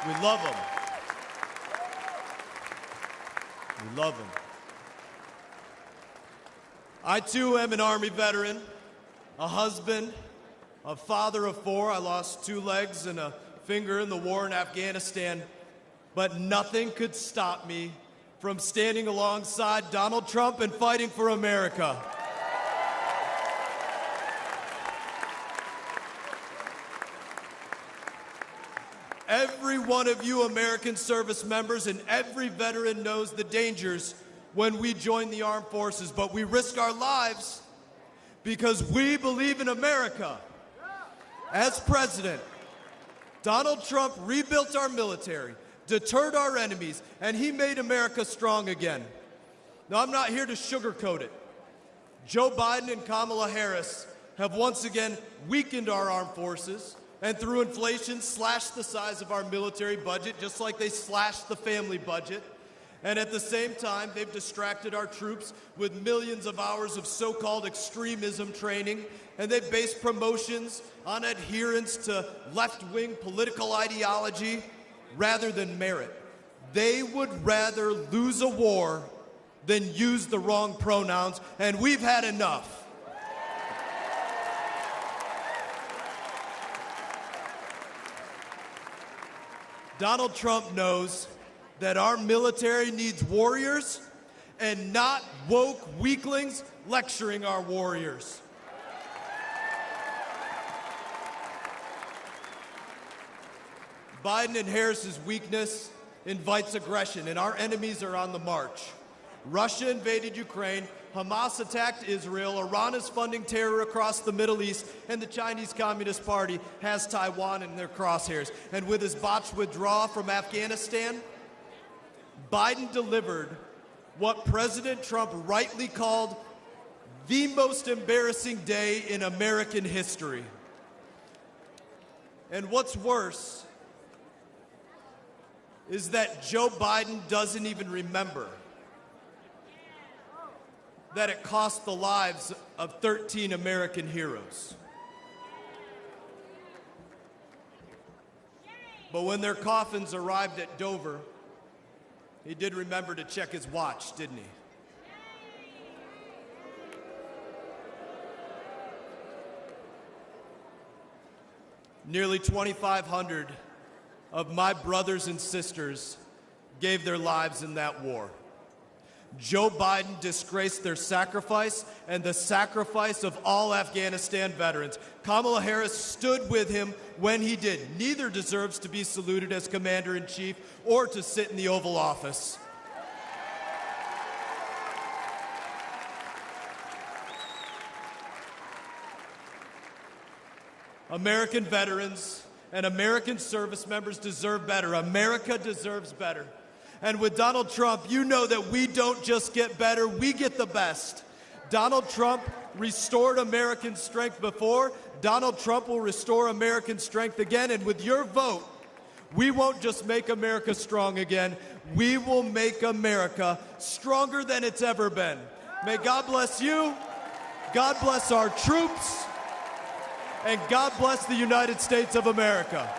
We love them. We love them. I, too, am an Army veteran, a husband, a father of 4. I lost 2 legs and a finger in the war in Afghanistan, but nothing could stop me from standing alongside Donald Trump and fighting for America. Every one of you American service members and every veteran knows the dangers when we join the armed forces, but we risk our lives because we believe in America. As president, Donald Trump rebuilt our military, deterred our enemies, and he made America strong again. Now, I'm not here to sugarcoat it. Joe Biden and Kamala Harris have once again weakened our armed forces and through inflation slashed the size of our military budget just like they slashed the family budget. And at the same time, they've distracted our troops with millions of hours of so-called extremism training, and they've based promotions on adherence to left-wing political ideology rather than merit. They would rather lose a war than use the wrong pronouns, and we've had enough. Donald Trump knows that our military needs warriors and not woke weaklings lecturing our warriors. Biden and Harris's weakness invites aggression, and our enemies are on the march. Russia invaded Ukraine, Hamas attacked Israel, Iran is funding terror across the Middle East, and the Chinese Communist Party has Taiwan in their crosshairs. And with his botched withdrawal from Afghanistan, Biden delivered what President Trump rightly called the most embarrassing day in American history. And what's worse is that Joe Biden doesn't even remember that it cost the lives of 13 American heroes. But when their coffins arrived at Dover, he did remember to check his watch, didn't he? Nearly 2,500 of my brothers and sisters gave their lives in that war. Joe Biden disgraced their sacrifice and the sacrifice of all Afghanistan veterans. Kamala Harris stood with him when he did. Neither deserves to be saluted as commander-in-chief or to sit in the Oval Office. American veterans and American service members deserve better. America deserves better. And with Donald Trump, you know that we don't just get better, we get the best. Donald Trump restored American strength before. Donald Trump will restore American strength again. And with your vote, we won't just make America strong again. We will make America stronger than it's ever been. May God bless you. God bless our troops. And God bless the United States of America.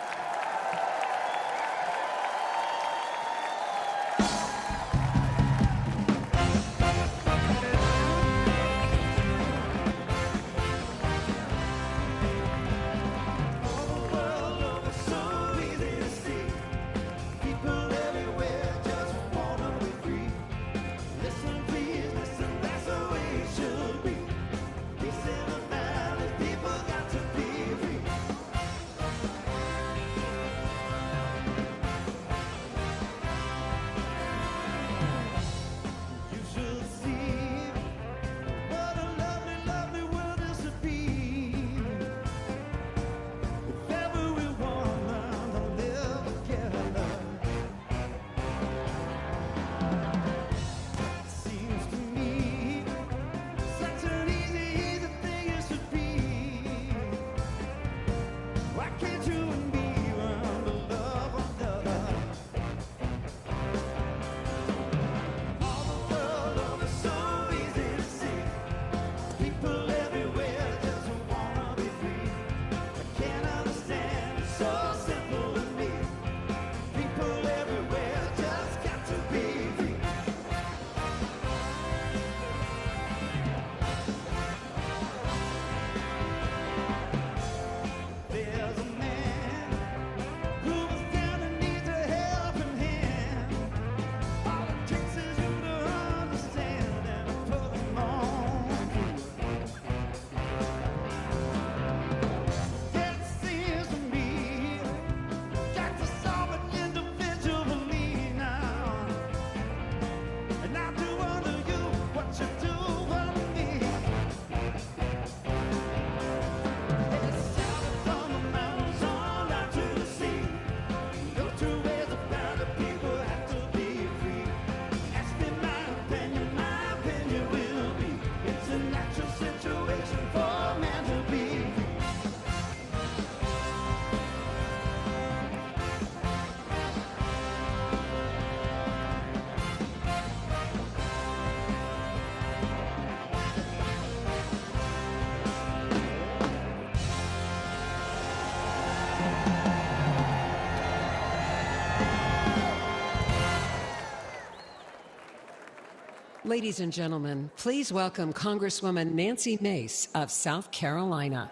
Ladies and gentlemen, please welcome Congresswoman Nancy Mace of South Carolina.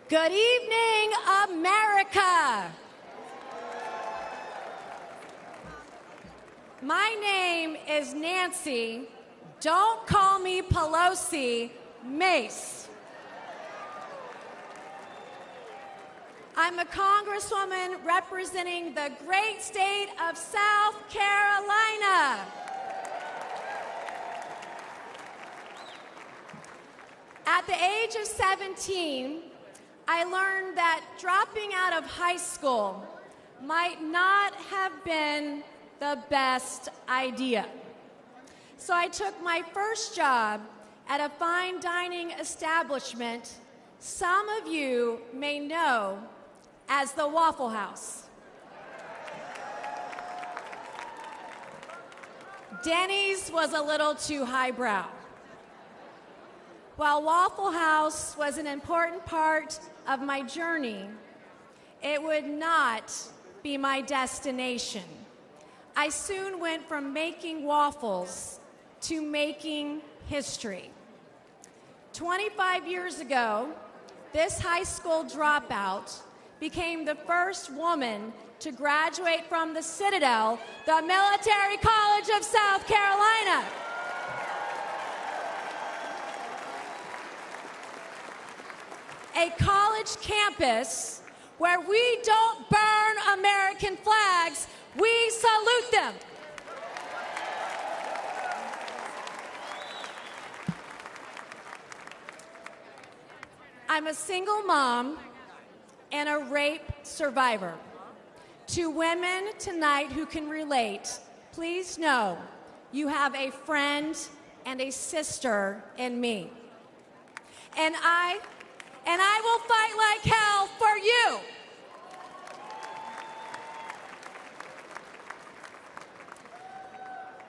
Good evening, America. My name is Nancy. Don't call me Pelosi, Mace. I'm a Congresswoman representing the great state of South Carolina. At the age of 17, I learned that dropping out of high school might not have been the best idea. So I took my first job at a fine dining establishment some of you may know as the Waffle House. Denny's was a little too highbrow. While Waffle House was an important part of my journey, it would not be my destination. I soon went from making waffles to making history. 25 years ago, this high school dropout became the first woman to graduate from the Citadel, the Military College of South Carolina. A college campus where we don't burn American flags, we salute them. I'm a single mom and a rape survivor. To women tonight who can relate, please know you have a friend and a sister in me. And I will fight like hell for you.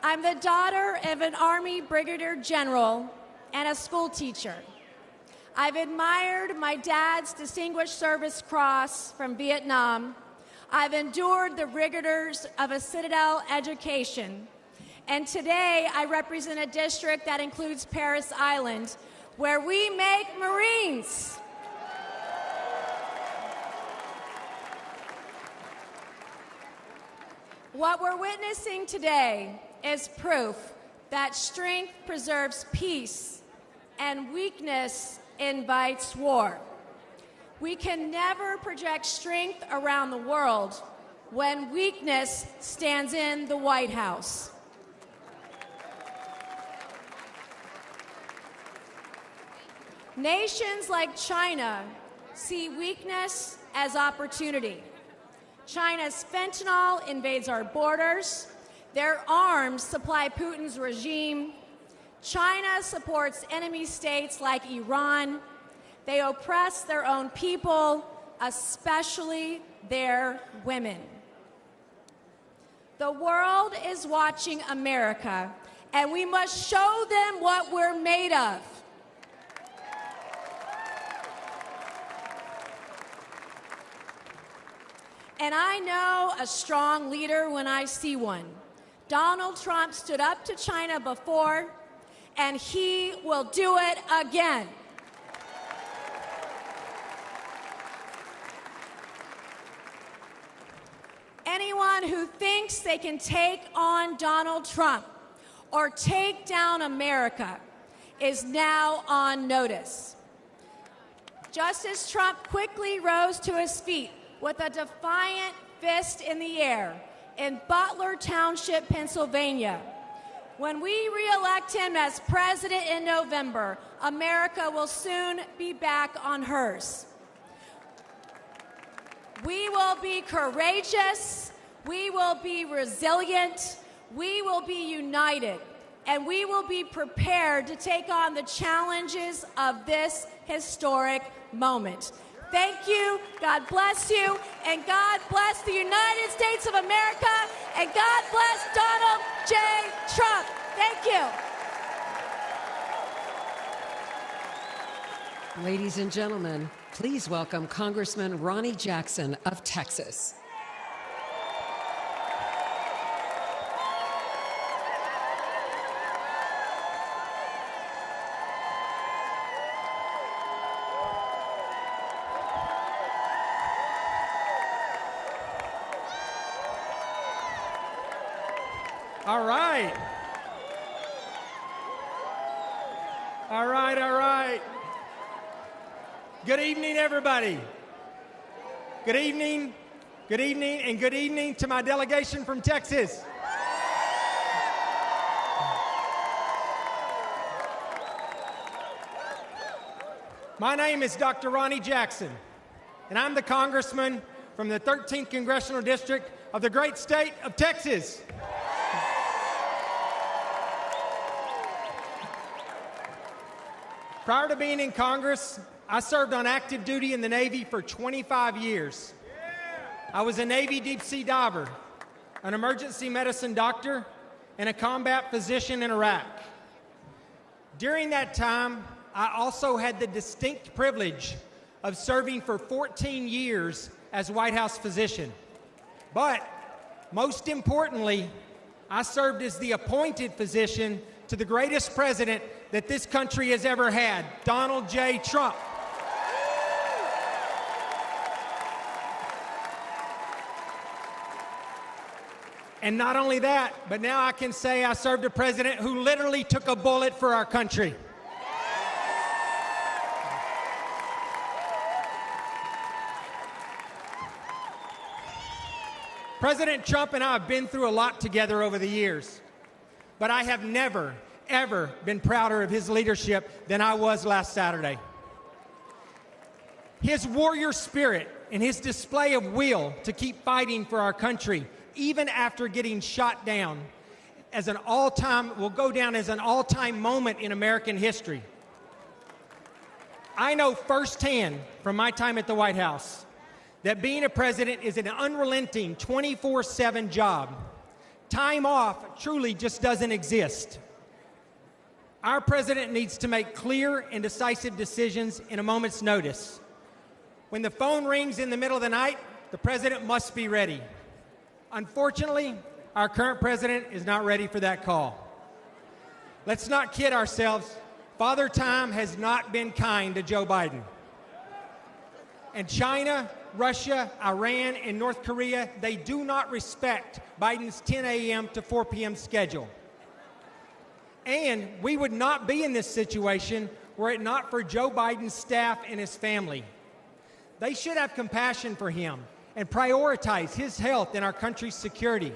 I'm the daughter of an Army Brigadier General and a school teacher. I've admired my dad's Distinguished Service Cross from Vietnam. I've endured the rigors of a Citadel education. And today I represent a district that includes Parris Island, where we make Marines. What we're witnessing today is proof that strength preserves peace and weakness invites war. We can never project strength around the world when weakness stands in the White House. Nations like China see weakness as opportunity. China's fentanyl invades our borders. Their arms supply Putin's regime. China supports enemy states like Iran. They oppress their own people, especially their women. The world is watching America, and we must show them what we're made of. And I know a strong leader when I see one. Donald Trump stood up to China before, and he will do it again. Anyone who thinks they can take on Donald Trump or take down America is now on notice. Just as Trump quickly rose to his feet with a defiant fist in the air in Butler Township, Pennsylvania, when we re-elect him as president in November, America will soon be back on hers. We will be courageous, we will be resilient, we will be united, and we will be prepared to take on the challenges of this historic moment. Thank you, God bless you, and God bless the United States of America, and God bless Donald J. Trump. Thank you. Ladies and gentlemen, Please welcome Congressman Ronnie Jackson of Texas. All right. All right, all right. Good evening, everybody. Good evening, and good evening to my delegation from Texas. My name is Dr. Ronnie Jackson, and I'm the congressman from the 13th Congressional District of the great state of Texas. Prior to being in Congress, I served on active duty in the Navy for 25 years. I was a Navy deep-sea diver, an emergency medicine doctor, and a combat physician in Iraq. During that time, I also had the distinct privilege of serving for 14 years as White House physician. But most importantly, I served as the appointed physician to the greatest president that this country has ever had, Donald J. Trump. And not only that, but now I can say I served a president who literally took a bullet for our country. President Trump and I have been through a lot together over the years, but I have never, ever been prouder of his leadership than I was last Saturday. His warrior spirit and his display of will to keep fighting for our country, even after getting shot down, will go down as an all-time moment in American history. I know firsthand from my time at the White House that being a president is an unrelenting 24/7 job. Time off truly just doesn't exist. Our president needs to make clear and decisive decisions in a moment's notice. When the phone rings in the middle of the night, the president must be ready. Unfortunately, our current president is not ready for that call. Let's not kid ourselves. Father Time has not been kind to Joe Biden. And China, Russia, Iran, and North Korea, they do not respect Biden's 10 a.m. to 4 p.m. schedule. And we would not be in this situation were it not for Joe Biden's staff and his family. They should have compassion for him and prioritize his health and our country's security.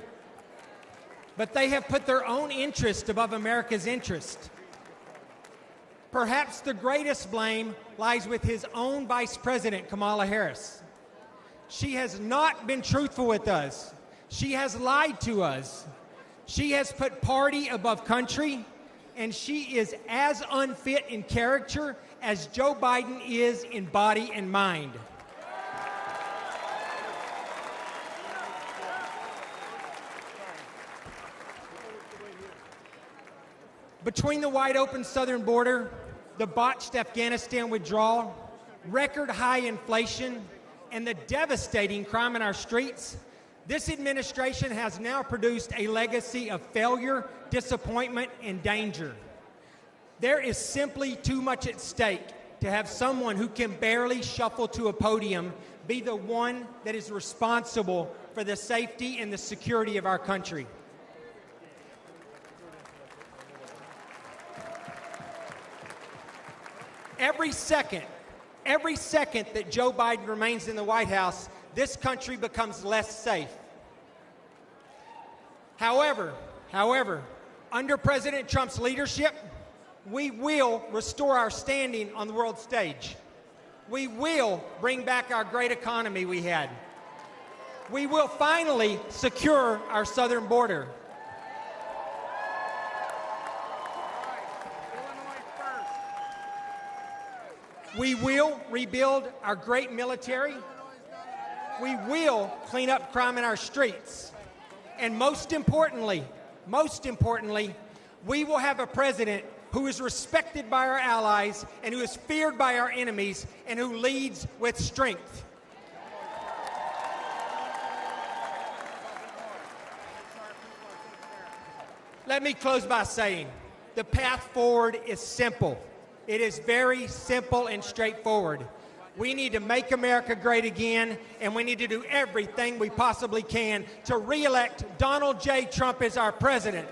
But they have put their own interest above America's interest. Perhaps the greatest blame lies with his own Vice President, Kamala Harris. She has not been truthful with us. She has lied to us. She has put party above country, and she is as unfit in character as Joe Biden is in body and mind. Between the wide open southern border, the botched Afghanistan withdrawal, record high inflation, and the devastating crime in our streets, this administration has now produced a legacy of failure, disappointment, and danger. There is simply too much at stake to have someone who can barely shuffle to a podium be the one that is responsible for the safety and the security of our country. Every second that Joe Biden remains in the White House, this country becomes less safe. However, under President Trump's leadership, we will restore our standing on the world stage. We will bring back our great economy we had. We will finally secure our southern border. We will rebuild our great military. We will clean up crime in our streets. And most importantly, we will have a president who is respected by our allies, and who is feared by our enemies, and who leads with strength. Let me close by saying, the path forward is simple. It is very simple and straightforward. We need to make America great again, and we need to do everything we possibly can to re-elect Donald J. Trump as our president.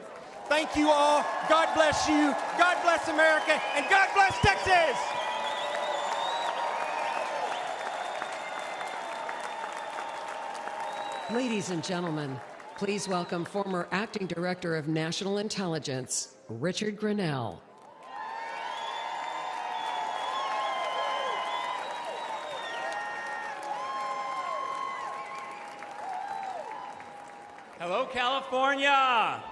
Thank you all. God bless you. God bless America. And God bless Texas. Ladies and gentlemen, please welcome former Acting Director of National Intelligence, Richard Grenell. Hello, California.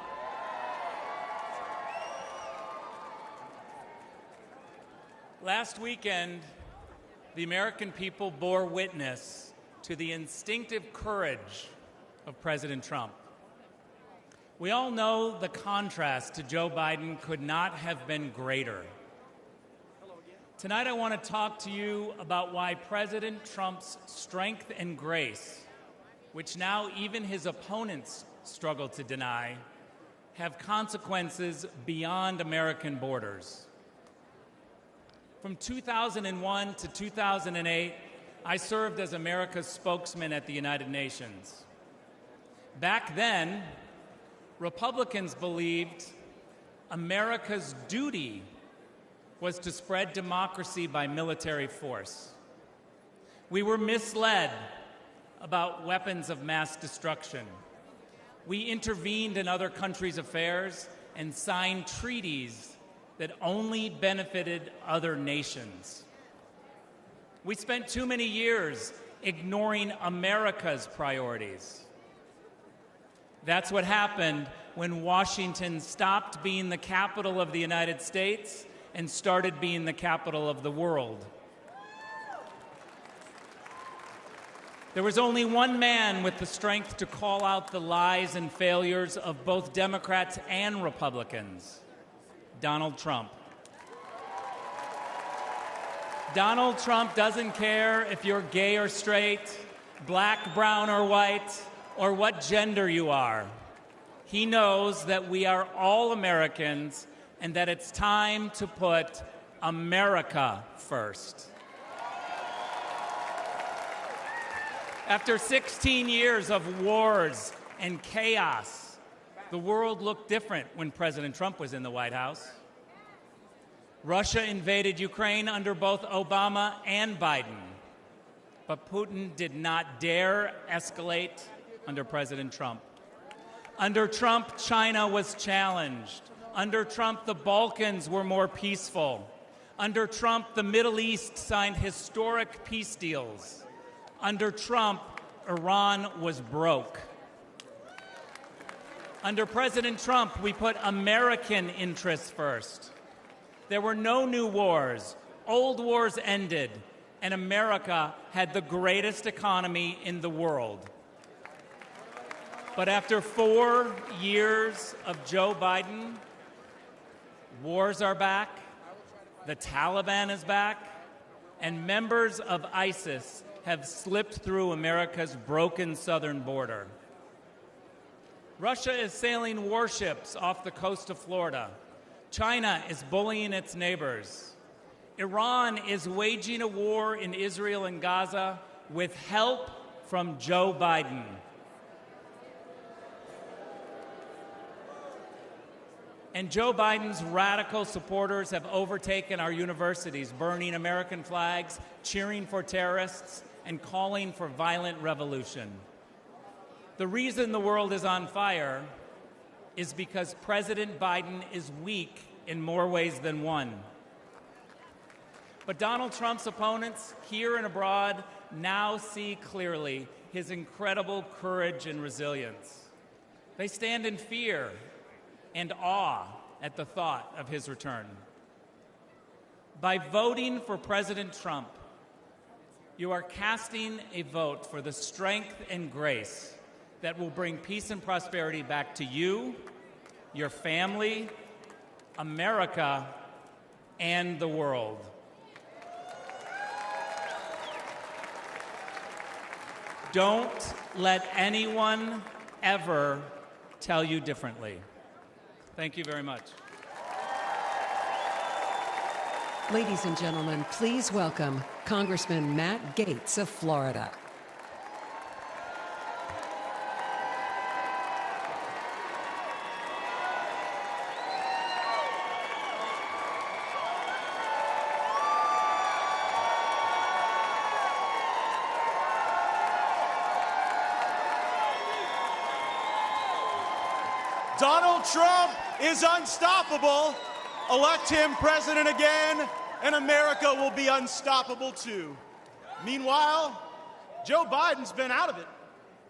Last weekend, the American people bore witness to the instinctive courage of President Trump. We all know the contrast to Joe Biden could not have been greater. Tonight, I want to talk to you about why President Trump's strength and grace, which now even his opponents struggle to deny, have consequences beyond American borders. From 2001 to 2008, I served as America's spokesman at the United Nations. Back then, Republicans believed America's duty was to spread democracy by military force. We were misled about weapons of mass destruction. We intervened in other countries' affairs and signed treaties that only benefited other nations. We spent too many years ignoring America's priorities. That's what happened when Washington stopped being the capital of the United States and started being the capital of the world. There was only one man with the strength to call out the lies and failures of both Democrats and Republicans: Donald Trump. Donald Trump doesn't care if you're gay or straight, black, brown, or white, or what gender you are. He knows that we are all Americans and that it's time to put America first. After 16 years of wars and chaos, the world looked different when President Trump was in the White House. Russia invaded Ukraine under both Obama and Biden, but Putin did not dare escalate under President Trump. Under Trump, China was challenged. Under Trump, the Balkans were more peaceful. Under Trump, the Middle East signed historic peace deals. Under Trump, Iran was broke. Under President Trump, we put American interests first. There were no new wars. Old wars ended, and America had the greatest economy in the world. But after 4 years of Joe Biden, wars are back, the Taliban is back, and members of ISIS have slipped through America's broken southern border. Russia is sailing warships off the coast of Florida. China is bullying its neighbors. Iran is waging a war in Israel and Gaza with help from Joe Biden. And Joe Biden's radical supporters have overtaken our universities, burning American flags, cheering for terrorists, and calling for violent revolution. The reason the world is on fire is because President Biden is weak in more ways than one. But Donald Trump's opponents, here and abroad, now see clearly his incredible courage and resilience. They stand in fear and awe at the thought of his return. By voting for President Trump, you are casting a vote for the strength and grace that will bring peace and prosperity back to you, your family, America, and the world. Don't let anyone ever tell you differently. Thank you very much. Ladies and gentlemen, please welcome Congressman Matt Gaetz of Florida. Donald Trump is unstoppable. Elect him president again, and America will be unstoppable too. Meanwhile, Joe Biden's been out of it.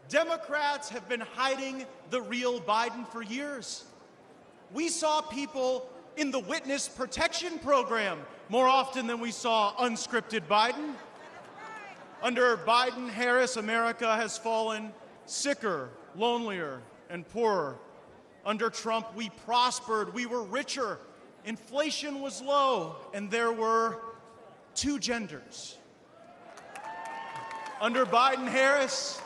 Democrats have been hiding the real Biden for years. We saw people in the witness protection program more often than we saw unscripted Biden. Under Biden-Harris, America has fallen sicker, lonelier, and poorer. Under Trump, we prospered, we were richer, inflation was low, and there were two genders. Under Biden-Harris,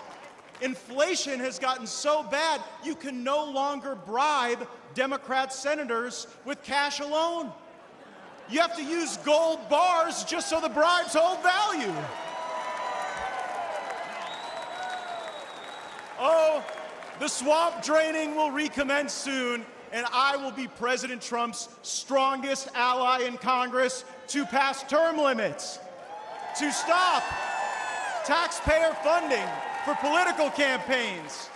inflation has gotten so bad you can no longer bribe Democrat senators with cash alone. You have to use gold bars just so the bribes hold value. Oh, the swamp draining will recommence soon, and I will be President Trump's strongest ally in Congress to pass term limits, to stop taxpayer funding for political campaigns,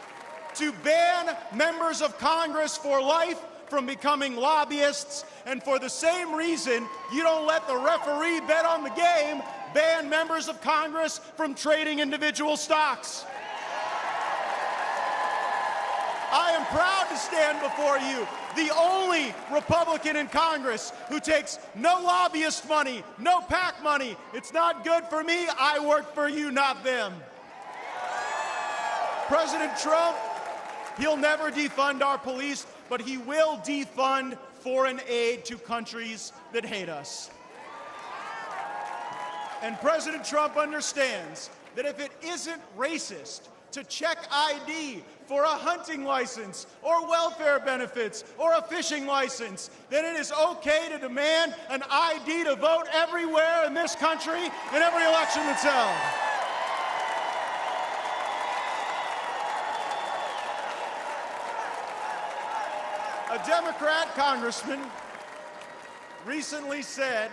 to ban members of Congress for life from becoming lobbyists, and for the same reason you don't let the referee bet on the game, ban members of Congress from trading individual stocks. I am proud to stand before you, the only Republican in Congress who takes no lobbyist money, no PAC money. It's not good for me. I work for you, not them. President Trump, he'll never defund our police, but he will defund foreign aid to countries that hate us. And President Trump understands that if it isn't racist to check ID for a hunting license or welfare benefits or a fishing license, then it is okay to demand an ID to vote everywhere in this country in every election that's held. A Democrat congressman recently said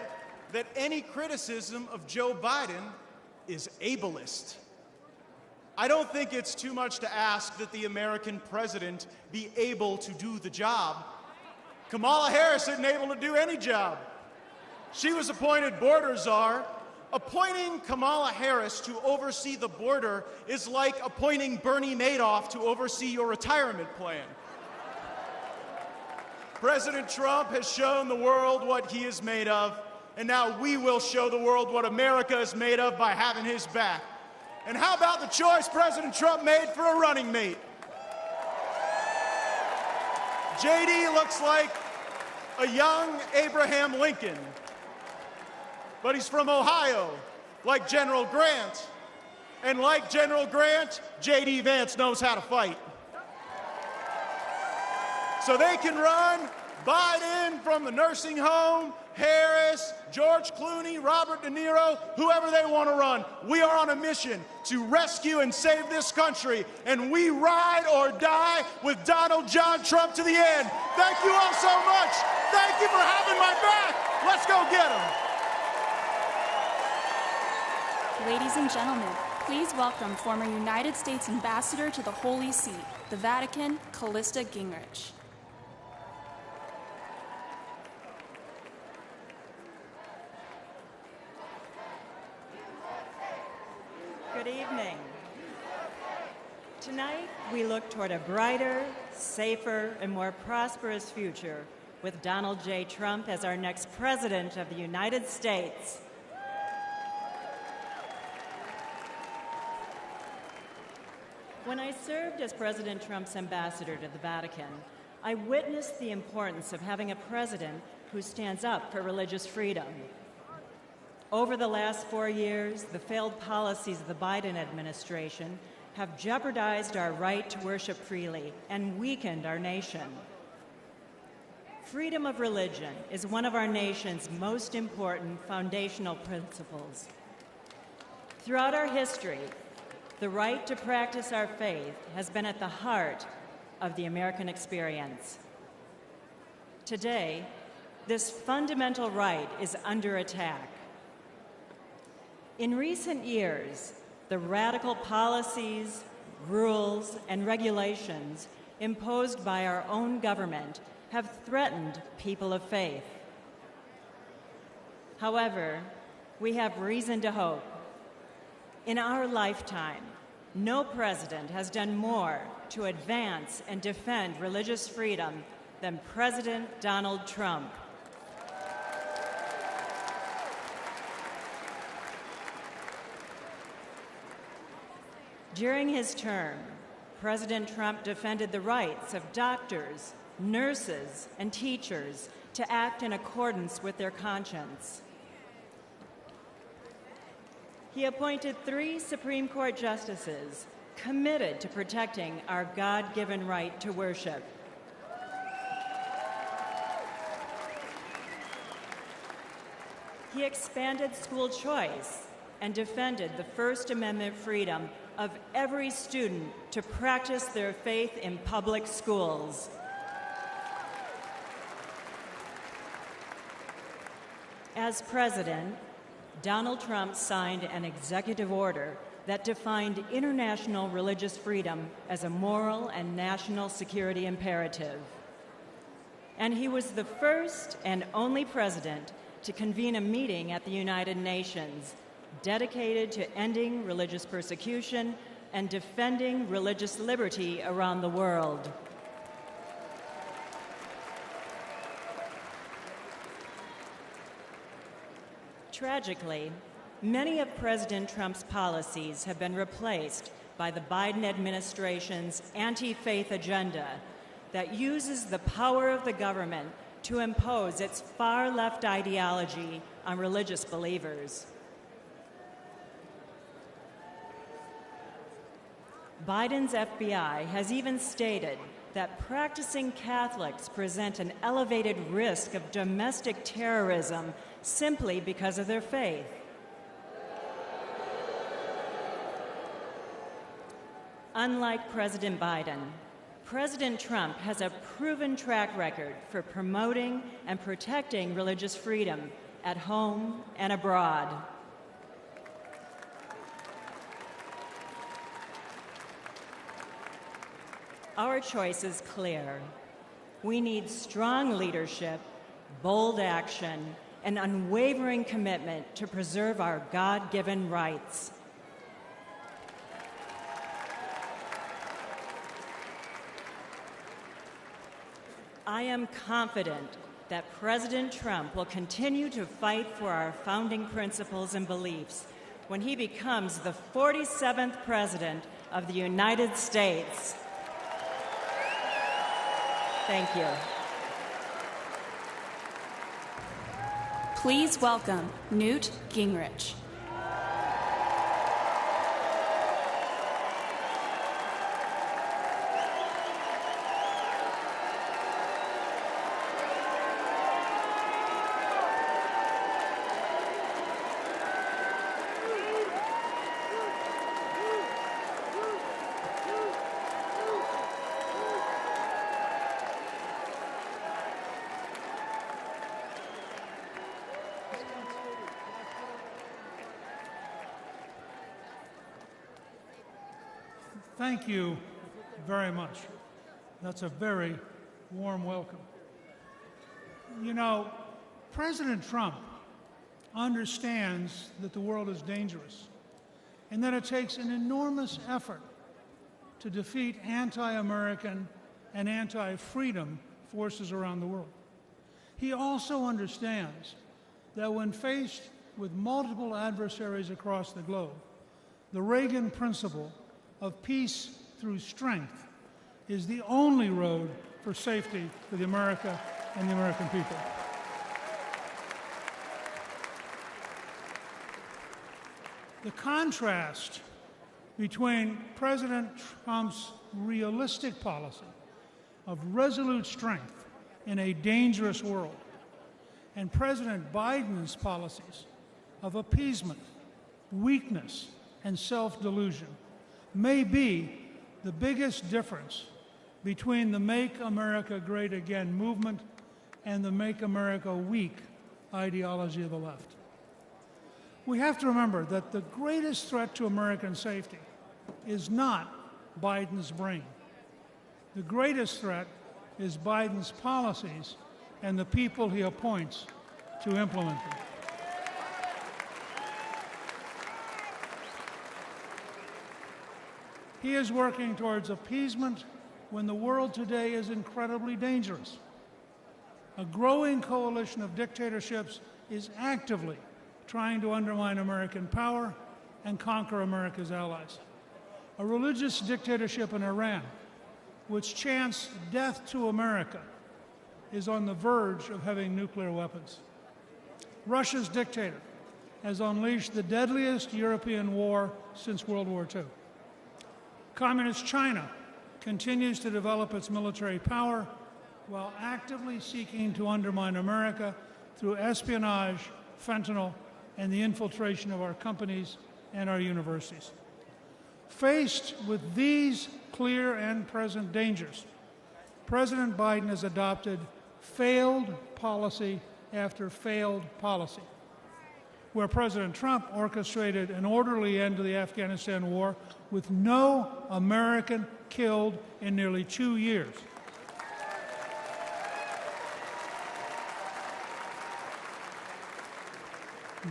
that any criticism of Joe Biden is ableist. I don't think it's too much to ask that the American president be able to do the job. Kamala Harris isn't able to do any job. She was appointed border czar. Appointing Kamala Harris to oversee the border is like appointing Bernie Madoff to oversee your retirement plan. President Trump has shown the world what he is made of, and now we will show the world what America is made of by having his back. And how about the choice President Trump made for a running mate? JD looks like a young Abraham Lincoln, but he's from Ohio, like General Grant. And like General Grant, JD Vance knows how to fight. So they can run Biden from the nursing home, Harris, George Clooney, Robert De Niro, whoever they want to run. We are on a mission to rescue and save this country, and we ride or die with Donald John Trump to the end. Thank you all so much. Thank you for having my back. Let's go get him. Ladies and gentlemen, please welcome former United States Ambassador to the Holy See, the Vatican, Callista Gingrich. Good evening. Tonight, we look toward a brighter, safer, and more prosperous future with Donald J. Trump as our next President of the United States. When I served as President Trump's ambassador to the Vatican, I witnessed the importance of having a president who stands up for religious freedom. Over the last 4 years, the failed policies of the Biden administration have jeopardized our right to worship freely and weakened our nation. Freedom of religion is one of our nation's most important foundational principles. Throughout our history, the right to practice our faith has been at the heart of the American experience. Today, this fundamental right is under attack. In recent years, the radical policies, rules, and regulations imposed by our own government have threatened people of faith. However, we have reason to hope. In our lifetime, no president has done more to advance and defend religious freedom than President Donald Trump. During his term, President Trump defended the rights of doctors, nurses, and teachers to act in accordance with their conscience. He appointed 3 Supreme Court justices committed to protecting our God-given right to worship. He expanded school choice and defended the First Amendment freedom of every student to practice their faith in public schools. As president, Donald Trump signed an executive order that defined international religious freedom as a moral and national security imperative. And he was the first and only president to convene a meeting at the United Nations dedicated to ending religious persecution and defending religious liberty around the world. Tragically, many of President Trump's policies have been replaced by the Biden administration's anti-faith agenda that uses the power of the government to impose its far-left ideology on religious believers. Biden's FBI has even stated that practicing Catholics present an elevated risk of domestic terrorism simply because of their faith. Unlike President Biden, President Trump has a proven track record for promoting and protecting religious freedom at home and abroad. Our choice is clear. We need strong leadership, bold action, and unwavering commitment to preserve our God-given rights. I am confident that President Trump will continue to fight for our founding principles and beliefs when he becomes the 47th President of the United States. Thank you. Please welcome Newt Gingrich. Thank you very much. That's a very warm welcome. You know, President Trump understands that the world is dangerous and that it takes an enormous effort to defeat anti-American and anti-freedom forces around the world. He also understands that when faced with multiple adversaries across the globe, the Reagan principle of peace through strength is the only road for safety for the America and the American people. The contrast between President Trump's realistic policy of resolute strength in a dangerous world and President Biden's policies of appeasement, weakness, and self-delusion may be the biggest difference between the Make America Great Again movement and the Make America Weak ideology of the left. We have to remember that the greatest threat to American safety is not Biden's brain. The greatest threat is Biden's policies and the people he appoints to implement them. He is working towards appeasement when the world today is incredibly dangerous. A growing coalition of dictatorships is actively trying to undermine American power and conquer America's allies. A religious dictatorship in Iran, which chants death to America, is on the verge of having nuclear weapons. Russia's dictator has unleashed the deadliest European war since World War II. Communist China continues to develop its military power while actively seeking to undermine America through espionage, fentanyl, and the infiltration of our companies and our universities. Faced with these clear and present dangers, President Biden has adopted failed policy after failed policy. Where President Trump orchestrated an orderly end to the Afghanistan war with no American killed in nearly 2 years.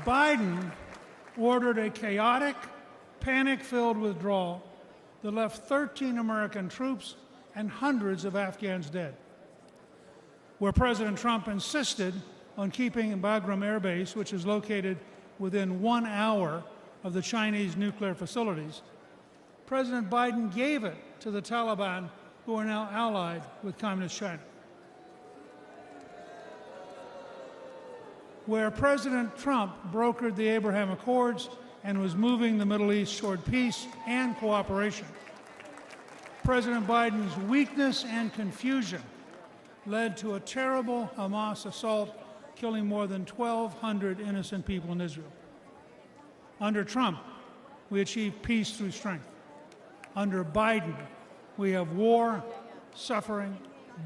Biden ordered a chaotic, panic-filled withdrawal that left 13 American troops and hundreds of Afghans dead. Where President Trump insisted on keeping Bagram Air Base, which is located within 1 hour of the Chinese nuclear facilities, President Biden gave it to the Taliban, who are now allied with Communist China. Where President Trump brokered the Abraham Accords and was moving the Middle East toward peace and cooperation, President Biden's weakness and confusion led to a terrible Hamas assault, killing more than 1,200 innocent people in Israel. Under Trump, we achieved peace through strength. Under Biden, we have war, suffering,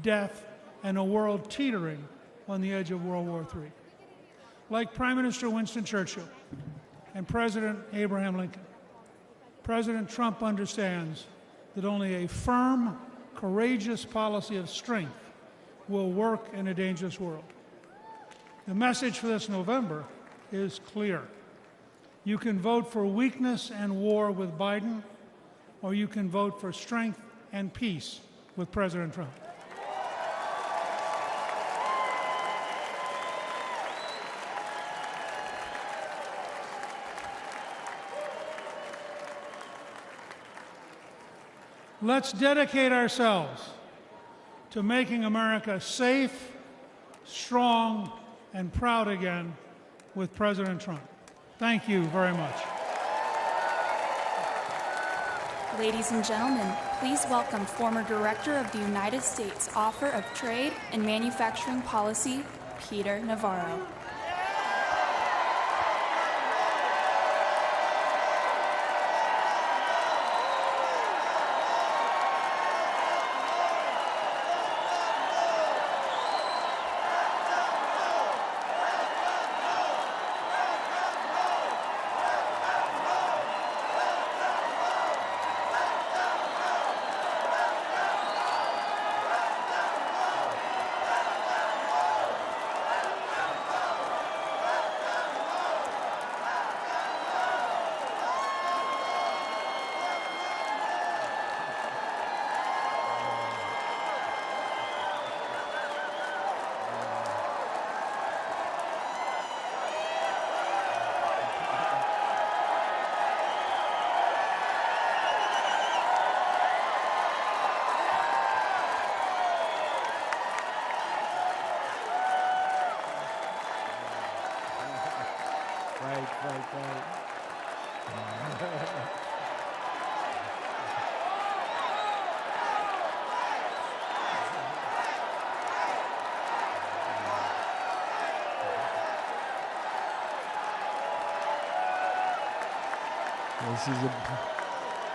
death, and a world teetering on the edge of World War III. Like Prime Minister Winston Churchill and President Abraham Lincoln, President Trump understands that only a firm, courageous policy of strength will work in a dangerous world. The message for this November is clear. You can vote for weakness and war with Biden, or you can vote for strength and peace with President Trump. Let's dedicate ourselves to making America safe, strong, and proud again with President Trump. Thank you very much. Ladies and gentlemen, please welcome former Director of the United States Office of Trade and Manufacturing Policy, Peter Navarro.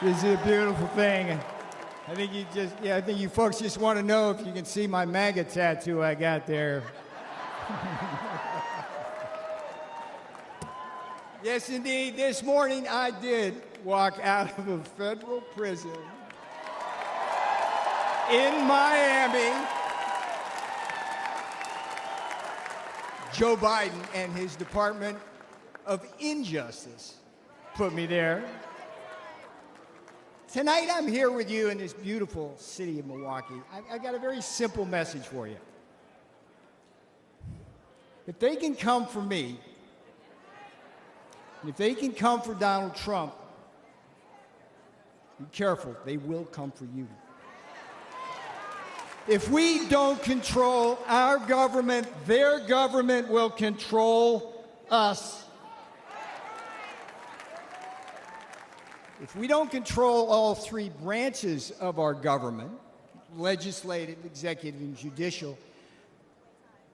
This is a beautiful thing. I think you folks just want to know if you can see my MAGA tattoo I got there. Yes, indeed. This morning I did walk out of a federal prison in Miami. Joe Biden and his Department of Injustice put me there. Tonight I'm here with you in this beautiful city of Milwaukee. I've got a very simple message for you. If they can come for me, and if they can come for Donald Trump, be careful, they will come for you. If we don't control our government, their government will control us. If we don't control all three branches of our government, legislative, executive, and judicial,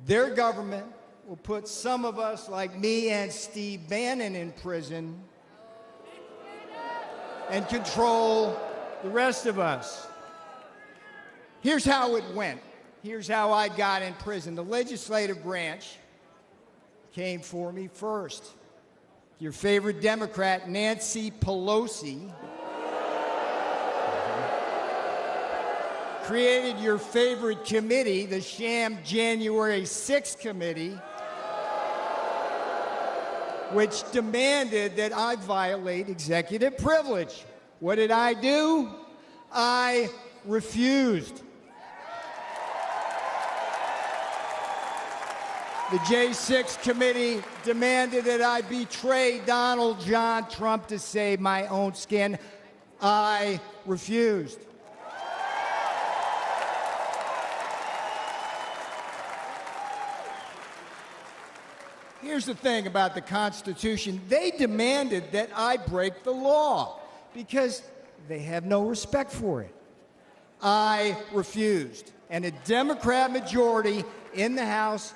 their government will put some of us, like me and Steve Bannon, in prison and control the rest of us. Here's how it went. Here's how I got in prison. The legislative branch came for me first. Your favorite Democrat, Nancy Pelosi, created your favorite committee, the sham January 6th committee, which demanded that I violate executive privilege. What did I do? I refused. The J6 committee demanded that I betray Donald John Trump to save my own skin. I refused. Here's the thing about the Constitution. They demanded that I break the law because they have no respect for it. I refused. And a Democrat majority in the House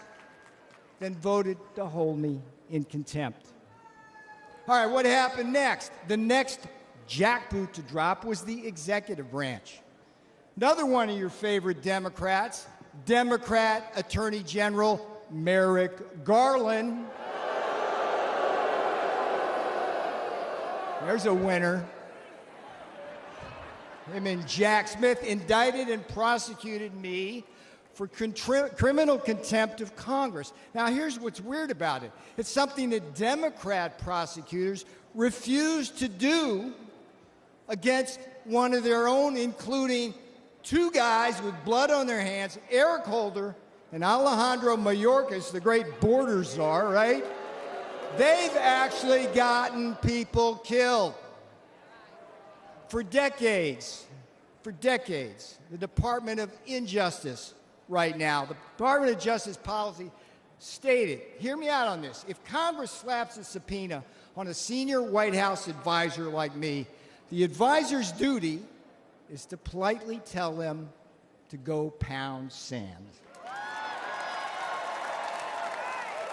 then voted to hold me in contempt. All right, what happened next? The next jackboot to drop was the executive branch. Another one of your favorite Democrats, Democrat Attorney General Merrick Garland. There's a winner. Him and Jack Smith indicted and prosecuted me for criminal contempt of Congress. Now, here's what's weird about it. It's something that Democrat prosecutors refused to do against one of their own, including two guys with blood on their hands, Eric Holder and Alejandro Mayorkas, the great border czar, right? They've actually gotten people killed. For decades, the Department of Injustice right now, the Department of Justice policy stated, hear me out on this, if Congress slaps a subpoena on a senior White House advisor like me, the advisor's duty is to politely tell them to go pound sand.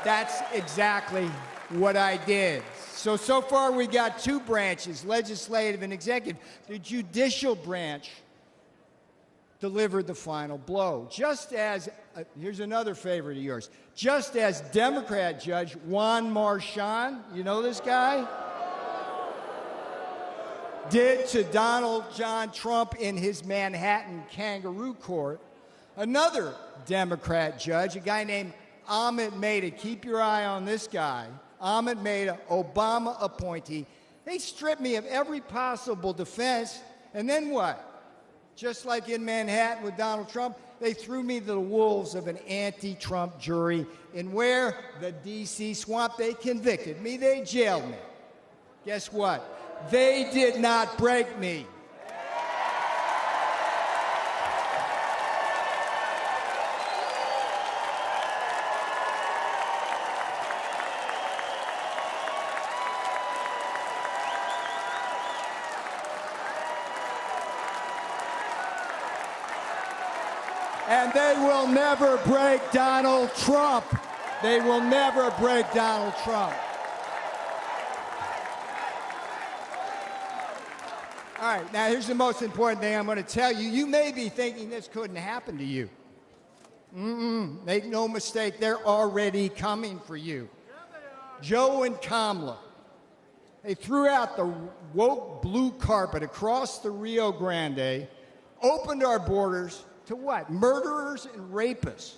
That's exactly what I did. So far we got two branches, legislative and executive. The judicial branch delivered the final blow. Just as, here's another favorite of yours, just as Democrat Judge Juan Marchand, you know this guy? Did to Donald John Trump in his Manhattan kangaroo court, another Democrat judge, a guy named Ahmed Maida, keep your eye on this guy, Ahmed Maida, Obama appointee, they stripped me of every possible defense, and then what? Just like in Manhattan with Donald Trump, they threw me to the wolves of an anti-Trump jury. And where? The D.C. swamp. They convicted me. They jailed me. Guess what? They did not break me. And they will never break Donald Trump. They will never break Donald Trump. All right, now here's the most important thing I'm going to tell you. You may be thinking this couldn't happen to you. Make no mistake, they're already coming for you. Joe and Kamala, they threw out the woke blue carpet across the Rio Grande, opened our borders to what? Murderers and rapists.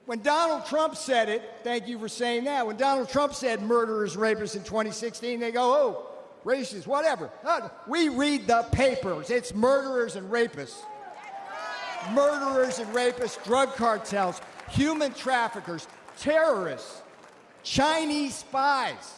When Donald Trump said it, thank you for saying that, when Donald Trump said murderers, rapists in 2016, they go, oh, racist, whatever. We read the papers. It's murderers and rapists. Murderers and rapists, drug cartels, human traffickers, terrorists, Chinese spies,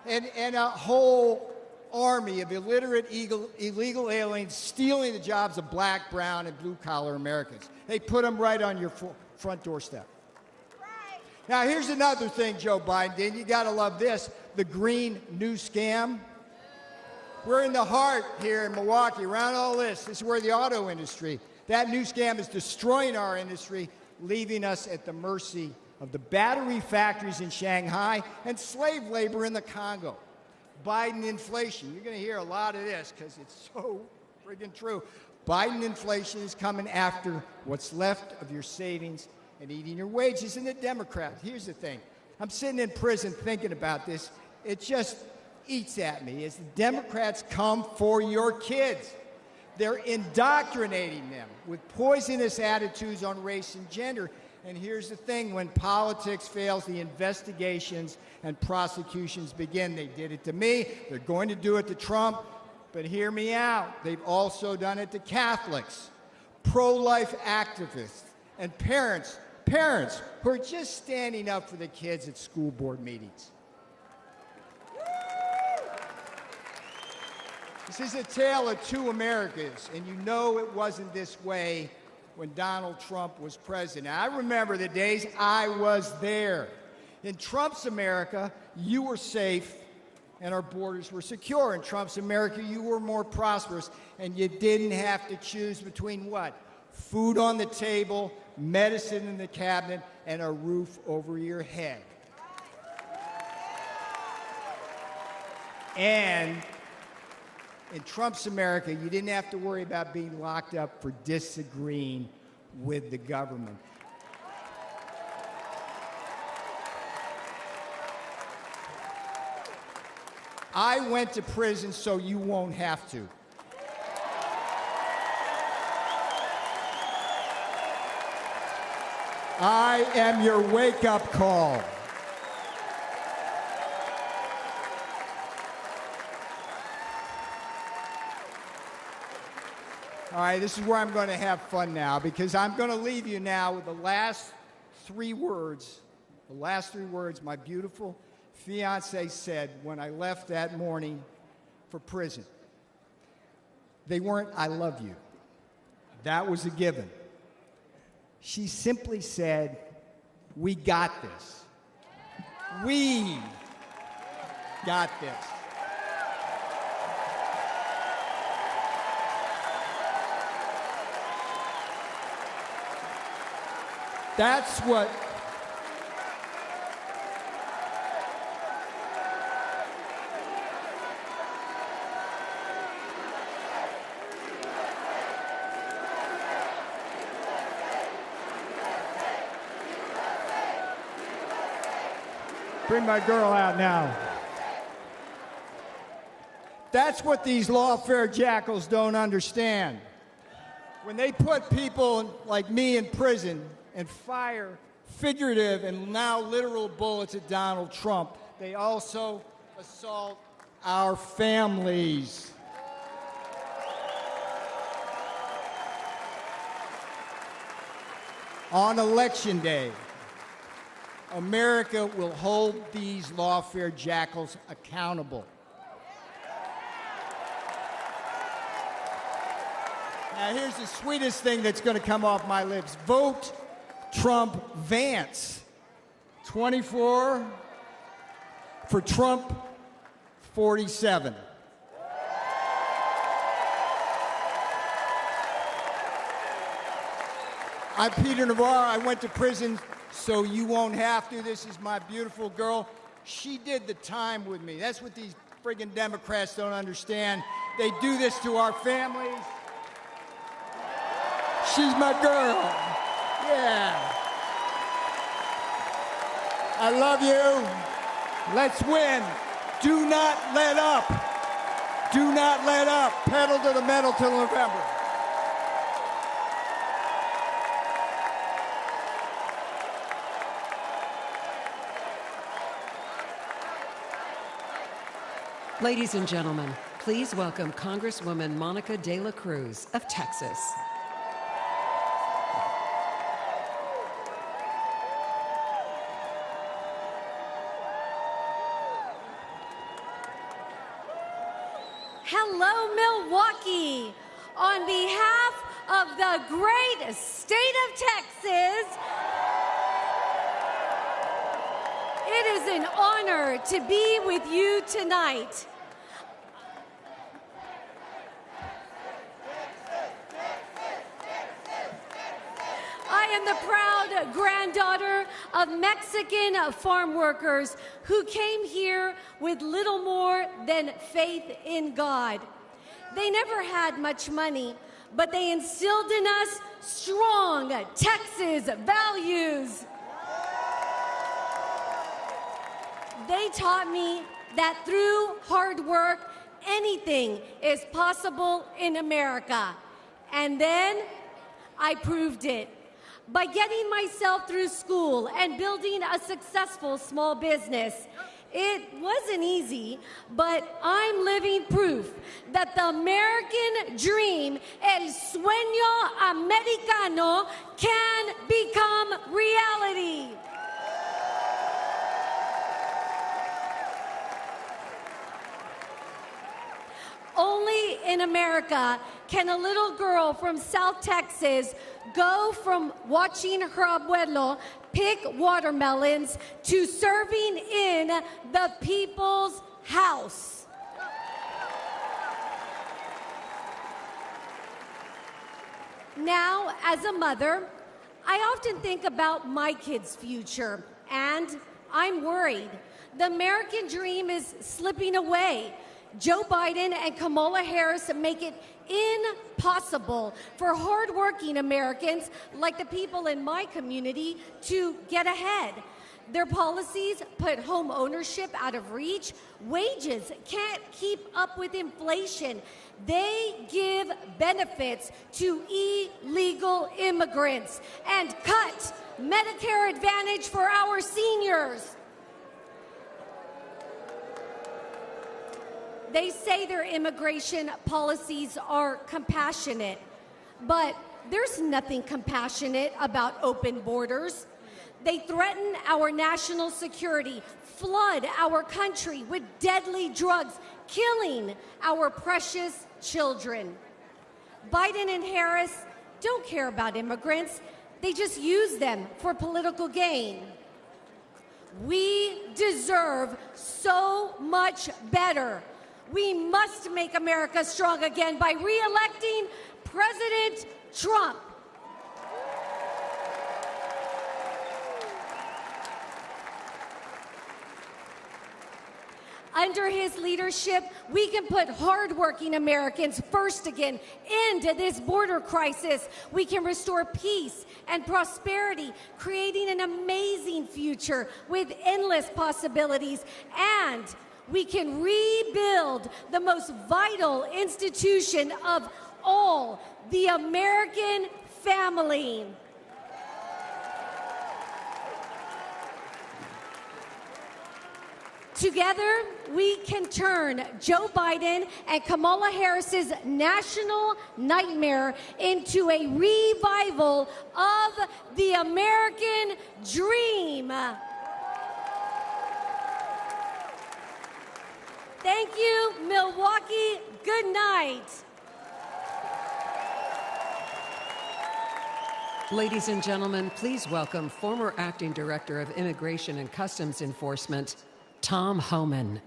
and a whole army of illiterate, illegal aliens stealing the jobs of black, brown, and blue-collar Americans. They put them right on your front doorstep. Right. Now, here's another thing Joe Biden did. You got to love this. The green new scam. We're in the heart here in Milwaukee, around all this. This is where the auto industry, that new scam is destroying our industry, leaving us at the mercy of the battery factories in Shanghai and slave labor in the Congo. Biden inflation. You're going to hear a lot of this because it's so friggin' true. Biden inflation is coming after what's left of your savings and eating your wages. And the Democrats, here's the thing. I'm sitting in prison thinking about this. It just eats at me as the Democrats come for your kids. They're indoctrinating them with poisonous attitudes on race and gender. And here's the thing, when politics fails, the investigations and prosecutions begin. They did it to me. They're going to do it to Trump. But hear me out. They've also done it to Catholics, pro-life activists, and parents who are just standing up for the kids at school board meetings. This is a tale of two Americas, and you know it wasn't this way when Donald Trump was president. I remember the days I was there. In Trump's America, you were safe and our borders were secure. In Trump's America, you were more prosperous, and you didn't have to choose between what? Food on the table, medicine in the cabinet, and a roof over your head. And in Trump's America, you didn't have to worry about being locked up for disagreeing with the government. I went to prison so you won't have to. I am your wake-up call. All right, this is where I'm going to have fun now, because I'm going to leave you now with the last three words my beautiful fiance said when I left that morning for prison. They weren't, "I love you." That was a given. She simply said, "We got this. We got this." That's what bring my girl out now. That's what these lawfare jackals don't understand. When they put people like me in prison and fire figurative and now literal bullets at Donald Trump, they also assault our families. On Election Day, America will hold these lawfare jackals accountable. Now, here's the sweetest thing that's going to come off my lips. Vote Trump Vance. 24 for Trump 47. I'm Peter Navarro. I went to prison so you won't have to. This is my beautiful girl. She did the time with me. That's what these friggin' Democrats don't understand. They do this to our families. She's my girl. Yeah. I love you. Let's win. Do not let up. Do not let up. Pedal to the metal till November. Ladies and gentlemen, please welcome Congresswoman Monica de la Cruz of Texas. Hello, Milwaukee. On behalf of the great state of Texas, it is an honor to be with you tonight. I am the proud granddaughter of Mexican farm workers who came here with little more than faith in God. They never had much money, but they instilled in us strong Texas values. They taught me that through hard work, anything is possible in America. And then I proved it. By getting myself through school and building a successful small business. It wasn't easy, but I'm living proof that the American dream, el sueño americano, can become reality. Only in America can a little girl from South Texas go from watching her abuelo pick watermelons to serving in the people's house. Now, as a mother, I often think about my kids' future, and I'm worried. The American dream is slipping away. Joe Biden and Kamala Harris make it impossible for hardworking Americans like the people in my community to get ahead. Their policies put home ownership out of reach. Wages can't keep up with inflation. They give benefits to illegal immigrants and cut Medicare Advantage for our seniors. They say their immigration policies are compassionate, but there's nothing compassionate about open borders. They threaten our national security, flood our country with deadly drugs, killing our precious children. Biden and Harris don't care about immigrants. They just use them for political gain. We deserve so much better. We must make America strong again by re-electing President Trump. Under his leadership, we can put hardworking Americans first again, end this border crisis. We can restore peace and prosperity, creating an amazing future with endless possibilities, and we can rebuild the most vital institution of all, the American family. Together, we can turn Joe Biden and Kamala Harris's national nightmare into a revival of the American dream. Thank you, Milwaukee. Good night. Ladies and gentlemen, please welcome former Acting Director of Immigration and Customs Enforcement, Tom Homan.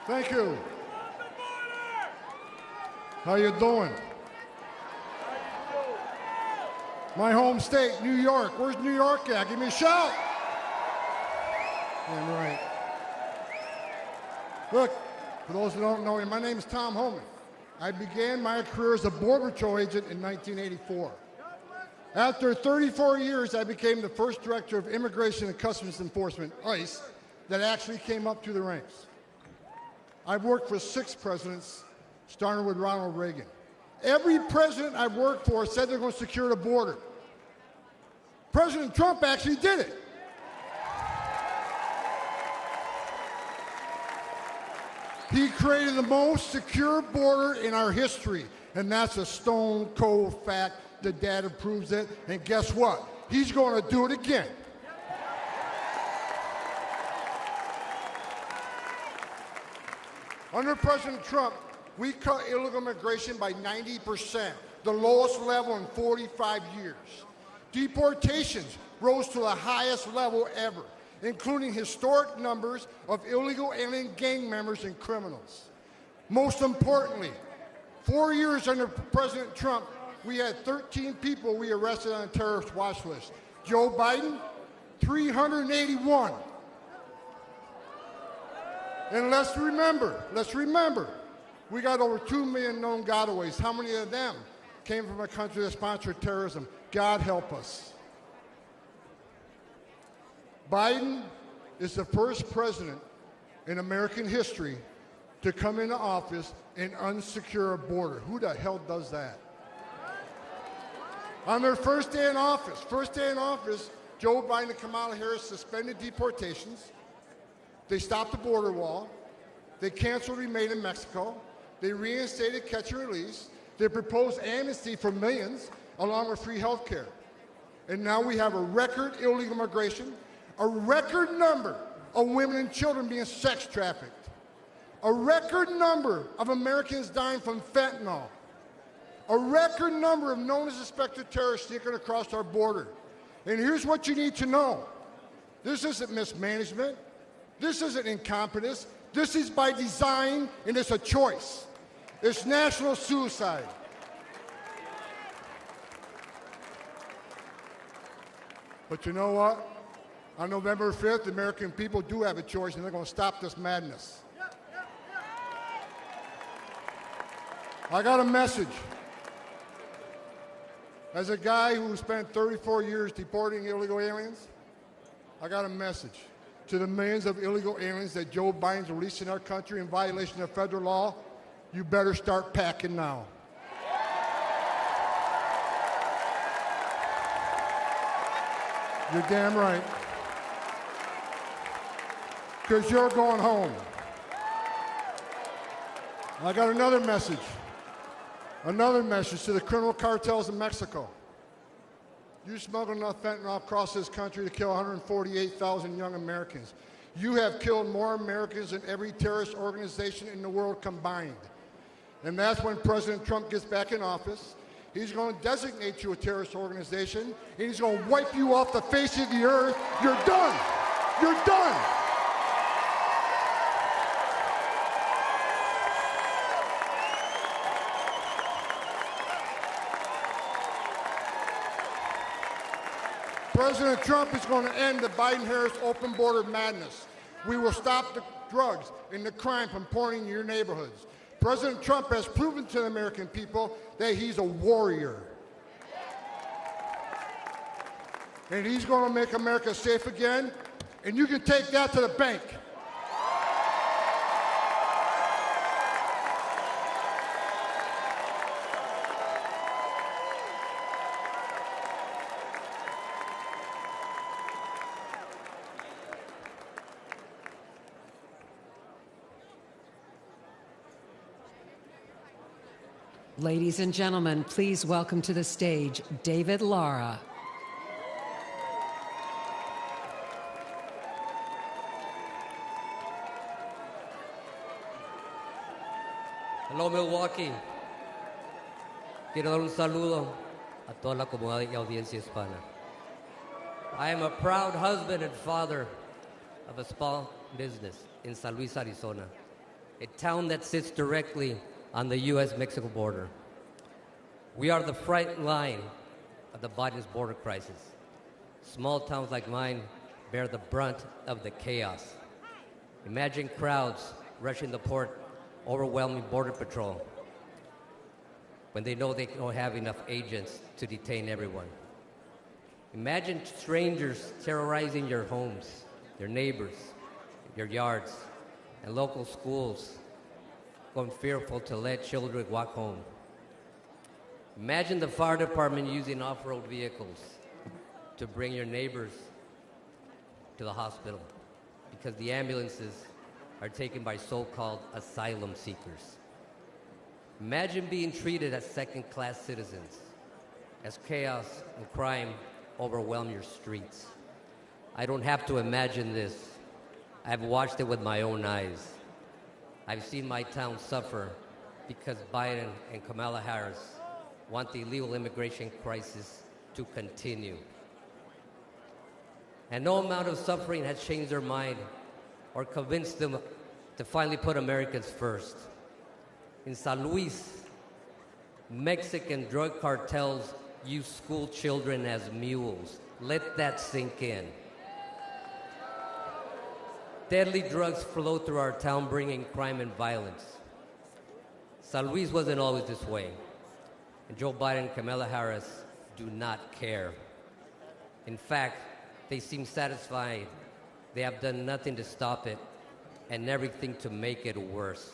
Thank you. How you doing? My home state, New York. Where's New York at? Give me a shout. Damn right. Look, for those who don't know me, my name is Tom Homan. I began my career as a Border Patrol agent in 1984. After 34 years, I became the first director of Immigration and Customs Enforcement, ICE, that actually came up through the ranks. I've worked for 6 presidents, starting with Ronald Reagan. Every president I've worked for said they're going to secure the border. President Trump actually did it. He created the most secure border in our history, and that's a stone cold fact. The data proves it, and guess what? He's going to do it again. Under President Trump, we cut illegal immigration by 90%, the lowest level in 45 years. Deportations rose to the highest level ever, including historic numbers of illegal alien gang members and criminals. Most importantly, 4 years under President Trump, we had 13 people we arrested on a terrorist watch list. Joe Biden, 381. And let's remember, we got over 2 million known gotaways. How many of them came from a country that sponsored terrorism? God help us. Biden is the first president in American history to come into office and unsecure a border. Who the hell does that? On their first day in office, Joe Biden and Kamala Harris suspended deportations. They stopped the border wall. They canceled Remain in Mexico. They reinstated catch and release. They proposed amnesty for millions, along with free health care. And now we have a record illegal immigration, a record number of women and children being sex trafficked, a record number of Americans dying from fentanyl, a record number of known as suspected terrorists sneaking across our border. And here's what you need to know. This isn't mismanagement. This isn't incompetence. This is by design, and it's a choice. It's national suicide. But you know what? On November 5th, the American people do have a choice, and they're going to stop this madness. I got a message. As a guy who spent 34 years deporting illegal aliens, I got a message to the millions of illegal aliens that Joe Biden's releasing our country in violation of federal law. You better start packing now. You're damn right. Because you're going home. I got another message. Another message to the criminal cartels in Mexico. You smuggled enough fentanyl across this country to kill 148,000 young Americans. You have killed more Americans than every terrorist organization in the world combined. And that's when President Trump gets back in office. He's going to designate you a terrorist organization, and he's going to wipe you off the face of the earth. You're done. You're done. President Trump is going to end the Biden-Harris open border madness. We will stop the drugs and the crime from pouring into your neighborhoods. President Trump has proven to the American people that he's a warrior. And he's going to make America safe again, and you can take that to the bank. Ladies and gentlemen, please welcome to the stage David Lara. Hello, Milwaukee. Quiero dar un saludo a toda la comunidad y audiencia hispana. I am a proud husband and father of a small business in San Luis, Arizona. a town that sits directly on the U.S.-Mexico border. We are the front line of the Biden's border crisis. Small towns like mine bear the brunt of the chaos. Imagine crowds rushing the port, overwhelming Border Patrol when they know they don't have enough agents to detain everyone. Imagine strangers terrorizing your homes, your neighbors, your yards, and local schools going fearful to let children walk home. Imagine the fire department using off-road vehicles to bring your neighbors to the hospital because the ambulances are taken by so-called asylum seekers. Imagine being treated as second-class citizens as chaos and crime overwhelm your streets. I don't have to imagine this. I've watched it with my own eyes. I've seen my town suffer because Biden and Kamala Harris want the illegal immigration crisis to continue. And no amount of suffering has changed their mind or convinced them to finally put Americans first. In San Luis, Mexican drug cartels use school children as mules. Let that sink in. Deadly drugs flow through our town, bringing crime and violence. San Luis wasn't always this way, and Joe Biden and Kamala Harris do not care. In fact, they seem satisfied. They have done nothing to stop it and everything to make it worse.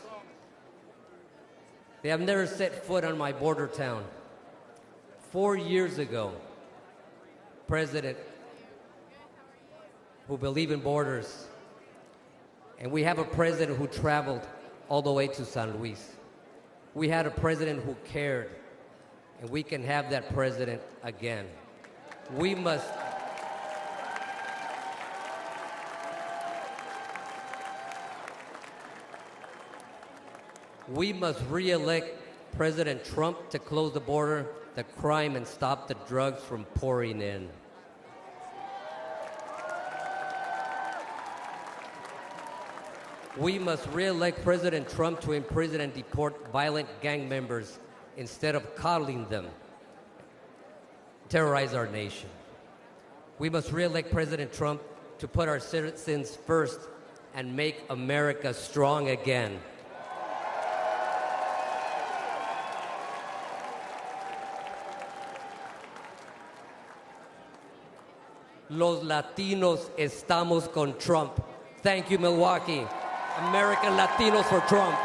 They have never set foot on my border town. 4 years ago, president who believed in borders, and we have a president who traveled all the way to San Luis. We had a president who cared, and we can have that president again. We must re-elect President Trump to close the border, the crime, and stop the drugs from pouring in. We must re-elect President Trump to imprison and deport violent gang members instead of coddling them, terrorize our nation. We must re-elect President Trump to put our citizens first and make America strong again. Los Latinos estamos con Trump. Thank you, Milwaukee. American Latinos for Trump.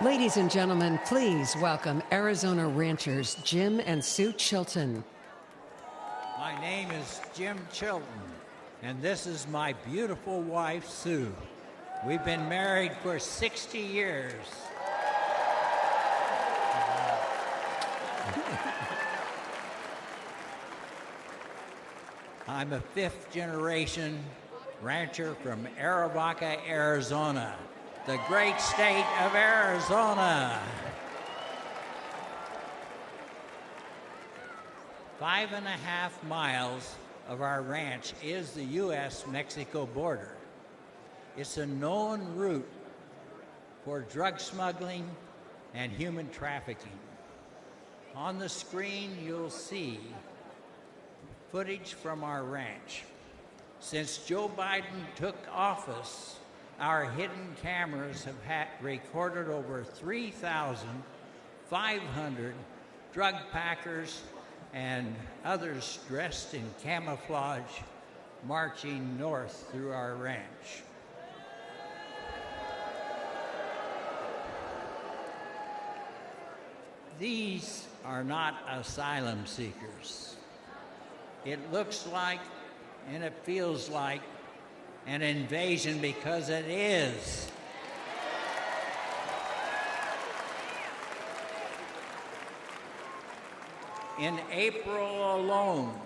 Ladies and gentlemen, please welcome Arizona ranchers Jim and Sue Chilton. My name is Jim Chilton, and this is my beautiful wife, Sue. We've been married for 60 years. I'm a fifth-generation rancher from Arivaca, Arizona, the great state of Arizona. 5.5 miles of our ranch is the U.S.-Mexico border. It's a known route for drug smuggling and human trafficking. On the screen, you'll see footage from our ranch. Since Joe Biden took office, our hidden cameras have recorded over 3,500 drug packers and others dressed in camouflage marching north through our ranch. These are not asylum seekers. It looks like and it feels like an invasion because it is. In April alone,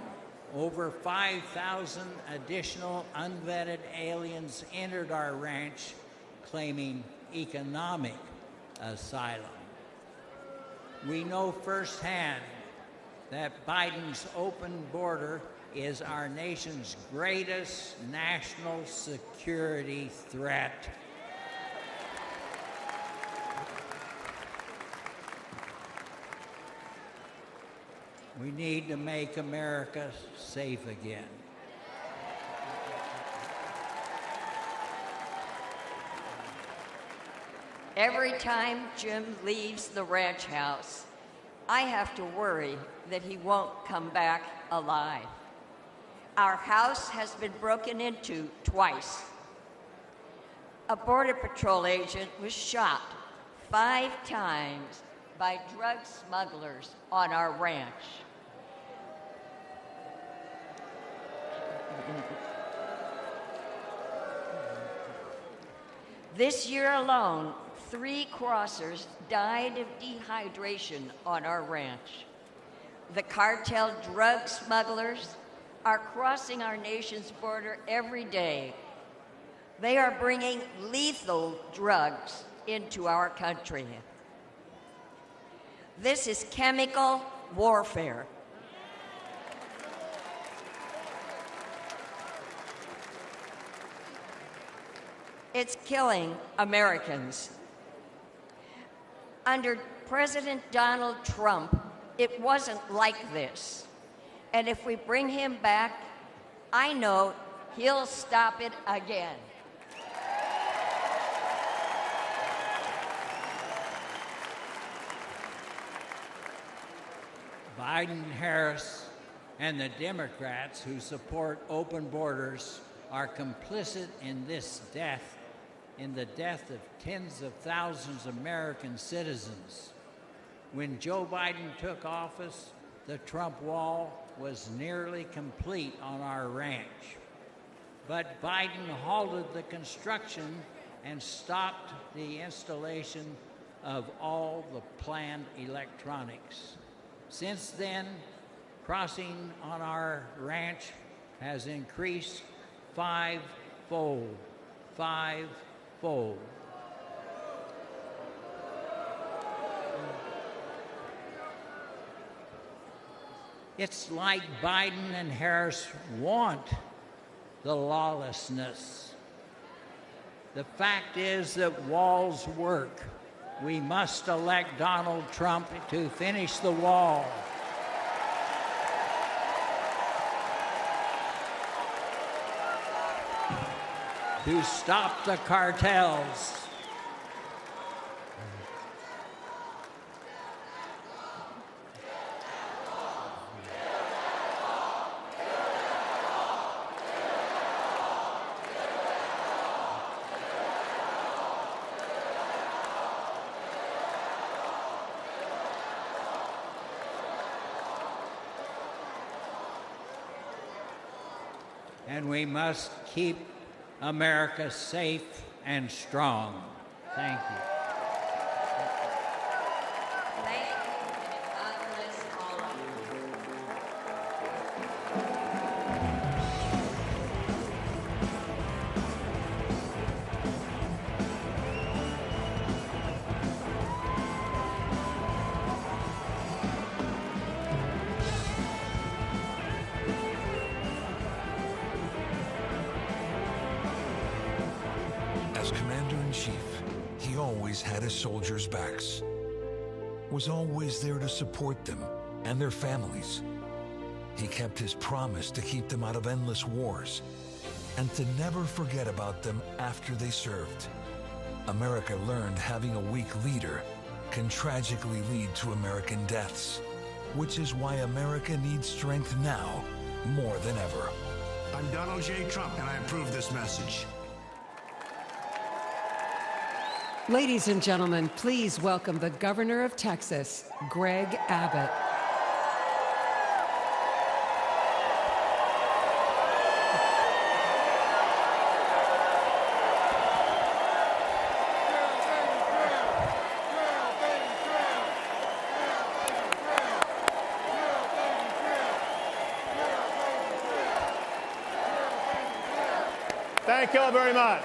over 5,000 additional unvetted aliens entered our ranch claiming economic asylum. We know firsthand that Biden's open border is our nation's greatest national security threat. We need to make America safe again. Every time Jim leaves the ranch house, I have to worry that he won't come back alive. Our house has been broken into twice. A Border Patrol agent was shot 5 times by drug smugglers on our ranch. This year alone, 3 crossers died of dehydration on our ranch. The cartel drug smugglers are crossing our nation's border every day. They are bringing lethal drugs into our country. This is chemical warfare. It's killing Americans. Under President Donald Trump, it wasn't like this. And if we bring him back, I know he'll stop it again. Biden, Harris, and the Democrats who support open borders are complicit in this death, in the death of tens of thousands of American citizens. When Joe Biden took office, the Trump wall was nearly complete on our ranch. But Biden halted the construction and stopped the installation of all the planned electronics. Since then, crossing on our ranch has increased 5-fold. 5-fold. It's like Biden and Harris want the lawlessness. The fact is that walls work. We must elect Donald Trump to finish the wall. To stop the cartels. and we must keep America safe and strong. Thank you. Thank you, and God bless all of you. As Commander-in-Chief, he always had his soldiers' backs, was always there to support them and their families. He kept his promise to keep them out of endless wars and to never forget about them after they served. America learned having a weak leader can tragically lead to American deaths, which is why America needs strength now more than ever. I'm Donald J. Trump, and I approve this message. Ladies and gentlemen, please welcome the Governor of Texas, Greg Abbott. Thank you all very much.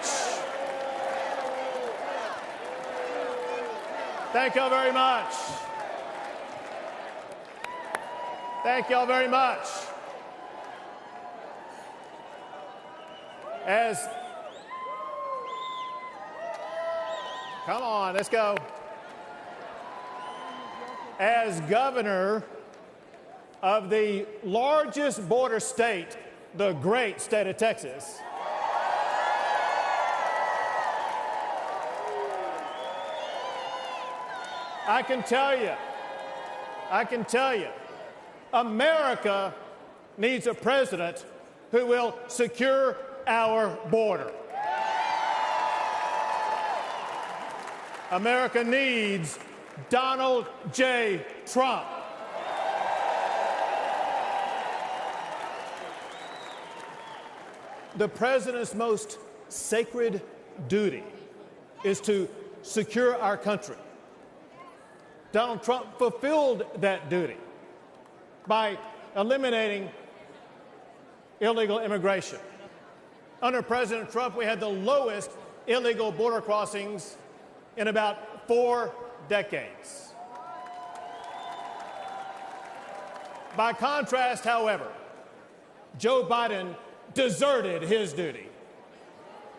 Thank you all very much. Thank you all very much. Come on, let's go. As governor of the largest border state, the great state of Texas, I can tell you, America needs a president who will secure our border. America needs Donald J. Trump. The president's most sacred duty is to secure our country. Donald Trump fulfilled that duty by eliminating illegal immigration. Under President Trump, we had the lowest illegal border crossings in about 4 decades. By contrast, however, Joe Biden deserted his duty.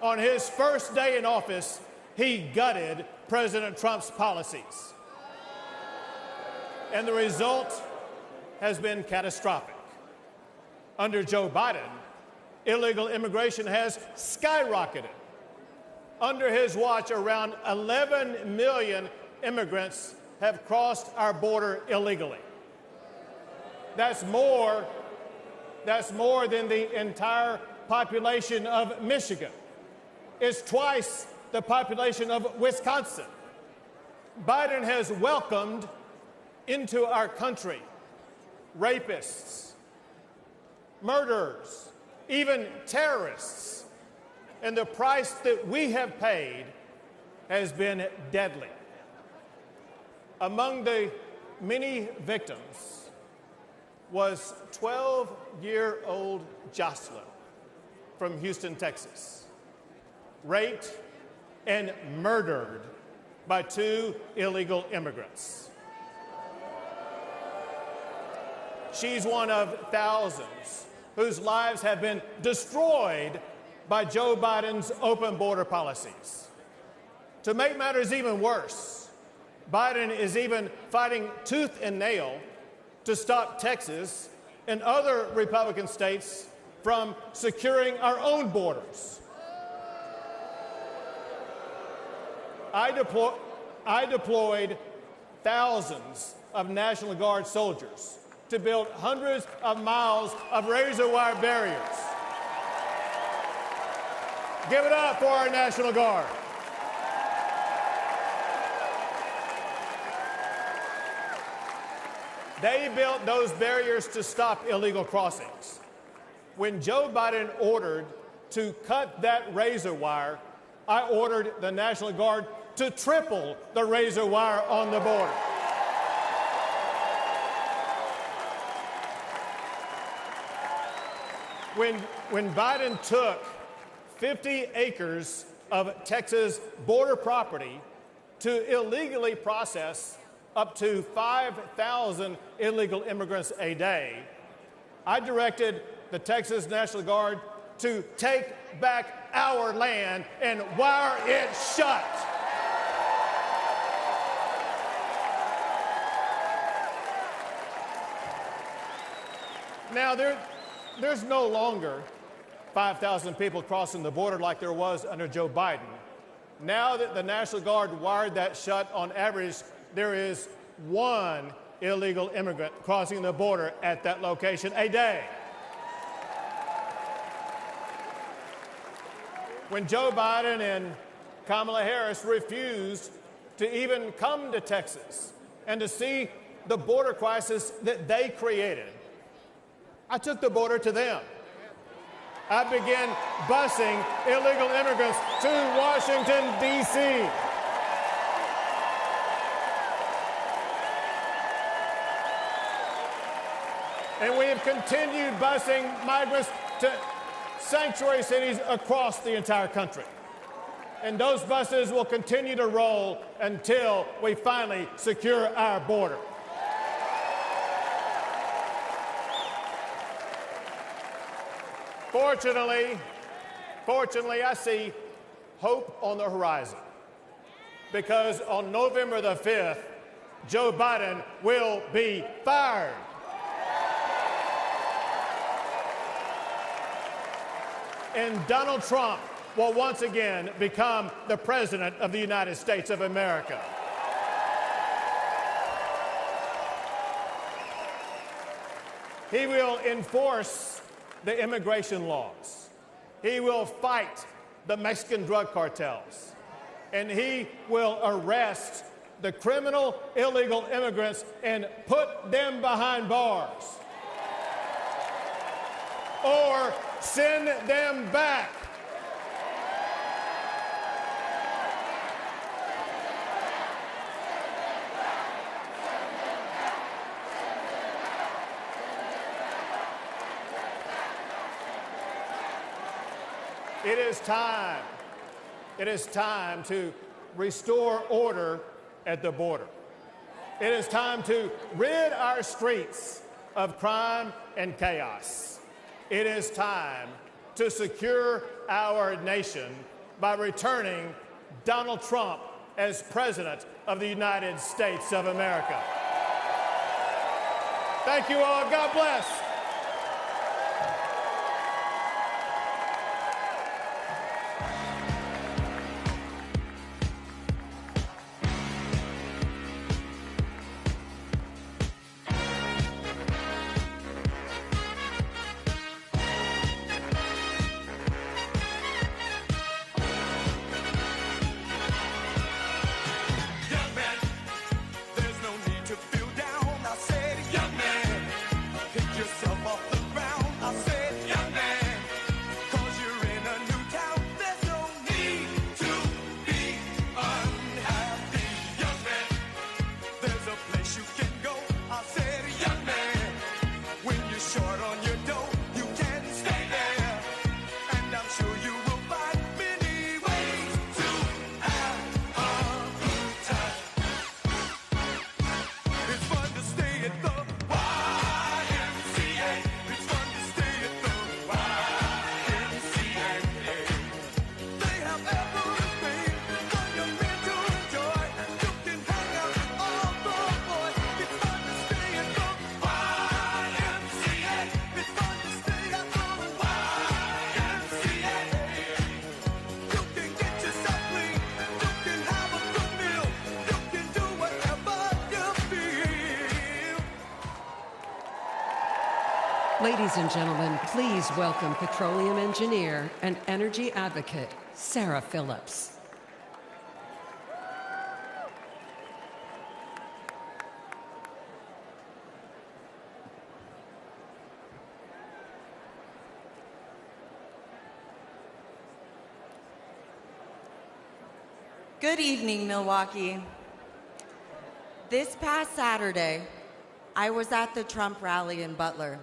On his first day in office, he gutted President Trump's policies. And the result has been catastrophic. Under Joe Biden, illegal immigration has skyrocketed. Under his watch, around 11 million immigrants have crossed our border illegally. That's more than the entire population of Michigan. It's twice the population of Wisconsin. Biden has welcomed into our country rapists, murderers, even terrorists. And the price that we have paid has been deadly. Among the many victims was 12-year-old Jocelyn from Houston, Texas, raped and murdered by 2 illegal immigrants. She's one of thousands whose lives have been destroyed by Joe Biden's open border policies. To make matters even worse, Biden is even fighting tooth and nail to stop Texas and other Republican states from securing our own borders. I deployed thousands of National Guard soldiers to build hundreds of miles of razor wire barriers. Give it up for our National Guard. They built those barriers to stop illegal crossings. When Joe Biden ordered to cut that razor wire, I ordered the National Guard to triple the razor wire on the border. When Biden took 50 acres of Texas border property to illegally process up to 5,000 illegal immigrants a day, I directed the Texas National Guard to take back our land and wire it shut. Now, there's no longer 5,000 people crossing the border like there was under Joe Biden. Now that the National Guard wired that shut, on average, there is one illegal immigrant crossing the border at that location a day. When Joe Biden and Kamala Harris refused to even come to Texas and to see the border crisis that they created, I took the border to them. I began busing illegal immigrants to Washington, D.C. And we have continued busing migrants to sanctuary cities across the entire country. And those buses will continue to roll until we finally secure our border. Fortunately, I see hope on the horizon, because on November the 5th, Joe Biden will be fired. And Donald Trump will once again become the President of the United States of America. He will enforce the immigration laws. He will fight the Mexican drug cartels. And he will arrest the criminal illegal immigrants and put them behind bars. Or send them back. It is time to restore order at the border. It is time to rid our streets of crime and chaos. It is time to secure our nation by returning Donald Trump as President of the United States of America. Thank you all. God bless. Ladies and gentlemen, please welcome petroleum engineer and energy advocate, Sarah Phillips. Good evening, Milwaukee. This past Saturday, I was at the Trump rally in Butler.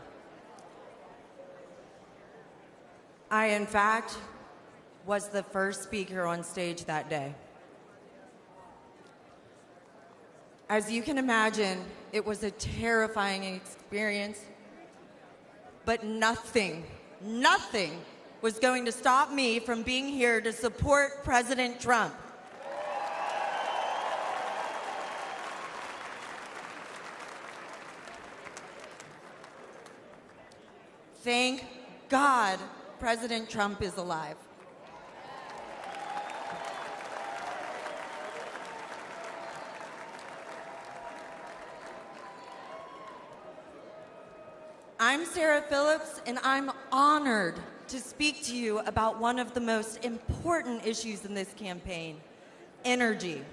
I, in fact, was the first speaker on stage that day. As you can imagine, it was a terrifying experience, but nothing was going to stop me from being here to support President Trump. Thank God President Trump is alive. I'm Sarah Phillips, and I'm honored to speak to you about one of the most important issues in this campaign, energy.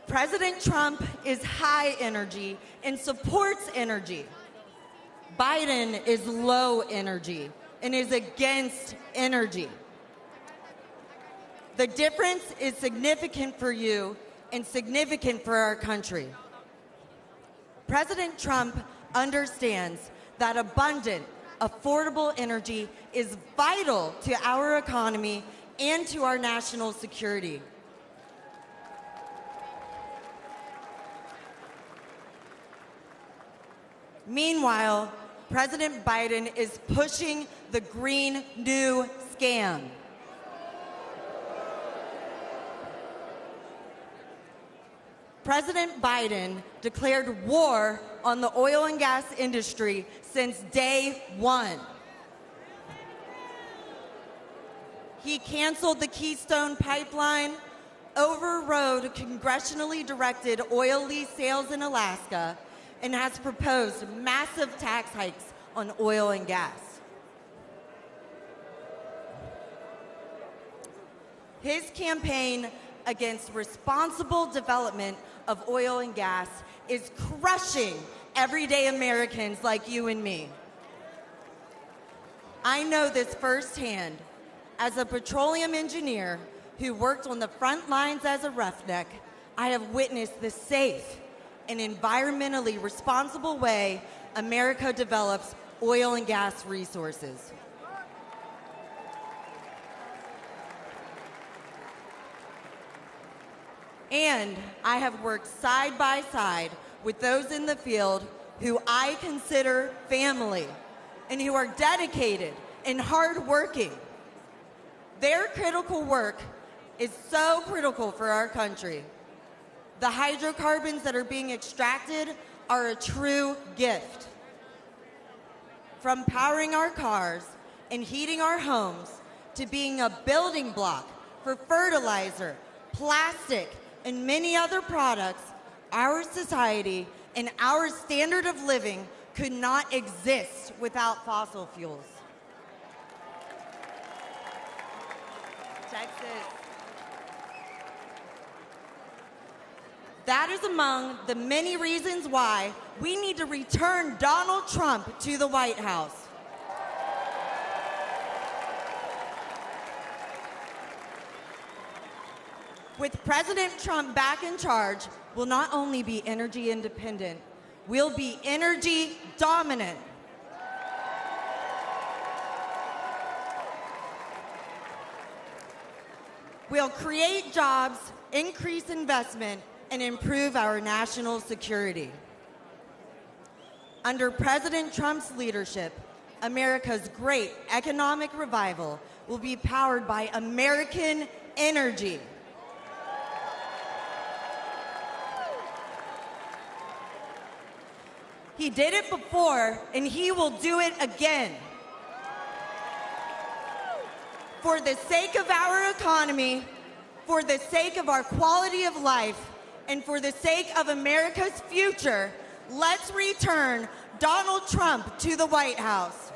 President Trump is high energy and supports energy. Biden is low energy and is against energy. The difference is significant for you and significant for our country. President Trump understands that abundant, affordable energy is vital to our economy and to our national security. Meanwhile, President Biden is pushing the Green New scam. President Biden declared war on the oil and gas industry since day one. He canceled the Keystone Pipeline, overrode congressionally directed oil lease sales in Alaska, and has proposed massive tax hikes on oil and gas. His campaign against responsible development of oil and gas is crushing everyday Americans like you and me. I know this firsthand. As a petroleum engineer who worked on the front lines as a roughneck, I have witnessed the safe and environmentally responsible way America develops oil and gas resources. And I have worked side by side with those in the field who I consider family and who are dedicated and hardworking. Their critical work is so critical for our country. The hydrocarbons that are being extracted are a true gift. From powering our cars and heating our homes to being a building block for fertilizer, plastic, and many other products, our society and our standard of living could not exist without fossil fuels. Texas. That is among the many reasons why we need to return Donald Trump to the White House. With President Trump back in charge, we'll not only be energy independent, we'll be energy dominant. We'll create jobs, increase investment, and improve our national security. Under President Trump's leadership, America's great economic revival will be powered by American energy. He did it before, and he will do it again. For the sake of our economy, for the sake of our quality of life, and for the sake of America's future, let's return Donald Trump to the White House.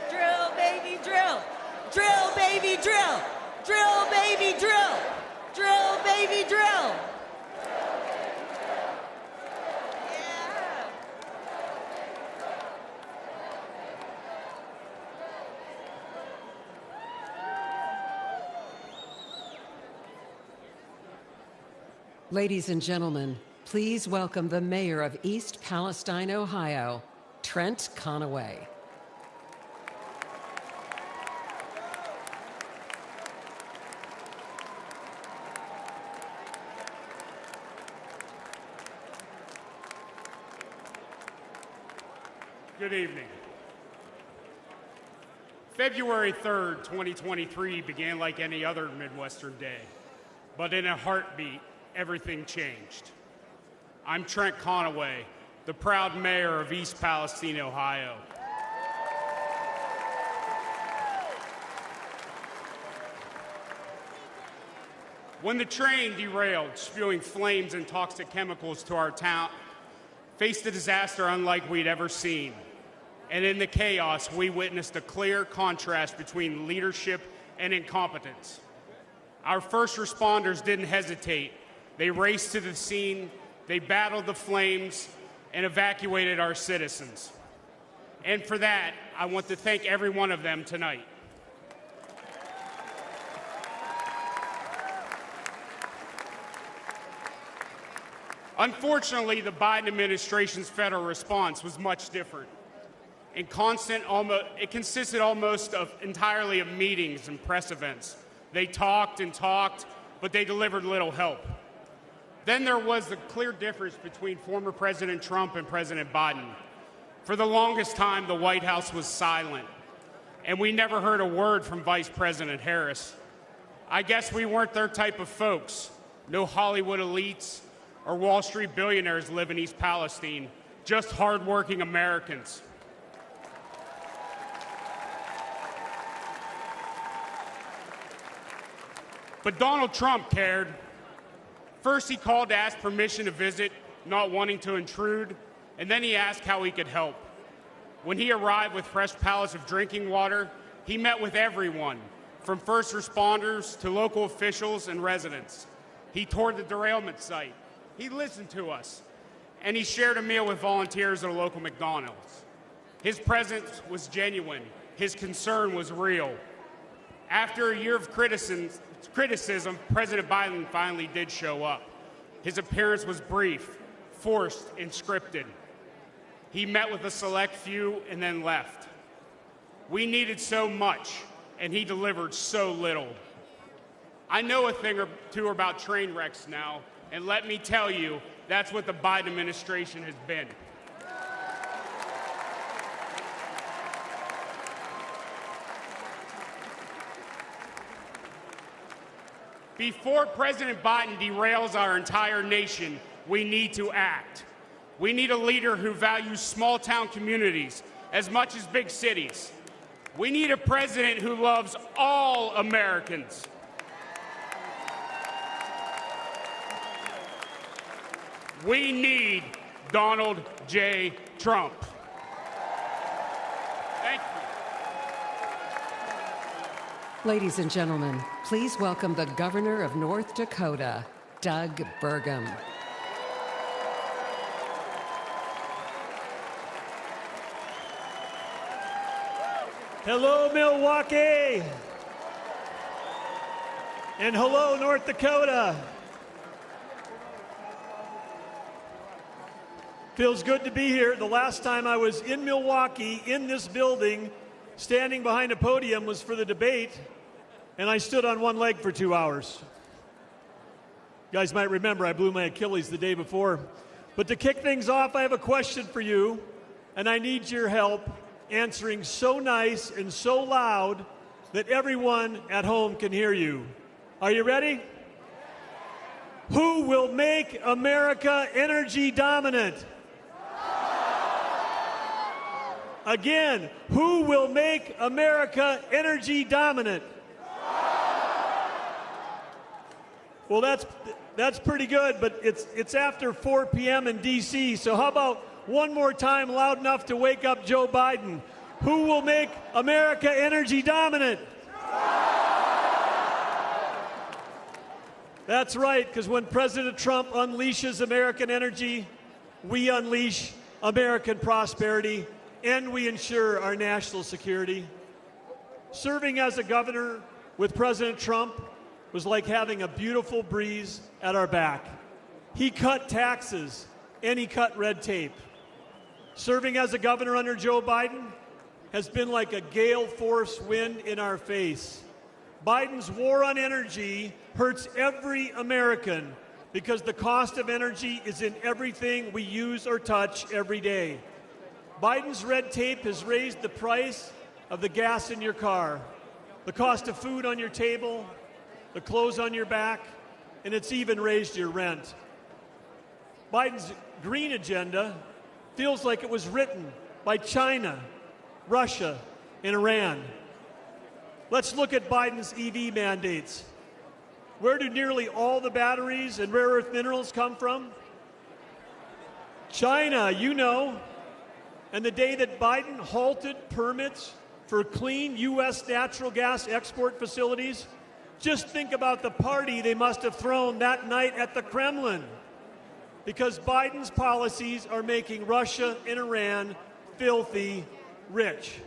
Drill, baby, drill. Drill, baby. baby, drill. Drill, baby, drill. Drill, baby, drill. Ladies and gentlemen, please welcome the mayor of East Palestine, Ohio, Trent Conaway. Good evening. February 3rd, 2023 began like any other Midwestern day, but in a heartbeat, everything changed. I'm Trent Conaway, the proud mayor of East Palestine, Ohio. When the train derailed, spewing flames and toxic chemicals to our town, faced a disaster unlike we'd ever seen. And in the chaos, we witnessed a clear contrast between leadership and incompetence. Our first responders didn't hesitate. They raced to the scene, they battled the flames, and evacuated our citizens. And for that, I want to thank every one of them tonight. Unfortunately, the Biden administration's federal response was much different. It consisted almost entirely of meetings and press events. They talked and talked, but they delivered little help. Then there was the clear difference between former President Trump and President Biden. For the longest time, the White House was silent, and we never heard a word from Vice President Harris. I guess we weren't their type of folks. No Hollywood elites or Wall Street billionaires live in East Palestine, just hardworking Americans. But Donald Trump cared. First, he called to ask permission to visit, not wanting to intrude, and then he asked how he could help. When he arrived with fresh pallets of drinking water, he met with everyone, from first responders to local officials and residents. He toured the derailment site. He listened to us, and he shared a meal with volunteers at a local McDonald's. His presence was genuine. His concern was real. After a year of criticism, President Biden finally did show up. His appearance was brief, forced, and scripted. He met with a select few and then left. We needed so much, and he delivered so little. I know a thing or two about train wrecks now, and let me tell you, that's what the Biden administration has been. Before President Biden derails our entire nation, we need to act. We need a leader who values small-town communities as much as big cities. We need a president who loves all Americans. We need Donald J. Trump. Thank you. Ladies and gentlemen, please welcome the governor of North Dakota, Doug Burgum. Hello, Milwaukee. And hello, North Dakota. Feels good to be here. The last time I was in Milwaukee, in this building, standing behind a podium was for the debate, and I stood on one leg for 2 hours. You guys might remember I blew my Achilles the day before. But to kick things off, I have a question for you, and I need your help answering so nice and so loud that everyone at home can hear you. Are you ready? Who will make America energy dominant? Again, who will make America energy dominant? Well, that's pretty good, but it's after 4 p.m. in D.C., so how about one more time loud enough to wake up Joe Biden? Who will make America energy dominant? That's right, because when President Trump unleashes American energy, we unleash American prosperity, and we ensure our national security. Serving as a governor with President Trump was like having a beautiful breeze at our back. He cut taxes, and he cut red tape. Serving as a governor under Joe Biden has been like a gale force wind in our face. Biden's war on energy hurts every American because the cost of energy is in everything we use or touch every day. Biden's red tape has raised the price of the gas in your car, the cost of food on your table, the clothes on your back, and it's even raised your rent. Biden's green agenda feels like it was written by China, Russia, and Iran. Let's look at Biden's EV mandates. Where do nearly all the batteries and rare earth minerals come from? China, you know. And the day that Biden halted permits for clean U.S. natural gas export facilities, just think about the party they must have thrown that night at the Kremlin. Because Biden's policies are making Russia and Iran filthy rich.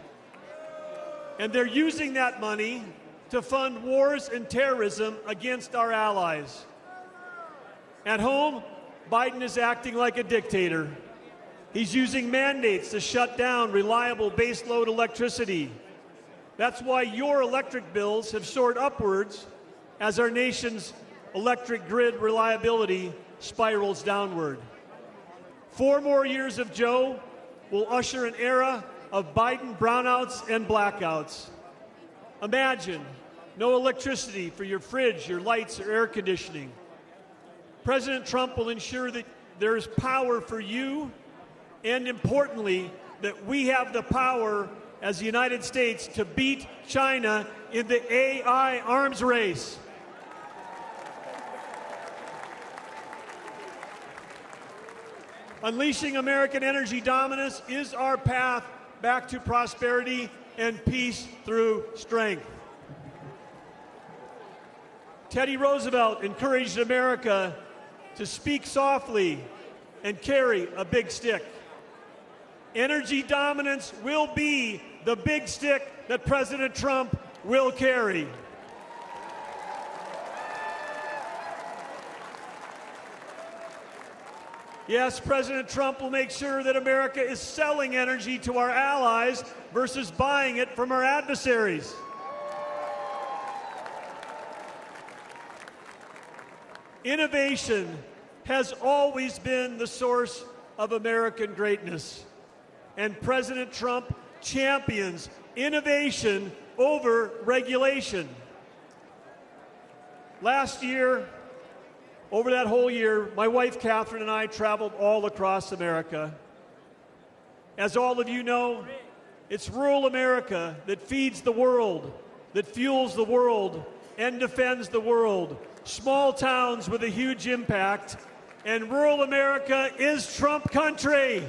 And they're using that money to fund wars and terrorism against our allies. At home, Biden is acting like a dictator. He's using mandates to shut down reliable baseload electricity. That's why your electric bills have soared upwards as our nation's electric grid reliability spirals downward. 4 more years of Joe will usher an era of Biden brownouts and blackouts. Imagine no electricity for your fridge, your lights, or air conditioning. President Trump will ensure that there is power for you, and importantly, that we have the power as the United States to beat China in the AI arms race. Unleashing American energy dominance is our path back to prosperity and peace through strength. Teddy Roosevelt encouraged America to speak softly and carry a big stick. Energy dominance will be the big stick that President Trump will carry. Yes, President Trump will make sure that America is selling energy to our allies versus buying it from our adversaries. Innovation has always been the source of American greatness, and President Trump champions innovation over regulation. Last year, over that whole year, my wife Catherine and I traveled all across America. As all of you know, it's rural America that feeds the world, that fuels the world, and defends the world. Small towns with a huge impact, and rural America is Trump country.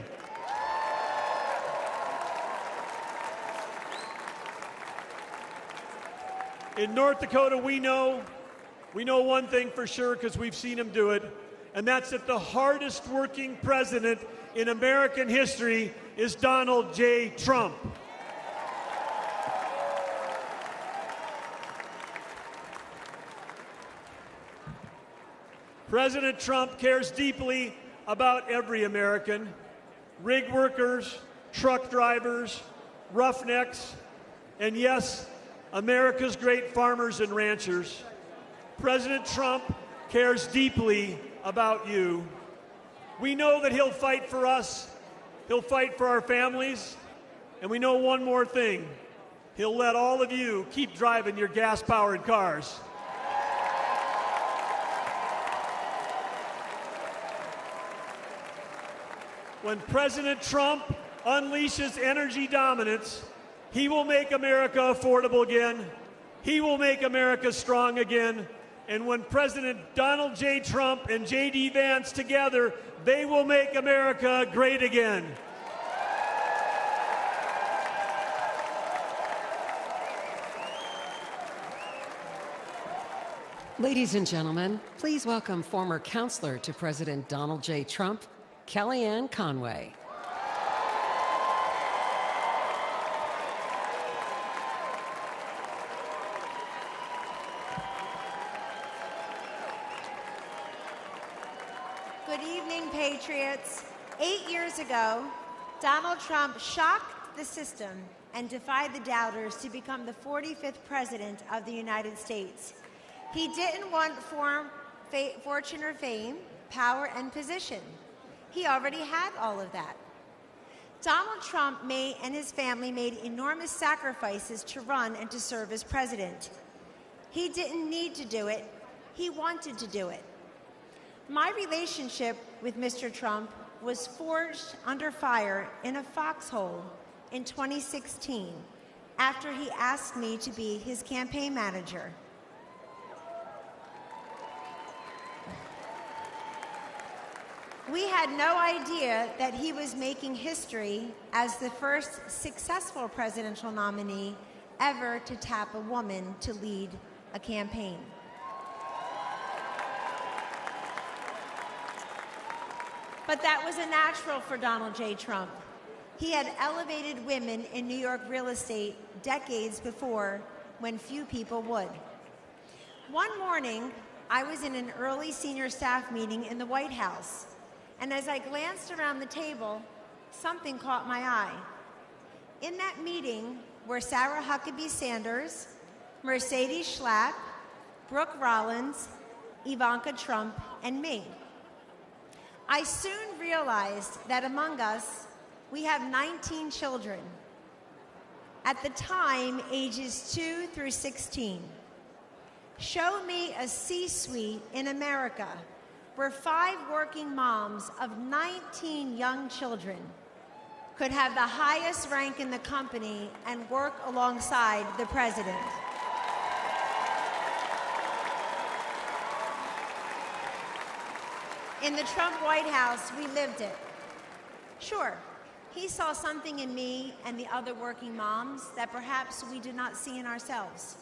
In North Dakota, we know one thing for sure because we've seen him do it, and that's that the hardest working president in American history is Donald J. Trump. President Trump cares deeply about every American, rig workers, truck drivers, roughnecks, and yes, America's great farmers and ranchers. President Trump cares deeply about you. We know that he'll fight for us, he'll fight for our families, and we know one more thing. He'll let all of you keep driving your gas-powered cars. When President Trump unleashes energy dominance, he will make America affordable again. He will make America strong again. And when President Donald J. Trump and JD Vance together, they will make America great again. Ladies and gentlemen, please welcome former counselor to President Donald J. Trump, Kellyanne Conway. Good evening, Patriots. 8 years ago, Donald Trump shocked the system and defied the doubters to become the 45th president of the United States. He didn't want fortune or fame, power and position. He already had all of that. Donald Trump and his family made enormous sacrifices to run and to serve as president. He didn't need to do it. He wanted to do it. My relationship with Mr. Trump was forged under fire in a foxhole in 2016 after he asked me to be his campaign manager. We had no idea that he was making history as the first successful presidential nominee ever to tap a woman to lead a campaign. But that was a natural for Donald J. Trump. He had elevated women in New York real estate decades before when few people would. One morning, I was in an early senior staff meeting in the White House, and as I glanced around the table, something caught my eye. In that meeting were Sarah Huckabee Sanders, Mercedes Schlapp, Brooke Rollins, Ivanka Trump, and me. I soon realized that among us, we have 19 children. At the time, ages 2 through 16. Show me a C-suite in America where 5 working moms of 19 young children could have the highest rank in the company and work alongside the president. In the Trump White House, we lived it. Sure, he saw something in me and the other working moms that perhaps we did not see in ourselves.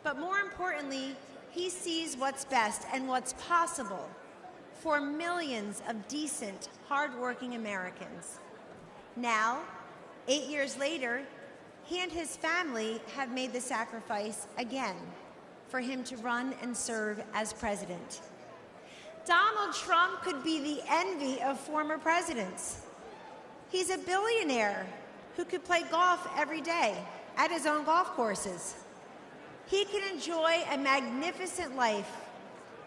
But more importantly, he sees what's best and what's possible for millions of decent, hardworking Americans. Now, 8 years later, he and his family have made the sacrifice again for him to run and serve as president. Donald Trump could be the envy of former presidents. He's a billionaire who could play golf every day at his own golf courses. He can enjoy a magnificent life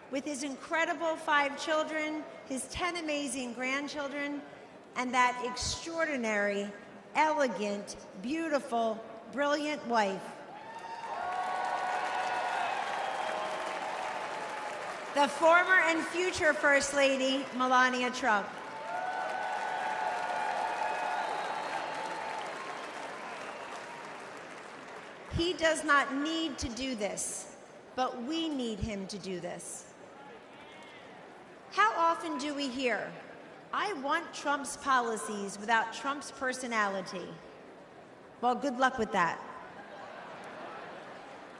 with his incredible 5 children, his 10 amazing grandchildren, and that extraordinary, elegant, beautiful, brilliant wife. The former and future First Lady, Melania Trump. He does not need to do this, but we need him to do this. How often do we hear, "I want Trump's policies without Trump's personality"? Well, good luck with that.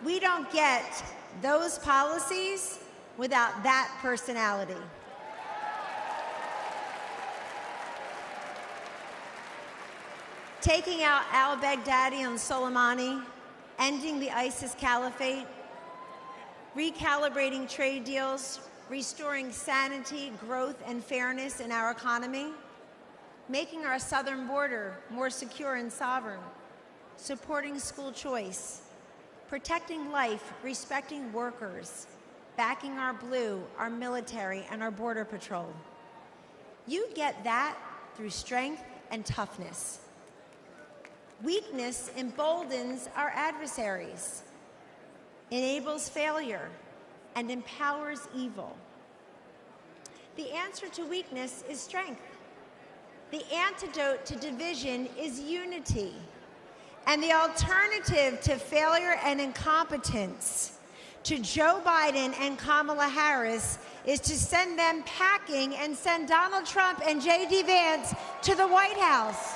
We don't get those policies without that personality. Taking out al-Baghdadi and Soleimani, ending the ISIS caliphate, recalibrating trade deals, restoring sanity, growth, and fairness in our economy, making our southern border more secure and sovereign, supporting school choice, protecting life, respecting workers, backing our blue, our military, and our border patrol. You get that through strength and toughness. Weakness emboldens our adversaries, enables failure, and empowers evil. The answer to weakness is strength. The antidote to division is unity. And the alternative to failure and incompetence, to Joe Biden and Kamala Harris, is to send them packing and send Donald Trump and JD Vance to the White House.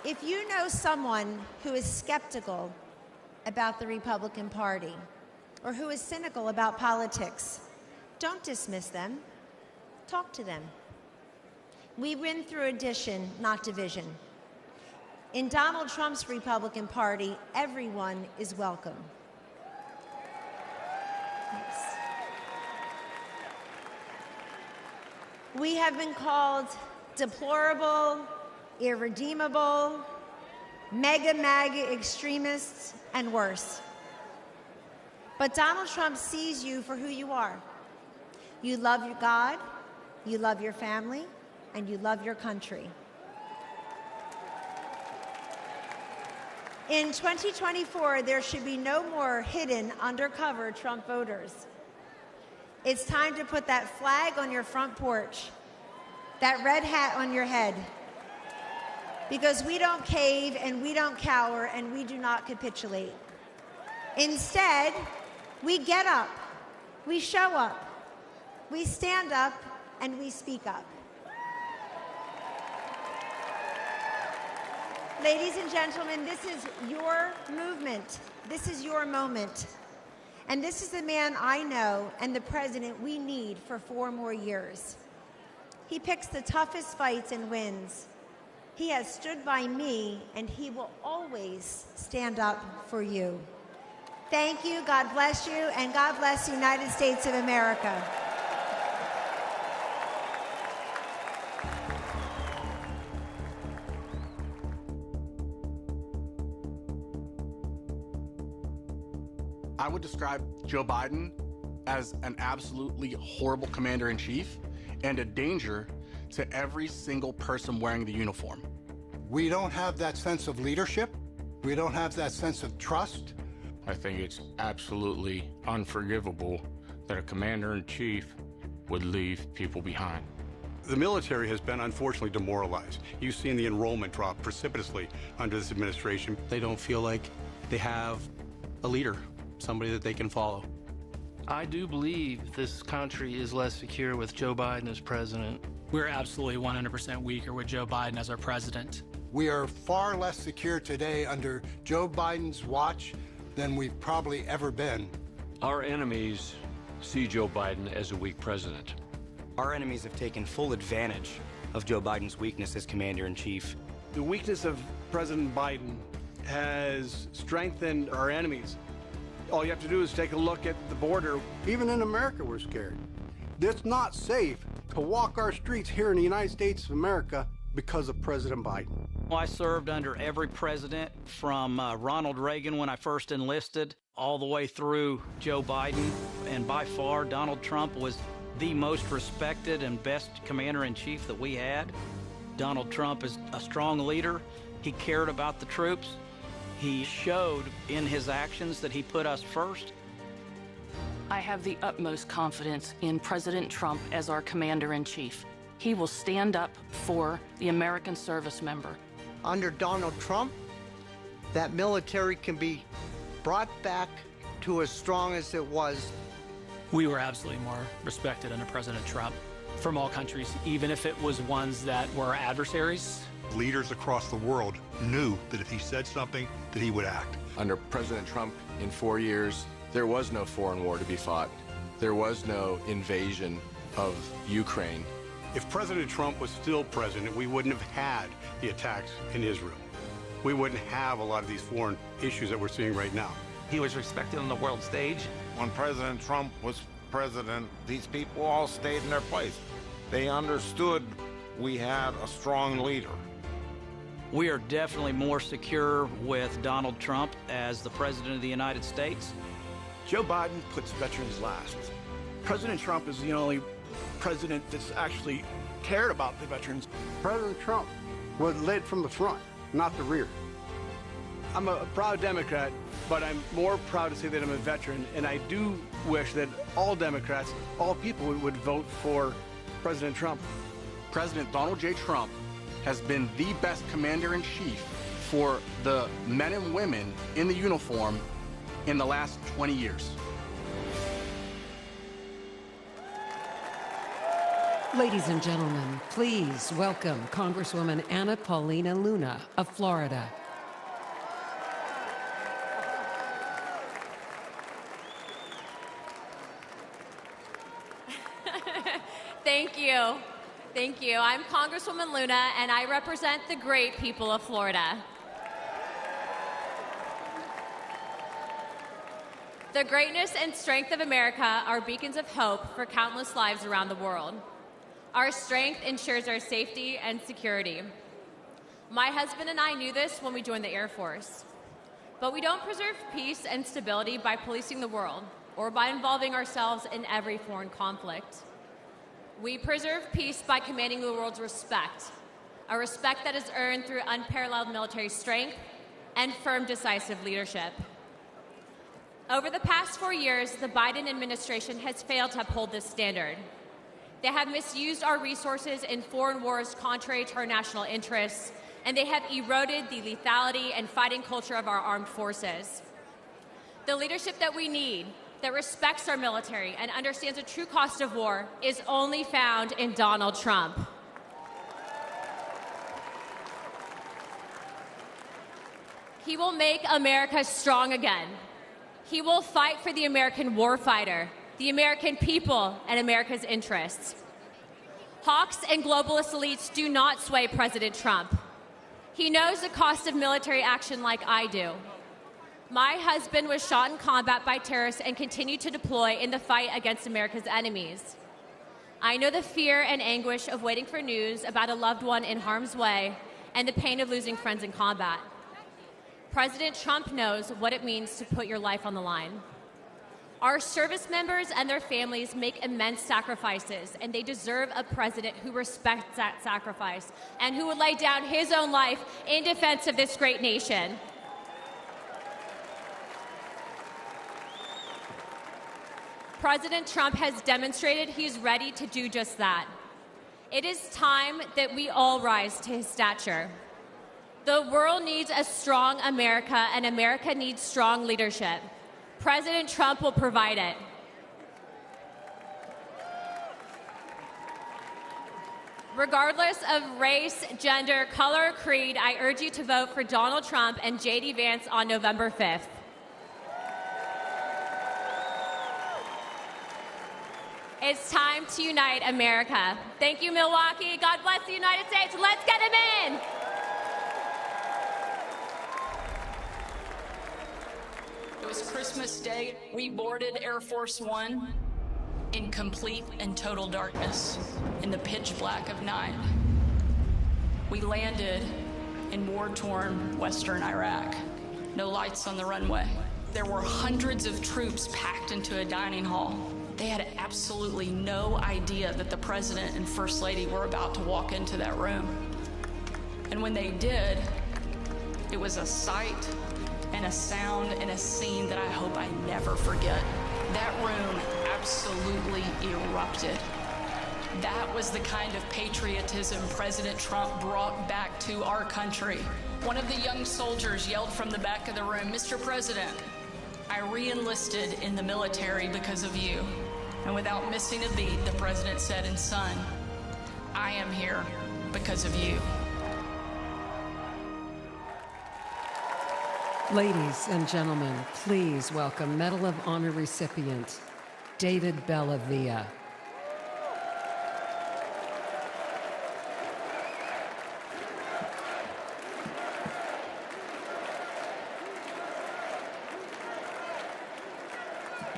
If you know someone who is skeptical about the Republican Party or who is cynical about politics, don't dismiss them. Talk to them. We win through addition, not division. In Donald Trump's Republican Party, everyone is welcome. Yes. We have been called deplorable, irredeemable, MAGA extremists, and worse. But Donald Trump sees you for who you are. You love your God, you love your family, and you love your country. In 2024, there should be no more hidden, undercover Trump voters. It's time to put that flag on your front porch, that red hat on your head, because we don't cave and we don't cower and we do not capitulate. Instead, we get up, we show up, we stand up, and we speak up. Ladies and gentlemen, this is your movement. This is your moment. And this is the man I know and the president we need for 4 more years. He picks the toughest fights and wins. He has stood by me, and he will always stand up for you. Thank you, God bless you, and God bless the United States of America. I would describe Joe Biden as an absolutely horrible commander-in-chief and a danger to every single person wearing the uniform. We don't have that sense of leadership. We don't have that sense of trust. I think it's absolutely unforgivable that a commander-in-chief would leave people behind. The military has been unfortunately demoralized. You've seen the enrollment drop precipitously under this administration. They don't feel like they have a leader, somebody that they can follow. I do believe this country is less secure with Joe Biden as president. We're absolutely 100% weaker with Joe Biden as our president. We are far less secure today under Joe Biden's watch than we've probably ever been. Our enemies see Joe Biden as a weak president. Our enemies have taken full advantage of Joe Biden's weakness as commander-in-chief. The weakness of President Biden has strengthened our enemies. All you have to do is take a look at the border. Even in America, we're scared. It's not safe to walk our streets here in the United States of America because of President Biden. I served under every president from Ronald Reagan when I first enlisted all the way through Joe Biden. And by far, Donald Trump was the most respected and best commander-in-chief that we had. Donald Trump is a strong leader. He cared about the troops. He showed in his actions that he put us first. I have the utmost confidence in President Trump as our commander-in-chief. He will stand up for the American service member. Under Donald Trump, that military can be brought back to as strong as it was. We were absolutely more respected under President Trump from all countries, even if it was ones that were adversaries. Leaders across the world knew that if he said something, that he would act. Under President Trump, in 4 years, there was no foreign war to be fought. There was no invasion of Ukraine. If President Trump was still president, we wouldn't have had the attacks in Israel. We wouldn't have a lot of these foreign issues that we're seeing right now. He was respected on the world stage. When President Trump was president, these people all stayed in their place. They understood we had a strong leader. We are definitely more secure with Donald Trump as the President of the United States. Joe Biden puts veterans last. President Trump is the only president that's actually cared about the veterans. President Trump was led from the front, not the rear. I'm a proud Democrat, but I'm more proud to say that I'm a veteran, and I do wish that all Democrats, all people would vote for President Trump. President Donald J. Trump has been the best commander-in-chief for the men and women in the uniform in the last 20 years. Ladies and gentlemen, please welcome Congresswoman Anna Paulina Luna of Florida. Thank you. Thank you. I'm Congresswoman Luna, and I represent the great people of Florida. The greatness and strength of America are beacons of hope for countless lives around the world. Our strength ensures our safety and security. My husband and I knew this when we joined the Air Force. But we don't preserve peace and stability by policing the world or by involving ourselves in every foreign conflict. We preserve peace by commanding the world's respect, a respect that is earned through unparalleled military strength and firm, decisive leadership. Over the past 4 years, the Biden administration has failed to uphold this standard. They have misused our resources in foreign wars contrary to our national interests, and they have eroded the lethality and fighting culture of our armed forces. The leadership that we need, that respects our military and understands the true cost of war, is only found in Donald Trump. He will make America strong again. He will fight for the American warfighter, the American people, and America's interests. Hawks and globalist elites do not sway President Trump. He knows the cost of military action like I do. My husband was shot in combat by terrorists and continued to deploy in the fight against America's enemies. I know the fear and anguish of waiting for news about a loved one in harm's way and the pain of losing friends in combat. President Trump knows what it means to put your life on the line. Our service members and their families make immense sacrifices, and they deserve a president who respects that sacrifice and who would lay down his own life in defense of this great nation. President Trump has demonstrated he's ready to do just that. It is time that we all rise to his stature. The world needs a strong America, and America needs strong leadership. President Trump will provide it. Regardless of race, gender, color, or creed, I urge you to vote for Donald Trump and JD Vance on November 5th. It's time to unite America. Thank you, Milwaukee. God bless the United States. Let's get him in. It was Christmas Day. We boarded Air Force One in complete and total darkness, in the pitch black of night. We landed in war-torn western Iraq. No lights on the runway. There were hundreds of troops packed into a dining hall. They had absolutely no idea that the president and first lady were about to walk into that room. And when they did, it was a sight and a sound and a scene that I hope I never forget. That room absolutely erupted. That was the kind of patriotism President Trump brought back to our country. One of the young soldiers yelled from the back of the room, "Mr. President, I re-enlisted in the military because of you." And without missing a beat, the president said, "And son, I am here because of you." Ladies and gentlemen, please welcome Medal of Honor recipient David Bellavia.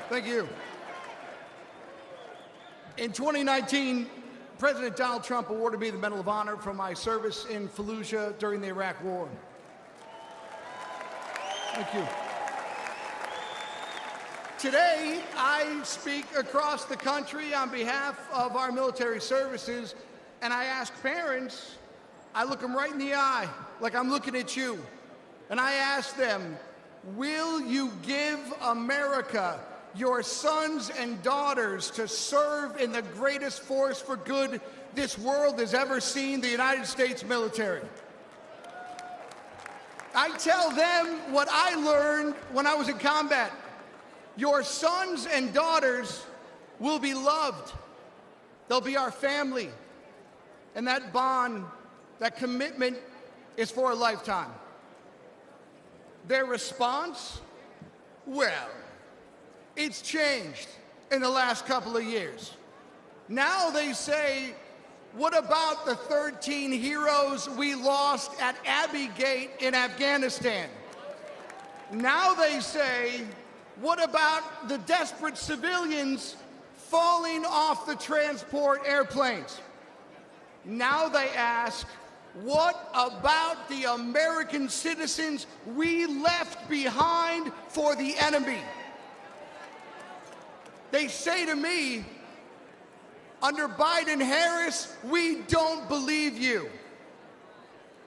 Thank you. In 2019, President Donald Trump awarded me the Medal of Honor for my service in Fallujah during the Iraq War. Thank you. Today, I speak across the country on behalf of our military services, and I ask parents, I look them right in the eye, like I'm looking at you, and I ask them, will you give America your sons and daughters to serve in the greatest force for good this world has ever seen, the United States military? I tell them what I learned when I was in combat. Your sons and daughters will be loved. They'll be our family. And that bond, that commitment is for a lifetime. Their response? Well, it's changed in the last couple of years. Now they say, what about the 13 heroes we lost at Abbey Gate in Afghanistan? Now they say, what about the desperate civilians falling off the transport airplanes? Now they ask, what about the American citizens we left behind for the enemy? They say to me, under Biden-Harris, we don't believe you.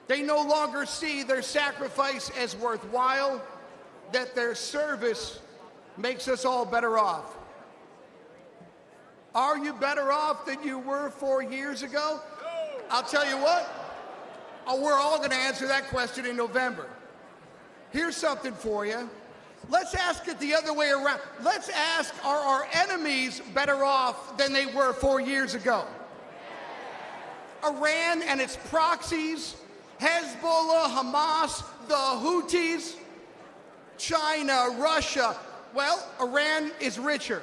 They no longer see their sacrifice as worthwhile, that their service makes us all better off. Are you better off than you were 4 years ago? I'll tell you what, we're all going to answer that question in November. Here's something for you. Let's ask it the other way around. Let's ask, are our enemies better off than they were 4 years ago? Iran and its proxies, Hezbollah, Hamas, the Houthis, China, Russia. Well, Iran is richer.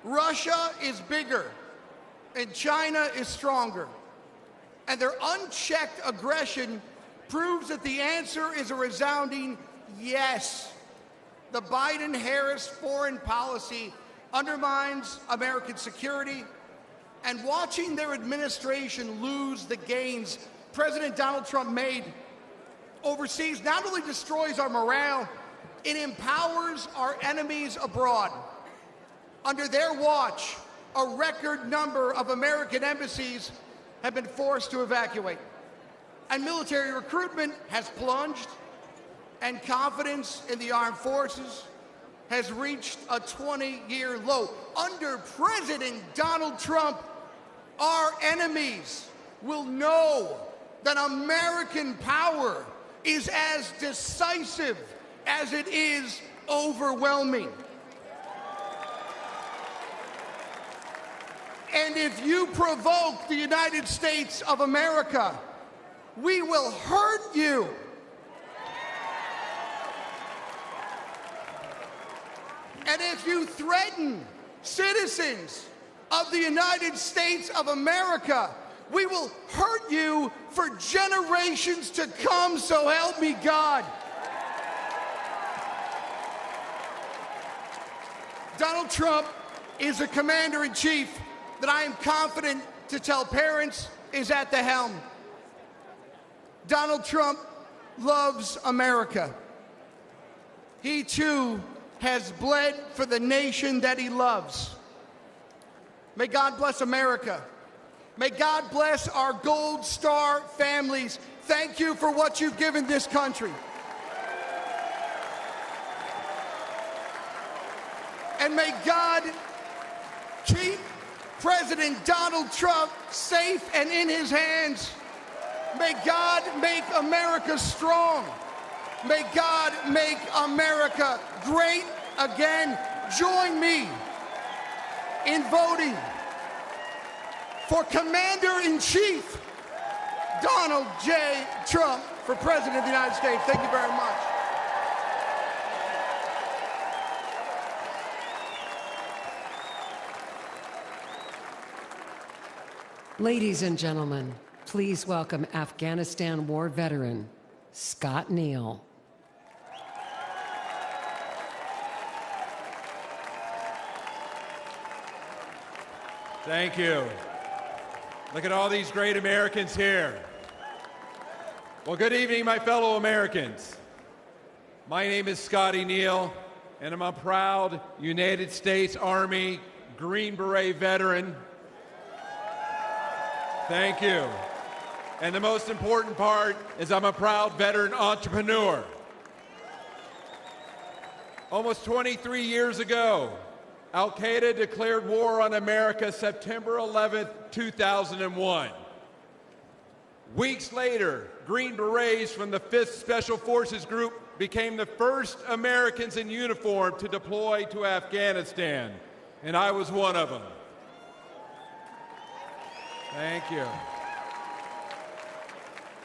Russia is bigger. And China is stronger. And their unchecked aggression proves that the answer is a resounding yes. The Biden-Harris foreign policy undermines American security, and watching their administration lose the gains President Donald Trump made overseas not only destroys our morale, it empowers our enemies abroad. Under their watch, a record number of American embassies have been forced to evacuate. And military recruitment has plunged, and confidence in the armed forces has reached a 20-year low. Under President Donald Trump, our enemies will know that American power is as decisive as it is overwhelming. And if you provoke the United States of America, we will hurt you. And if you threaten citizens of the United States of America, we will hurt you for generations to come, so help me God. Donald Trump is a commander-in-chief that I am confident to tell parents is at the helm. Donald Trump loves America. He too has bled for the nation that he loves. May God bless America. May God bless our Gold Star families. Thank you for what you've given this country. And may God keep President Donald Trump safe and in his hands. May God make America strong. May God make America great again. Join me in voting for Commander-in-Chief Donald J. Trump for President of the United States. Thank you very much. Ladies and gentlemen, please welcome Afghanistan war veteran, Scott Neal. Thank you. Look at all these great Americans here. Well, good evening, my fellow Americans. My name is Scotty Neal, and I'm a proud United States Army Green Beret veteran. Thank you. And the most important part is I'm a proud veteran entrepreneur. Almost 23 years ago, Al-Qaeda declared war on America September 11th, 2001. Weeks later, Green Berets from the 5th Special Forces Group became the first Americans in uniform to deploy to Afghanistan, and I was one of them. Thank you.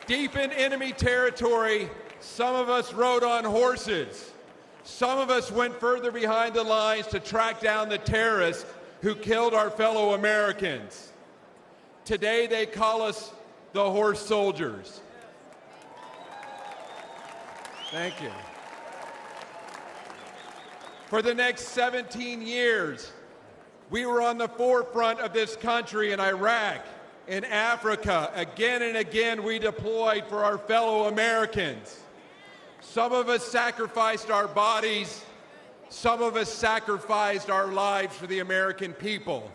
Deep in enemy territory, some of us rode on horses. Some of us went further behind the lines to track down the terrorists who killed our fellow Americans. Today they call us the horse soldiers. Thank you. For the next 17 years, we were on the forefront of this country in Iraq, in Africa. Again and again, we deployed for our fellow Americans. Some of us sacrificed our bodies. Some of us sacrificed our lives for the American people.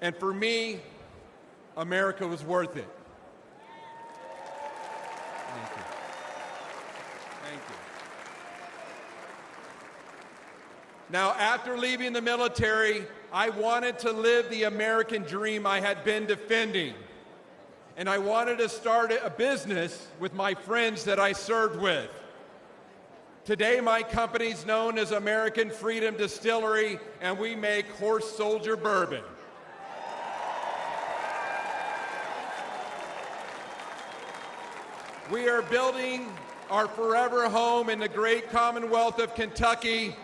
And for me, America was worth it. Thank you. Thank you. Now, after leaving the military, I wanted to live the American dream I had been defending. And I wanted to start a business with my friends that I served with. Today, my company's known as American Freedom Distillery, and we make horse soldier bourbon. We are building our forever home in the great Commonwealth of Kentucky.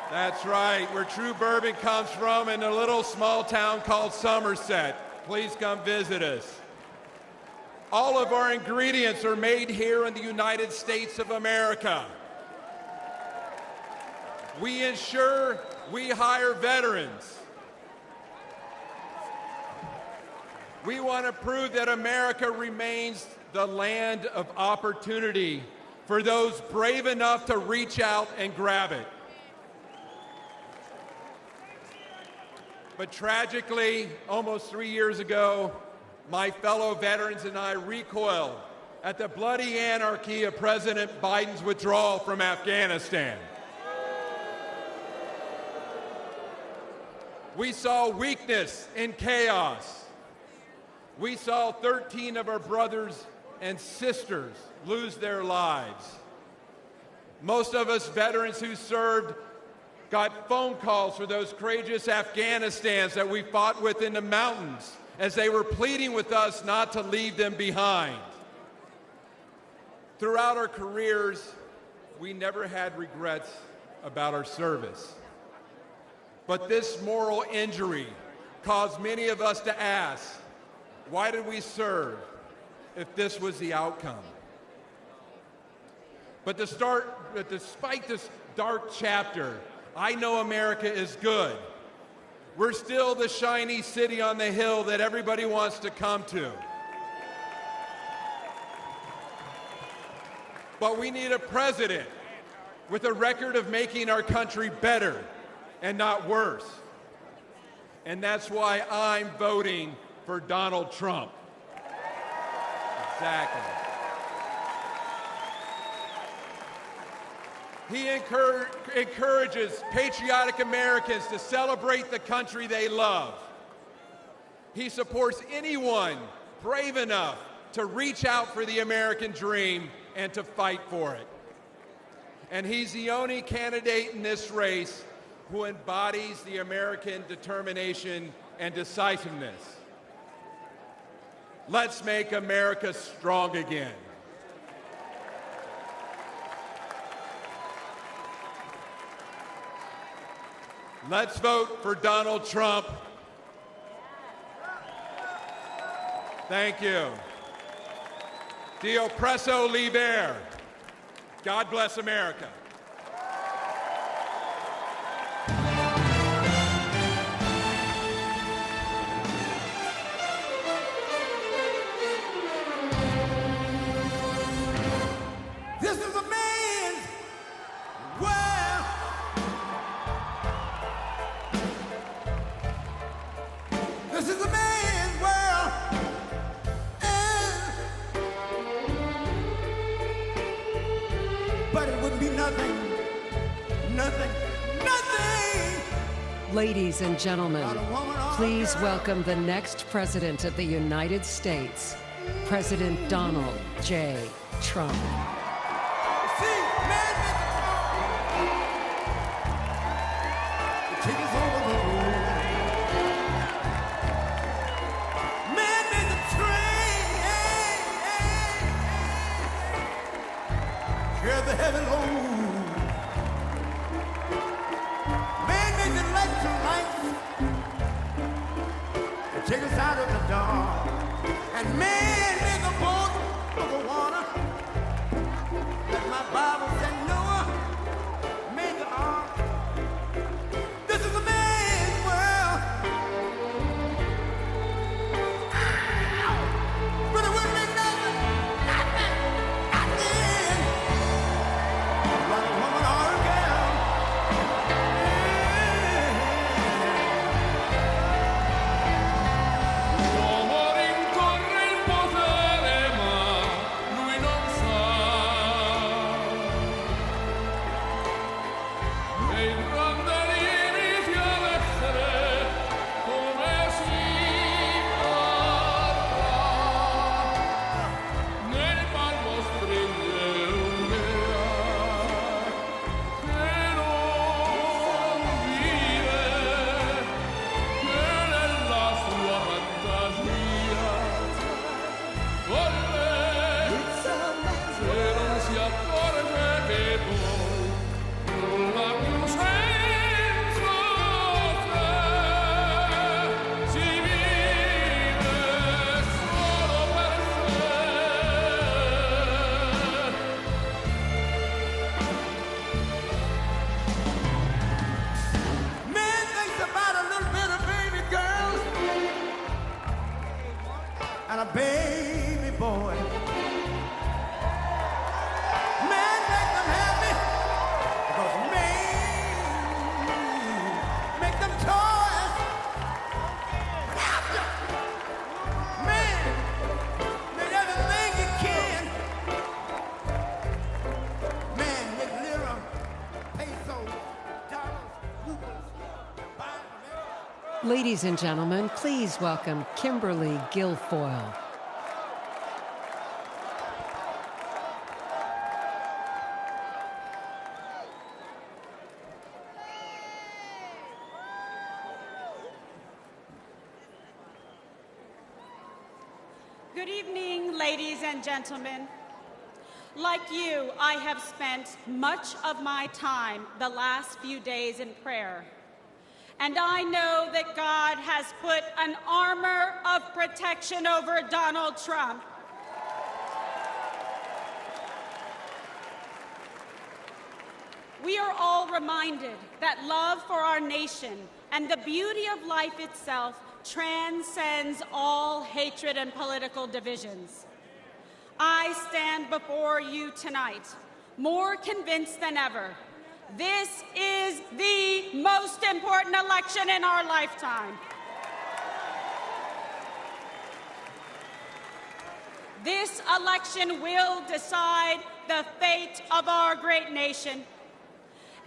That's right, where true bourbon comes from, in a little small town called Somerset. Please come visit us. All of our ingredients are made here in the United States of America. We ensure we hire veterans. We want to prove that America remains the land of opportunity for those brave enough to reach out and grab it. But tragically, almost 3 years ago, my fellow veterans and I recoiled at the bloody anarchy of President Biden's withdrawal from Afghanistan. We saw weakness and chaos. We saw 13 of our brothers and sisters lose their lives. Most of us veterans who served got phone calls for those courageous Afghanistans that we fought with in the mountains as they were pleading with us not to leave them behind. Throughout our careers, we never had regrets about our service. But this moral injury caused many of us to ask, why did we serve if this was the outcome? But despite this dark chapter, I know America is good. We're still the shiny city on the hill that everybody wants to come to. But we need a president with a record of making our country better and not worse. And that's why I'm voting for Donald Trump. Exactly. He encourages patriotic Americans to celebrate the country they love. He supports anyone brave enough to reach out for the American dream and to fight for it. And he's the only candidate in this race who embodies the American determination and decisiveness. Let's make America strong again. Let's vote for Donald Trump. Thank you. Dio presso liber. God bless America. This is a man's world. This is a man's world. But it would be nothing. Ladies and gentlemen, please welcome the next President of the United States, President Donald J. Trump. take us out of the dark. And man made the boat for the water. Like my Bible said, Noah made the ark. This is a man's world. But it wouldn't be nothing. Like a woman or a girl. A baby boy. Man, make them happy, because man, make them toys. Man, make everything you can. Man, make lira, pesos, dollars, rubles. Ladies and gentlemen, please welcome Kimberly Guilfoyle. Good evening, ladies and gentlemen. Like you, I have spent much of my time the last few days in prayer. And I know that God has put an armor of protection over Donald Trump. We are all reminded that love for our nation and the beauty of life itself transcends all hatred and political divisions. I stand before you tonight, more convinced than ever. This is the most important election in our lifetime. This election will decide the fate of our great nation.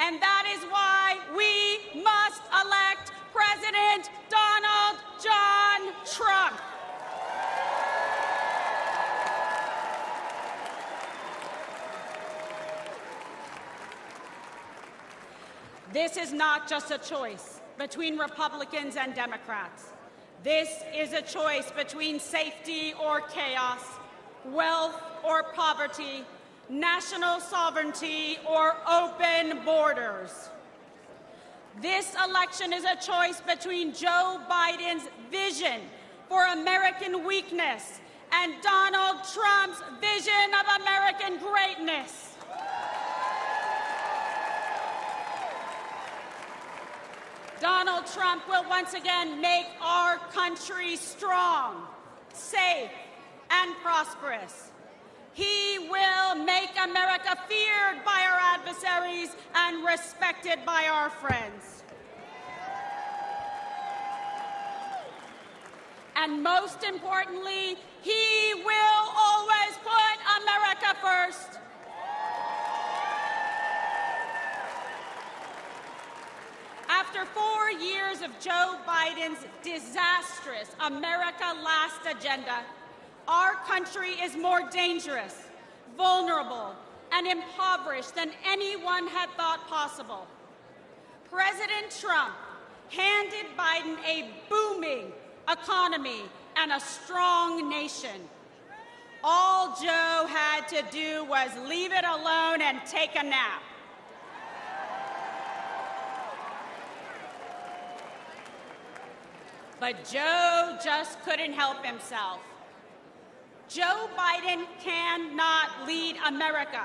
And that is why we must elect President Donald John Trump. This is not just a choice between Republicans and Democrats. This is a choice between safety or chaos, wealth or poverty, national sovereignty or open borders. This election is a choice between Joe Biden's vision for American weakness and Donald Trump's vision of American greatness. Donald Trump will once again make our country strong, safe, and prosperous. He will make America feared by our adversaries and respected by our friends. And most importantly, he will always put America first. After 4 years of Joe Biden's disastrous America Last agenda, our country is more dangerous, vulnerable, and impoverished than anyone had thought possible. President Trump handed Biden a booming economy and a strong nation. All Joe had to do was leave it alone and take a nap. But Joe just couldn't help himself. Joe Biden cannot lead America.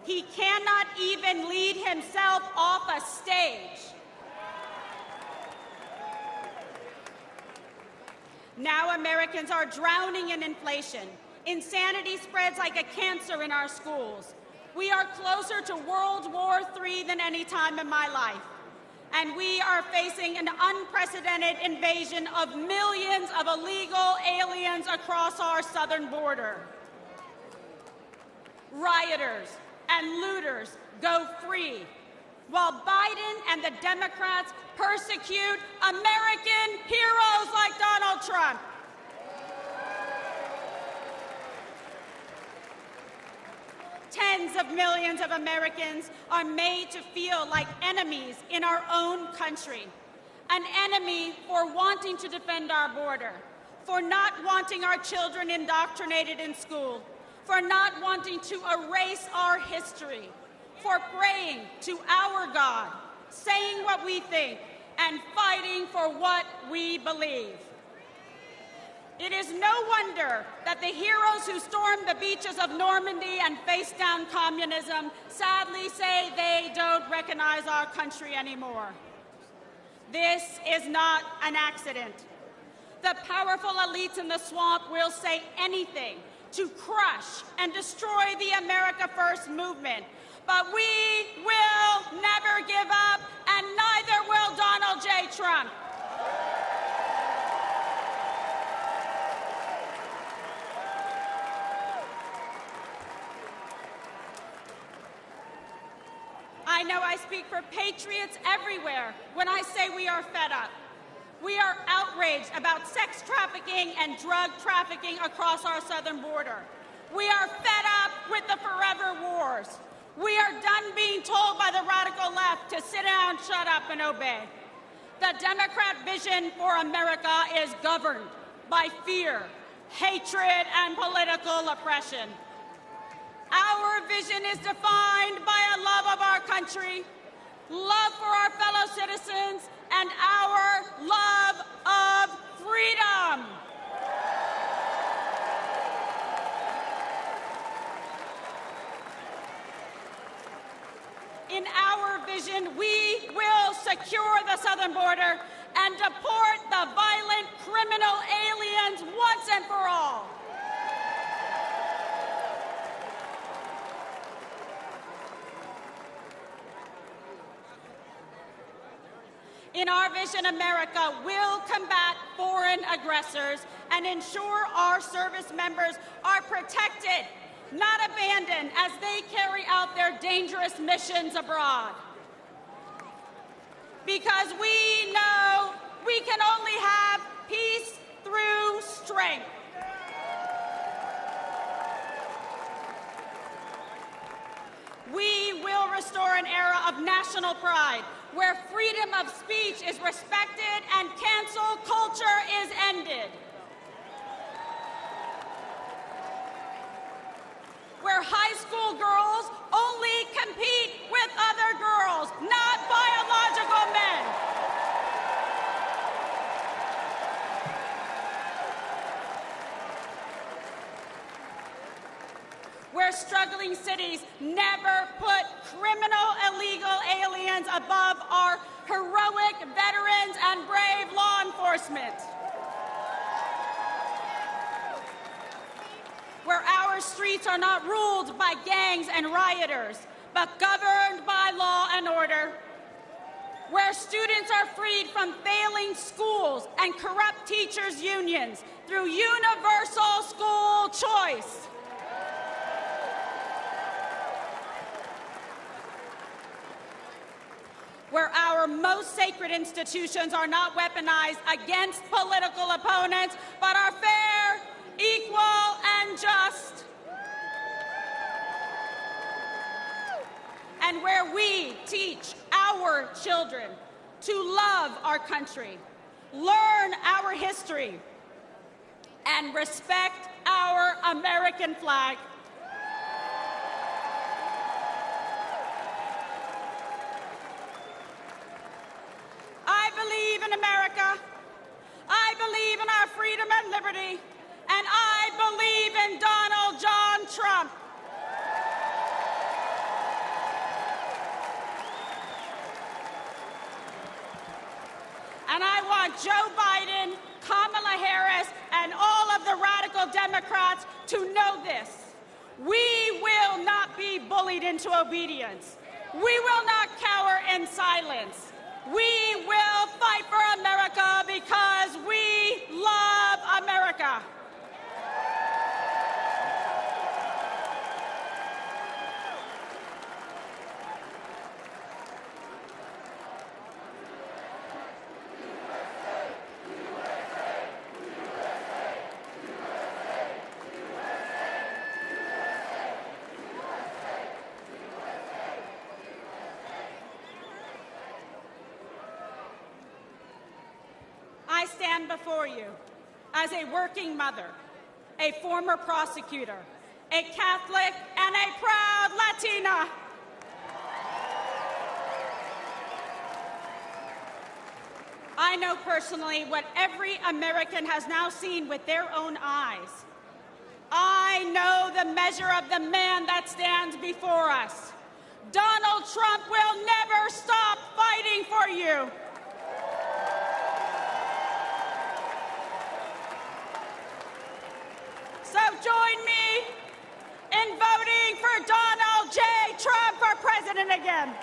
He cannot even lead himself off a stage. Now Americans are drowning in inflation. Insanity spreads like a cancer in our schools. We are closer to World War III than any time in my life. And we are facing an unprecedented invasion of millions of illegal aliens across our southern border. Rioters and looters go free, while Biden and the Democrats persecute American heroes like Donald Trump. Tens of millions of Americans are made to feel like enemies in our own country. An enemy for wanting to defend our border, for not wanting our children indoctrinated in school, for not wanting to erase our history, for praying to our God, saying what we think, and fighting for what we believe. It is no wonder that the heroes who stormed the beaches of Normandy and faced down communism sadly say they don't recognize our country anymore. This is not an accident. The powerful elites in the swamp will say anything to crush and destroy the America First movement. But we will never give up, and neither will Donald J. Trump. I know I speak for patriots everywhere when I say we are fed up. We are outraged about sex trafficking and drug trafficking across our southern border. We are fed up with the forever wars. We are done being told by the radical left to sit down, shut up, and obey. The Democrat vision for America is governed by fear, hatred, and political oppression. Our vision is defined by a love of our country, love for our fellow citizens, and our love of freedom. In our vision, we will secure the southern border and deport the violent criminal aliens once and for all. In our vision, America will combat foreign aggressors and ensure our service members are protected, not abandoned, as they carry out their dangerous missions abroad. Because we know we can only have peace through strength. We will restore an era of national pride, where freedom of speech is respected and cancel culture is ended. Where high school girls only compete with other girls, not biological men. Where struggling cities never put criminal illegal aliens above our heroic veterans and brave law enforcement. Where our streets are not ruled by gangs and rioters, but governed by law and order. Where students are freed from failing schools and corrupt teachers' unions through universal school choice. Where our most sacred institutions are not weaponized against political opponents, but are fair, equal, and just. And where we teach our children to love our country, learn our history, and respect our American flag. I believe in America. I in our freedom and liberty, and I believe in Donald John Trump. And I want Joe Biden, Kamala Harris, and all of the radical Democrats to know this. We will not be bullied into obedience. We will not cower in silence. We will fight for America because we love America. I stand before you as a working mother, a former prosecutor, a Catholic, and a proud Latina. I know personally what every American has now seen with their own eyes. I know the measure of the man that stands before us. Donald Trump will never stop fighting for you. So join me in voting for Donald J. Trump for president again.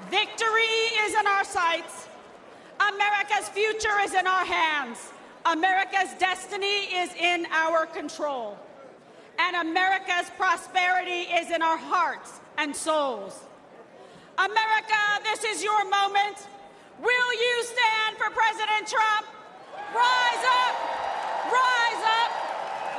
Victory is in our sights. America's future is in our hands. America's destiny is in our control. And America's prosperity is in our hearts and souls. America, this is your moment. Will you stand for President Trump? Rise up! Rise up!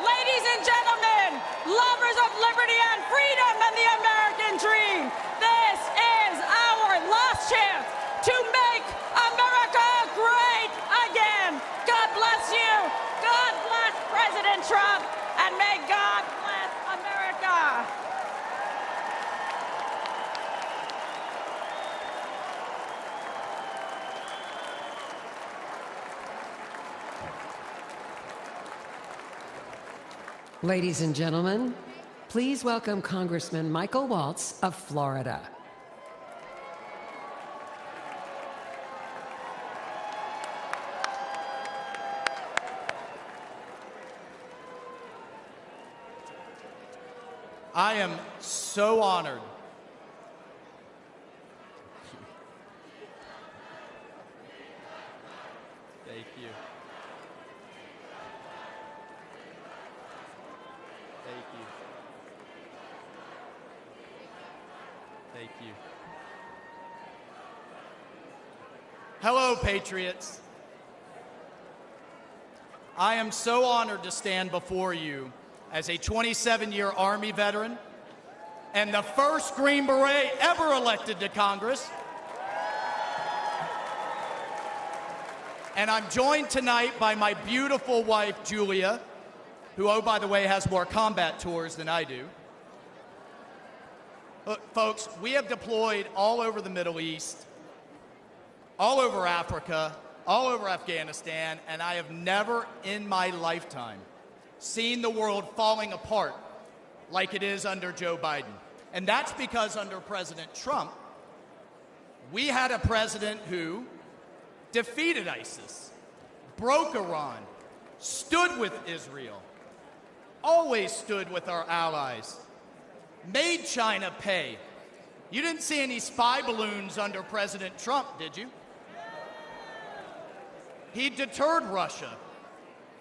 Ladies and gentlemen, lovers of liberty and freedom and the American dream, this is our last chance to make America great again. God bless you. God bless President Trump, and may God bless America. Ladies and gentlemen, please welcome Congressman Michael Waltz of Florida. I am so honored. Thank you. Thank you. Thank you. Hello, Patriots. I am so honored to stand before you as a 27-year Army veteran and the first Green Beret ever elected to Congress. And I'm joined tonight by my beautiful wife, Julia, who, oh, by the way, has more combat tours than I do. Look, folks, we have deployed all over the Middle East, all over Africa, all over Afghanistan, and I have never in my lifetime seen the world falling apart like it is under Joe Biden. And that's because under President Trump, we had a president who defeated ISIS, broke Iran, stood with Israel, always stood with our allies, made China pay. You didn't see any spy balloons under President Trump, did you? He deterred Russia.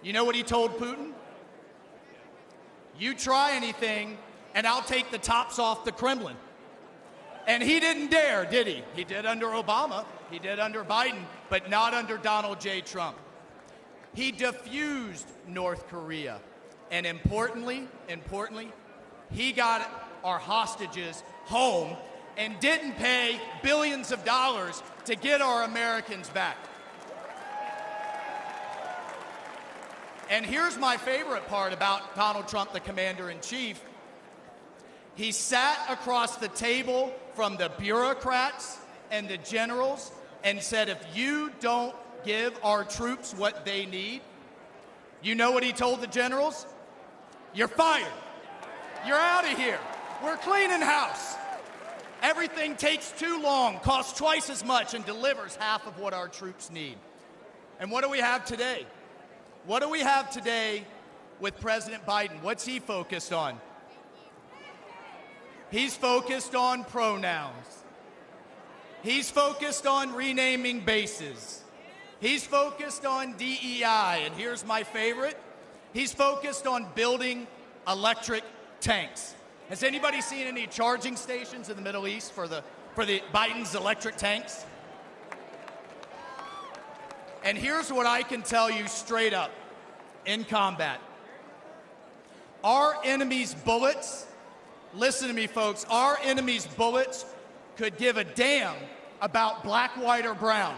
You know what he told Putin? You try anything, and I'll take the tops off the Kremlin. And he didn't dare, did he? He did under Obama, he did under Biden, but not under Donald J. Trump. He defused North Korea. And importantly, he got our hostages home and didn't pay billions of dollars to get our Americans back. And here's my favorite part about Donald Trump, the commander-in-chief. He sat across the table from the bureaucrats and the generals and said, if you don't give our troops what they need, you know what he told the generals? You're fired. You're out of here. We're cleaning house. Everything takes too long, costs twice as much, and delivers half of what our troops need. And what do we have today? What do we have today with President Biden? What's he focused on? He's focused on pronouns. He's focused on renaming bases. He's focused on DEI, and here's my favorite. He's focused on building electric tanks. Has anybody seen any charging stations in the Middle East for the Biden's electric tanks? And here's what I can tell you straight up in combat. Our enemy's bullets, listen to me folks, our enemy's bullets could give a damn about black, white, or brown,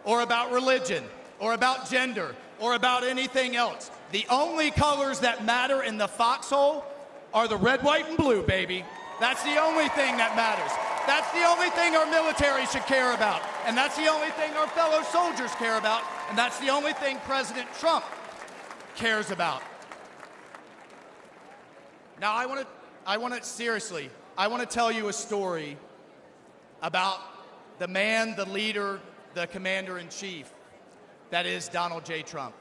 or about religion, or about gender, or about anything else. The only colors that matter in the foxhole are the red, white, and blue, baby. That's the only thing that matters. That's the only thing our military should care about. And that's the only thing our fellow soldiers care about. And that's the only thing President Trump cares about. Now, I want to tell you a story about the man, the leader, the commander-in-chief, that is Donald J. Trump.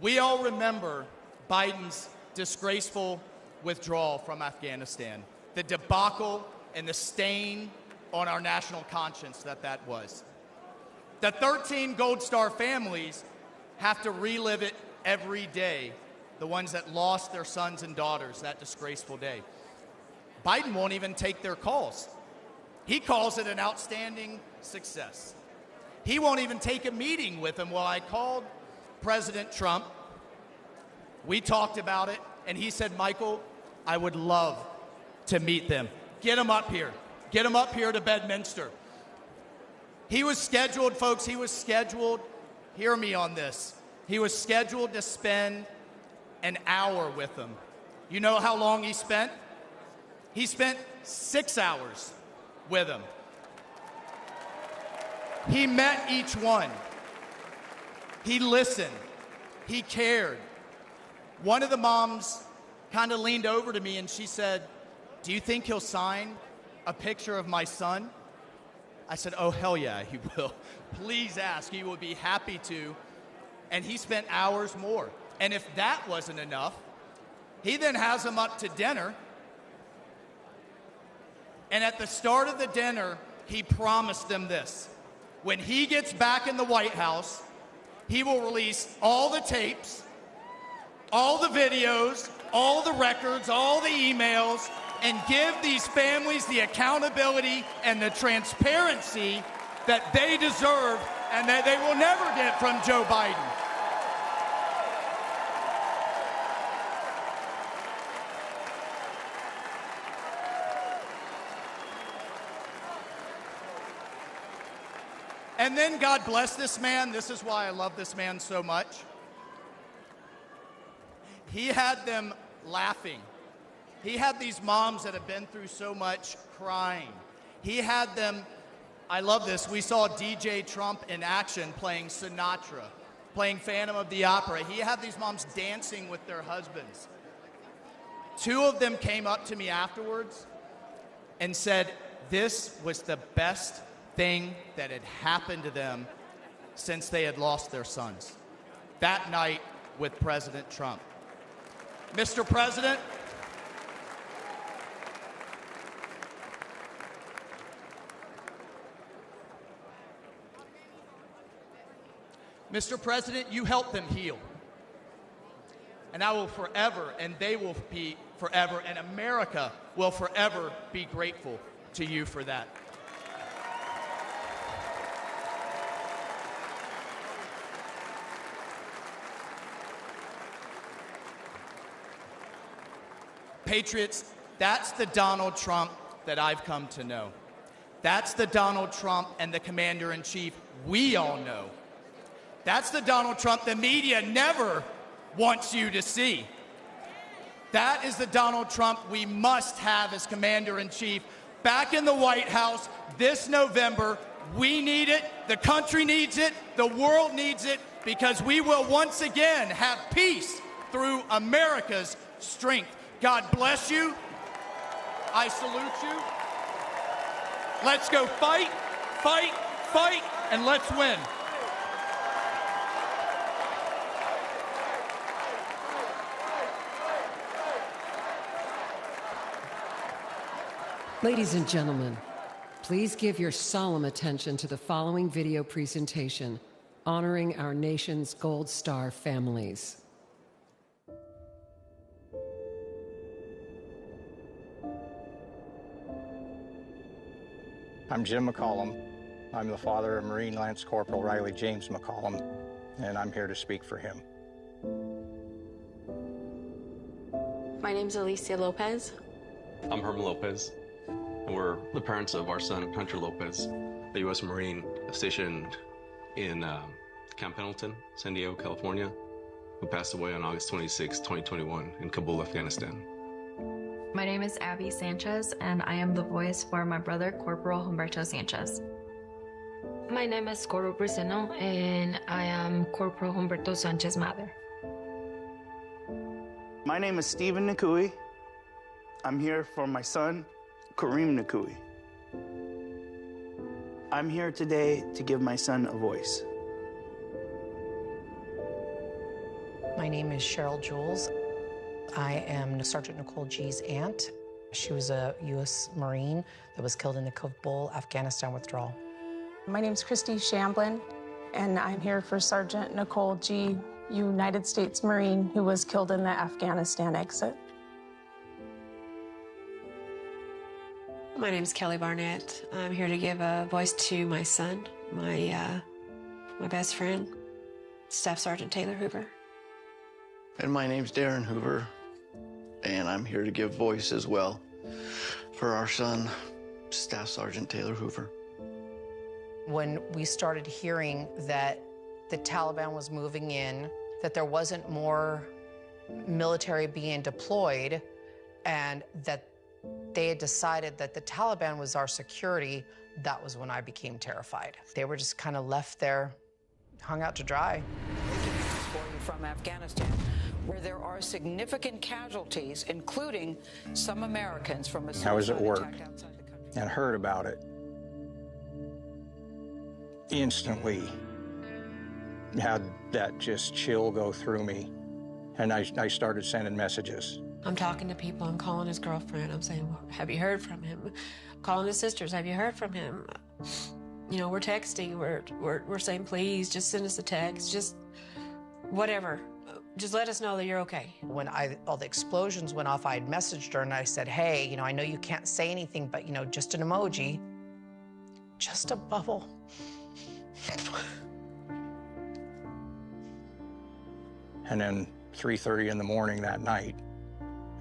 We all remember Biden's disgraceful withdrawal from Afghanistan, the debacle and the stain on our national conscience that was. The 13 Gold Star families have to relive it every day, the ones that lost their sons and daughters that disgraceful day. Biden won't even take their calls. He calls it an outstanding success. He won't even take a meeting with him. Well, I called President Trump. We talked about it, and he said, Michael, I would love to meet them. Get him up here. Get him up here to Bedminster. He was scheduled, folks, hear me on this. He was scheduled to spend an hour with them. You know how long he spent? He spent 6 hours with them. He met each one. He listened. He cared. One of the moms kind of leaned over to me and she said, do you think he'll sign a picture of my son? I said, oh, hell yeah, he will. Please ask. He will be happy to. And he spent hours more. And if that wasn't enough, he then has them up to dinner. And at the start of the dinner, he promised them this. When he gets back in the White House, he will release all the tapes, all the videos, all the records, all the emails, and give these families the accountability and the transparency that they deserve and that they will never get from Joe Biden. And then God bless this man. This is why I love this man so much. He had them laughing. He had these moms that have been through so much crying. He had them, I love this, we saw DJ Trump in action playing Sinatra, playing Phantom of the Opera. He had these moms dancing with their husbands. 2 of them came up to me afterwards and said, this was the best thing that had happened to them since they had lost their sons. That night with President Trump. Mr. President, you helped them heal. And I will forever, and they will be forever, and America will forever be grateful to you for that. Patriots, that's the Donald Trump that I've come to know. That's the Donald Trump and the commander-in-chief we all know. That's the Donald Trump the media never wants you to see. That is the Donald Trump we must have as commander-in-chief back in the White House this November. We need it, the country needs it, the world needs it, because we will once again have peace through America's strength. God bless you. I salute you. Let's go fight, fight, fight, and let's win. Ladies and gentlemen, please give your solemn attention to the following video presentation honoring our nation's Gold Star families. I'm Jim McCollum. I'm the father of Marine Lance Corporal Riley James McCollum, and I'm here to speak for him. My name's Alicia Lopez. I'm Herman Lopez, and we're the parents of our son, Hunter Lopez, a U.S. Marine stationed in Camp Pendleton, San Diego, California, who passed away on August 26, 2021 in Kabul, Afghanistan. My name is Abby Sanchez, and I am the voice for my brother, Corporal Humberto Sanchez. My name is Coro Braceno, and I am Corporal Humberto Sanchez's mother. My name is Stephen Nakui. I'm here for my son, Kareem Nakui. I'm here today to give my son a voice. My name is Cheryl Jules. I am Sergeant Nicole G's aunt. She was a U.S. Marine that was killed in the Kabul, Afghanistan withdrawal. My name is Christy Shamblin, and I'm here for Sergeant Nicole G., United States Marine, who was killed in the Afghanistan exit. My name is Kelly Barnett. I'm here to give a voice to my son, my best friend, Staff Sergeant Taylor Hoover. And my name's Darren Hoover, and I'm here to give voice as well for our son, Staff Sergeant Taylor Hoover. When we started hearing that the Taliban was moving in, that there wasn't more military being deployed, and that they had decided that the Taliban was our security, that was when I became terrified. They were just kind of left there, hung out to dry. From Afghanistan, where there are significant casualties, including some Americans from a I was at suicide work attack outside the country. and heard about it. Instantly had that just chill go through me, and I started sending messages. I'm talking to people. I'm calling his girlfriend. I'm saying, well, have you heard from him? I'm calling his sisters. Have you heard from him? You know, we're texting. We're saying, please, just send us a text. Just whatever. Just let us know that you're okay. When all the explosions went off, I had messaged her and I said, hey, you know, I know you can't say anything, but, you know, just an emoji. Just a bubble. And then 3:30 in the morning that night,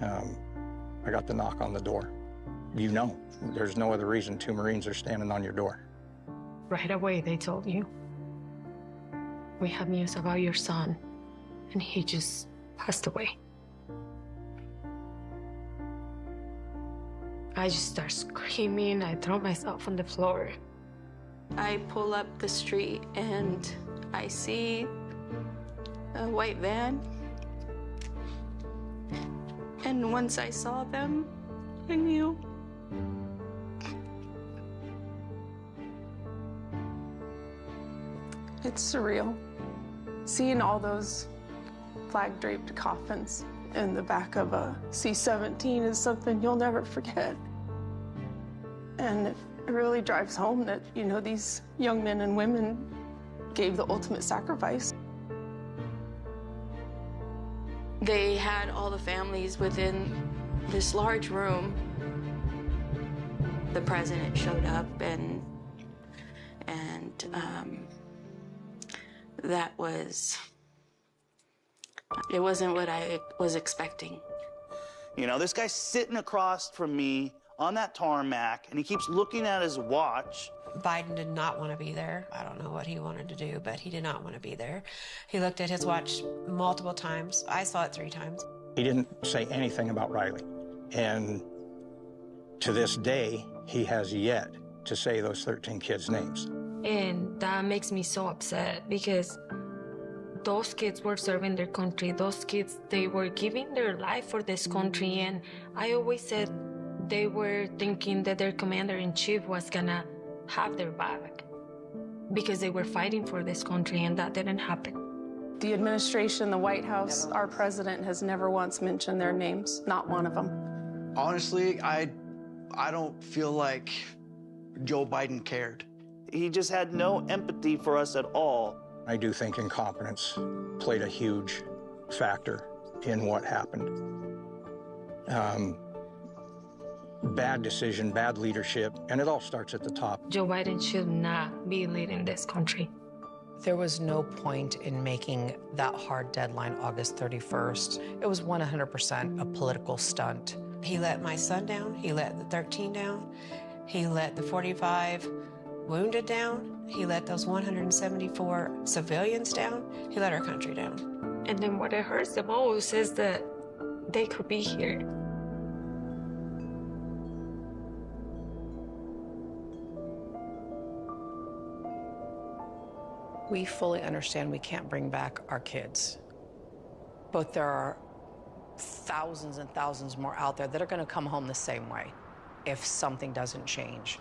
I got the knock on the door. You know, there's no other reason 2 Marines are standing on your door. Right away, they told you, we have news about your son, and he just passed away. I just start screaming. I throw myself on the floor. I pull up the street and I see a white van. And once I saw them, I knew. It's surreal. Seeing all those flag-draped coffins in the back of a C-17 is something you'll never forget. And it really drives home that, you know, these young men and women gave the ultimate sacrifice. They had all the families within this large room. The president showed up, and that was, it wasn't what I was expecting. You know, this guy's sitting across from me on that tarmac, and he keeps looking at his watch. Biden did not want to be there. I don't know what he wanted to do, but he did not want to be there. He looked at his watch multiple times. I saw it 3 times. He didn't say anything about Riley. And to this day, he has yet to say those 13 kids' names. And that makes me so upset because those kids were serving their country. Those kids, they were giving their life for this country. And I always said they were thinking that their commander-in-chief was gonna have their back because they were fighting for this country, and that didn't happen. The administration, the White House, our president has never once mentioned their names, not one of them. Honestly, I don't feel like Joe Biden cared. He just had no empathy for us at all. I do think incompetence played a huge factor in what happened. Bad decision, bad leadership, and it all starts at the top. Joe Biden should not be leading this country. There was no point in making that hard deadline August 31st. It was 100% a political stunt. He let my son down. He let the 13 down. He let the 45 wounded down. He let those 174 civilians down. He let our country down. And then what it hurts the most is that they could be here. We fully understand we can't bring back our kids, but there are thousands and thousands more out there that are going to come home the same way if something doesn't change.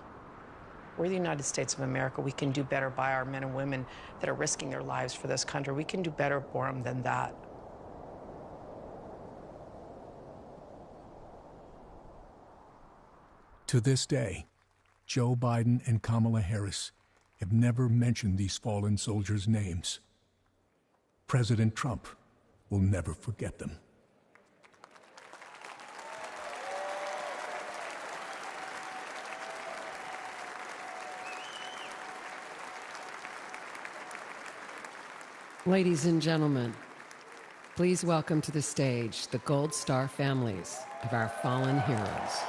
We're the United States of America. We can do better by our men and women that are risking their lives for this country. We can do better for them than that. To this day, Joe Biden and Kamala Harris have never mentioned these fallen soldiers' names. President Trump will never forget them. Ladies and gentlemen, please welcome to the stage the Gold Star families of our fallen heroes.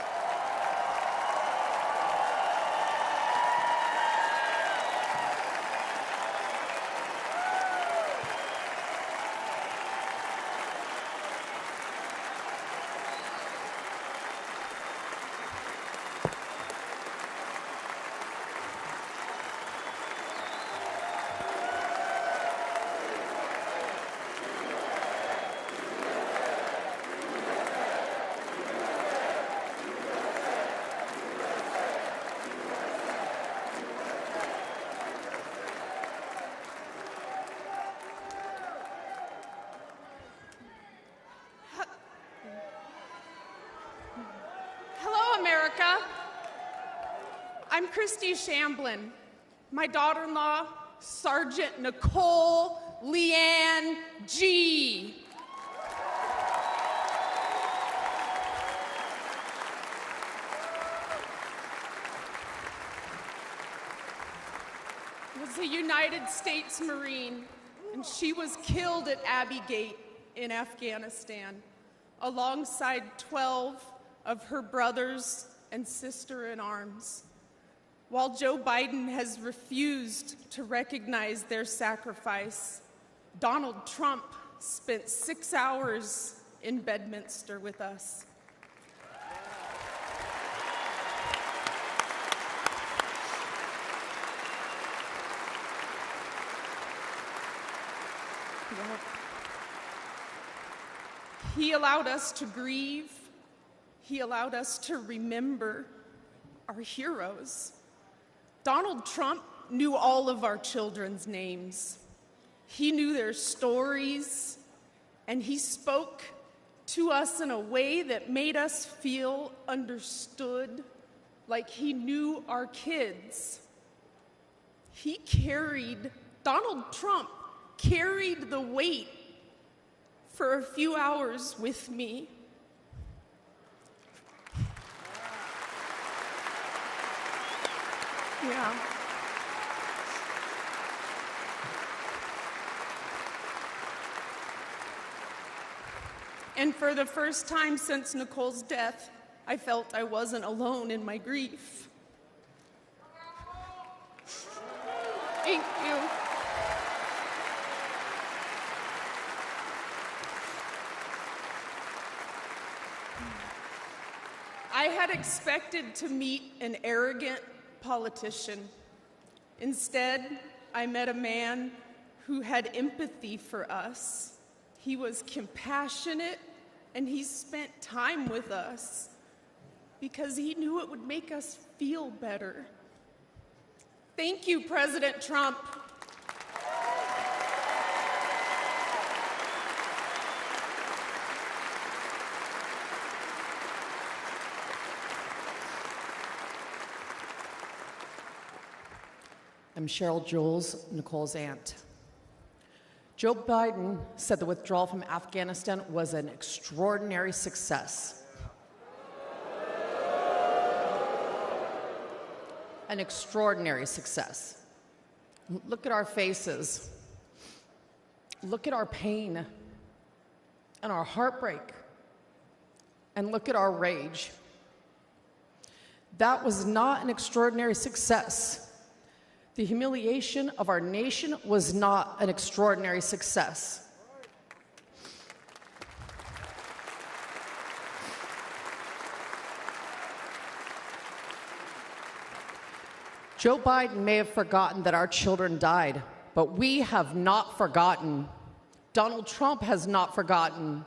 I'm Christy Shamblin. My daughter-in-law, Sergeant Nicole Leanne G. Was a United States Marine, and she was killed at Abbey Gate in Afghanistan, alongside 12 of her brothers and sister-in-arms. While Joe Biden has refused to recognize their sacrifice, Donald Trump spent 6 hours in Bedminster with us. He allowed us to grieve. He allowed us to remember our heroes. Donald Trump knew all of our children's names. He knew their stories, and he spoke to us in a way that made us feel understood, like he knew our kids. Donald Trump carried the weight for a few hours with me. Yeah. And for the first time since Nicole's death, I felt I wasn't alone in my grief. Thank you. I had expected to meet an arrogant politician. Instead, I met a man who had empathy for us. He was compassionate, and he spent time with us because he knew it would make us feel better. Thank you, President Trump. I'm Cheryl Jules, Nicole's aunt. Joe Biden said the withdrawal from Afghanistan was an extraordinary success. An extraordinary success. Look at our faces. Look at our pain and our heartbreak. And look at our rage. That was not an extraordinary success. The humiliation of our nation was not an extraordinary success. Joe Biden may have forgotten that our children died, but we have not forgotten. Donald Trump has not forgotten.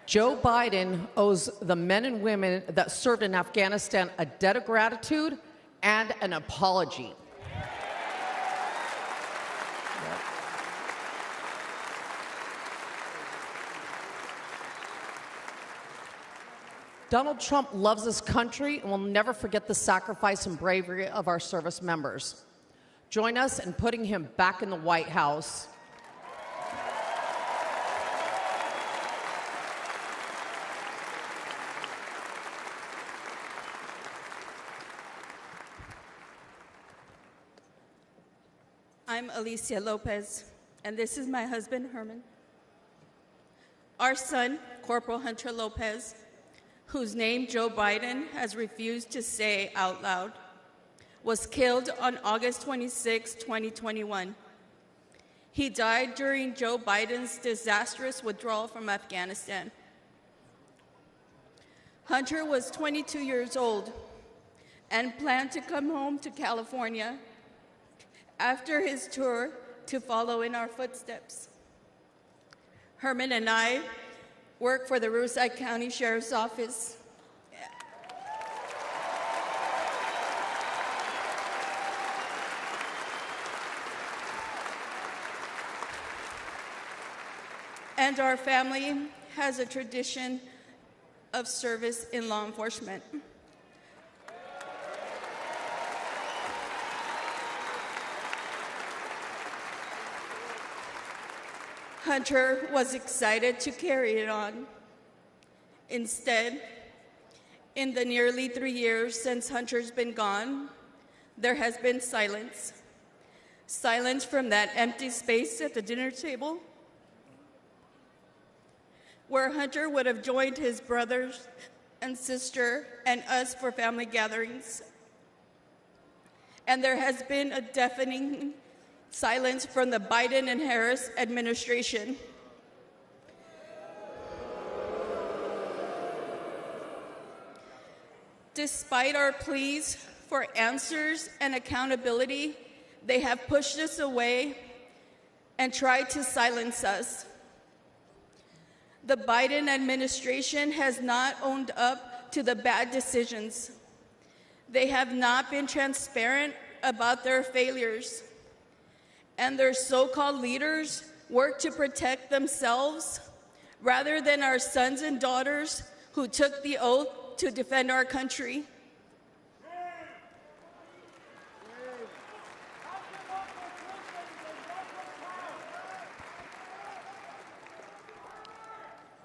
Joe Biden owes the men and women that served in Afghanistan a debt of gratitude and an apology. Donald Trump loves this country and will never forget the sacrifice and bravery of our service members. Join us in putting him back in the White House. I'm Alicia Lopez, and this is my husband, Herman. Our son, Corporal Hunter Lopez, whose name Joe Biden has refused to say out loud, was killed on August 26, 2021. He died during Joe Biden's disastrous withdrawal from Afghanistan. Hunter was 22 years old and planned to come home to California after his tour to follow in our footsteps. Herman and I work for the Riverside County Sheriff's Office. And our family has a tradition of service in law enforcement. Hunter was excited to carry it on. Instead, in the nearly 3 years since Hunter's been gone, there has been silence. Silence from that empty space at the dinner table, where Hunter would have joined his brothers and sister and us for family gatherings. And there has been a deafening silence from the Biden and Harris administration. Despite our pleas for answers and accountability, they have pushed us away and tried to silence us. The Biden administration has not owned up to the bad decisions. They have not been transparent about their failures. And their so-called leaders work to protect themselves rather than our sons and daughters who took the oath to defend our country.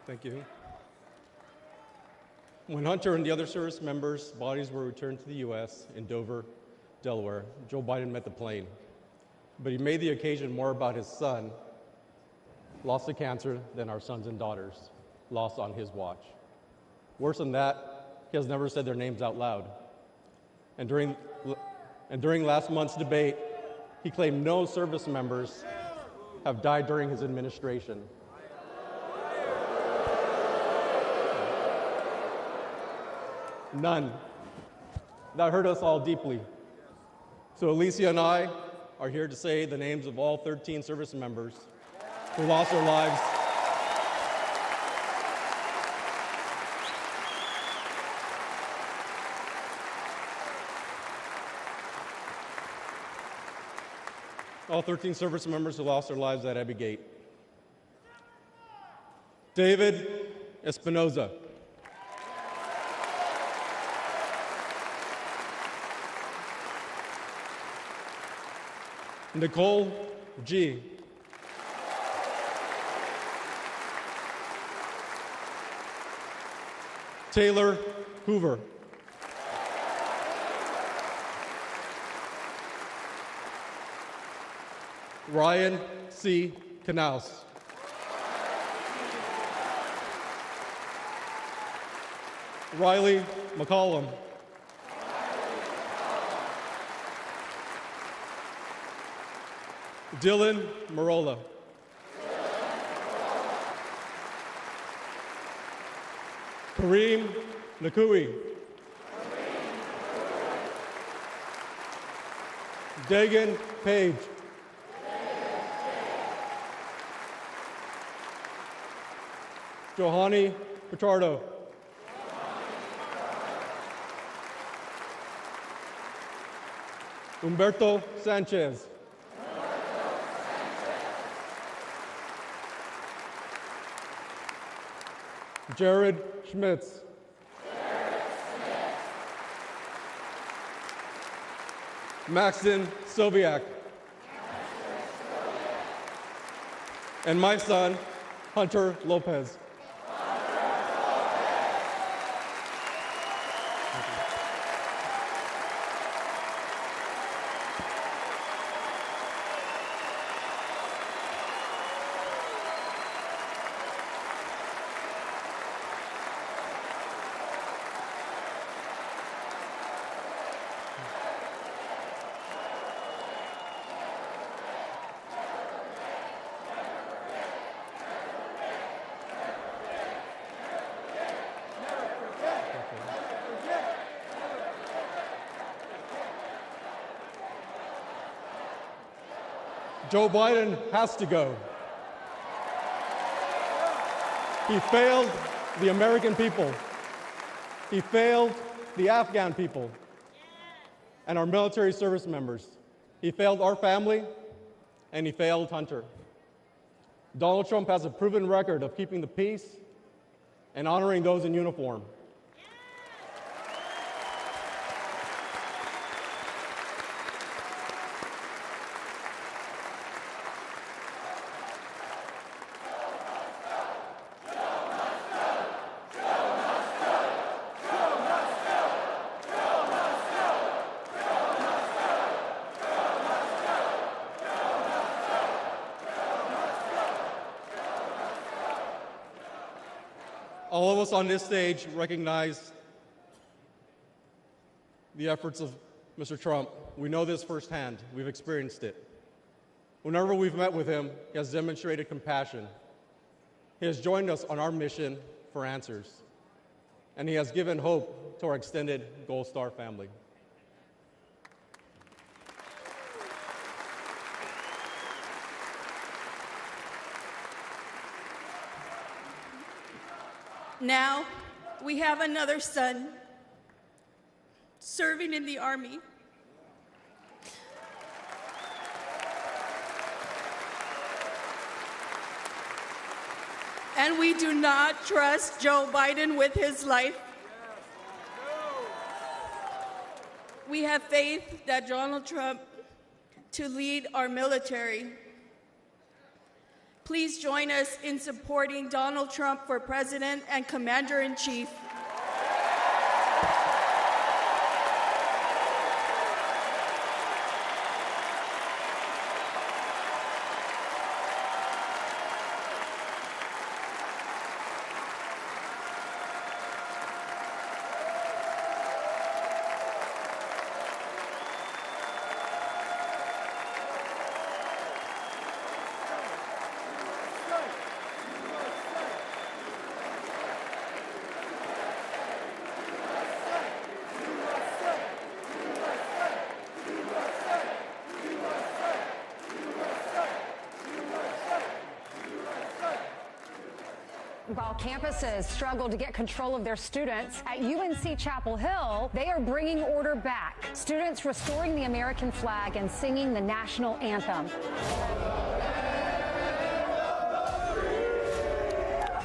Thank you. When Hunter and the other service members' bodies were returned to the U.S. in Dover, Delaware, Joe Biden met the plane. But he made the occasion more about his son, lost to cancer, than our sons and daughters, lost on his watch. Worse than that, he has never said their names out loud. And during last month's debate, he claimed no service members have died during his administration. None. That hurt us all deeply. So Alicia and I are here to say the names of all 13 service members who lost their lives at Abbott Gate. David Espinoza. Nicole G. Taylor Hoover. Ryan C. Knaus. Riley McCollum. Dylan Marola. Kareem Nakui. Dagan Page. Johanny Pichardo. Humberto Sanchez. Jared Schmitz. Maxton Sobiak. And my son, Hunter Lopez. Joe Biden has to go. He failed the American people. He failed the Afghan people and our military service members. He failed our family, and he failed Hunter. Donald Trump has a proven record of keeping the peace and honoring those in uniform. All of us on this stage recognize the efforts of Mr. Trump. We know this firsthand. We've experienced it. Whenever we've met with him, he has demonstrated compassion. He has joined us on our mission for answers, and he has given hope to our extended Gold Star family. Now, we have another son serving in the Army. And we do not trust Joe Biden with his life. We have faith that Donald Trump to lead our military. Please join us in supporting Donald Trump for President and Commander-in-Chief. While campuses struggle to get control of their students, at UNC Chapel Hill, they are bringing order back. Students restoring the American flag and singing the national anthem.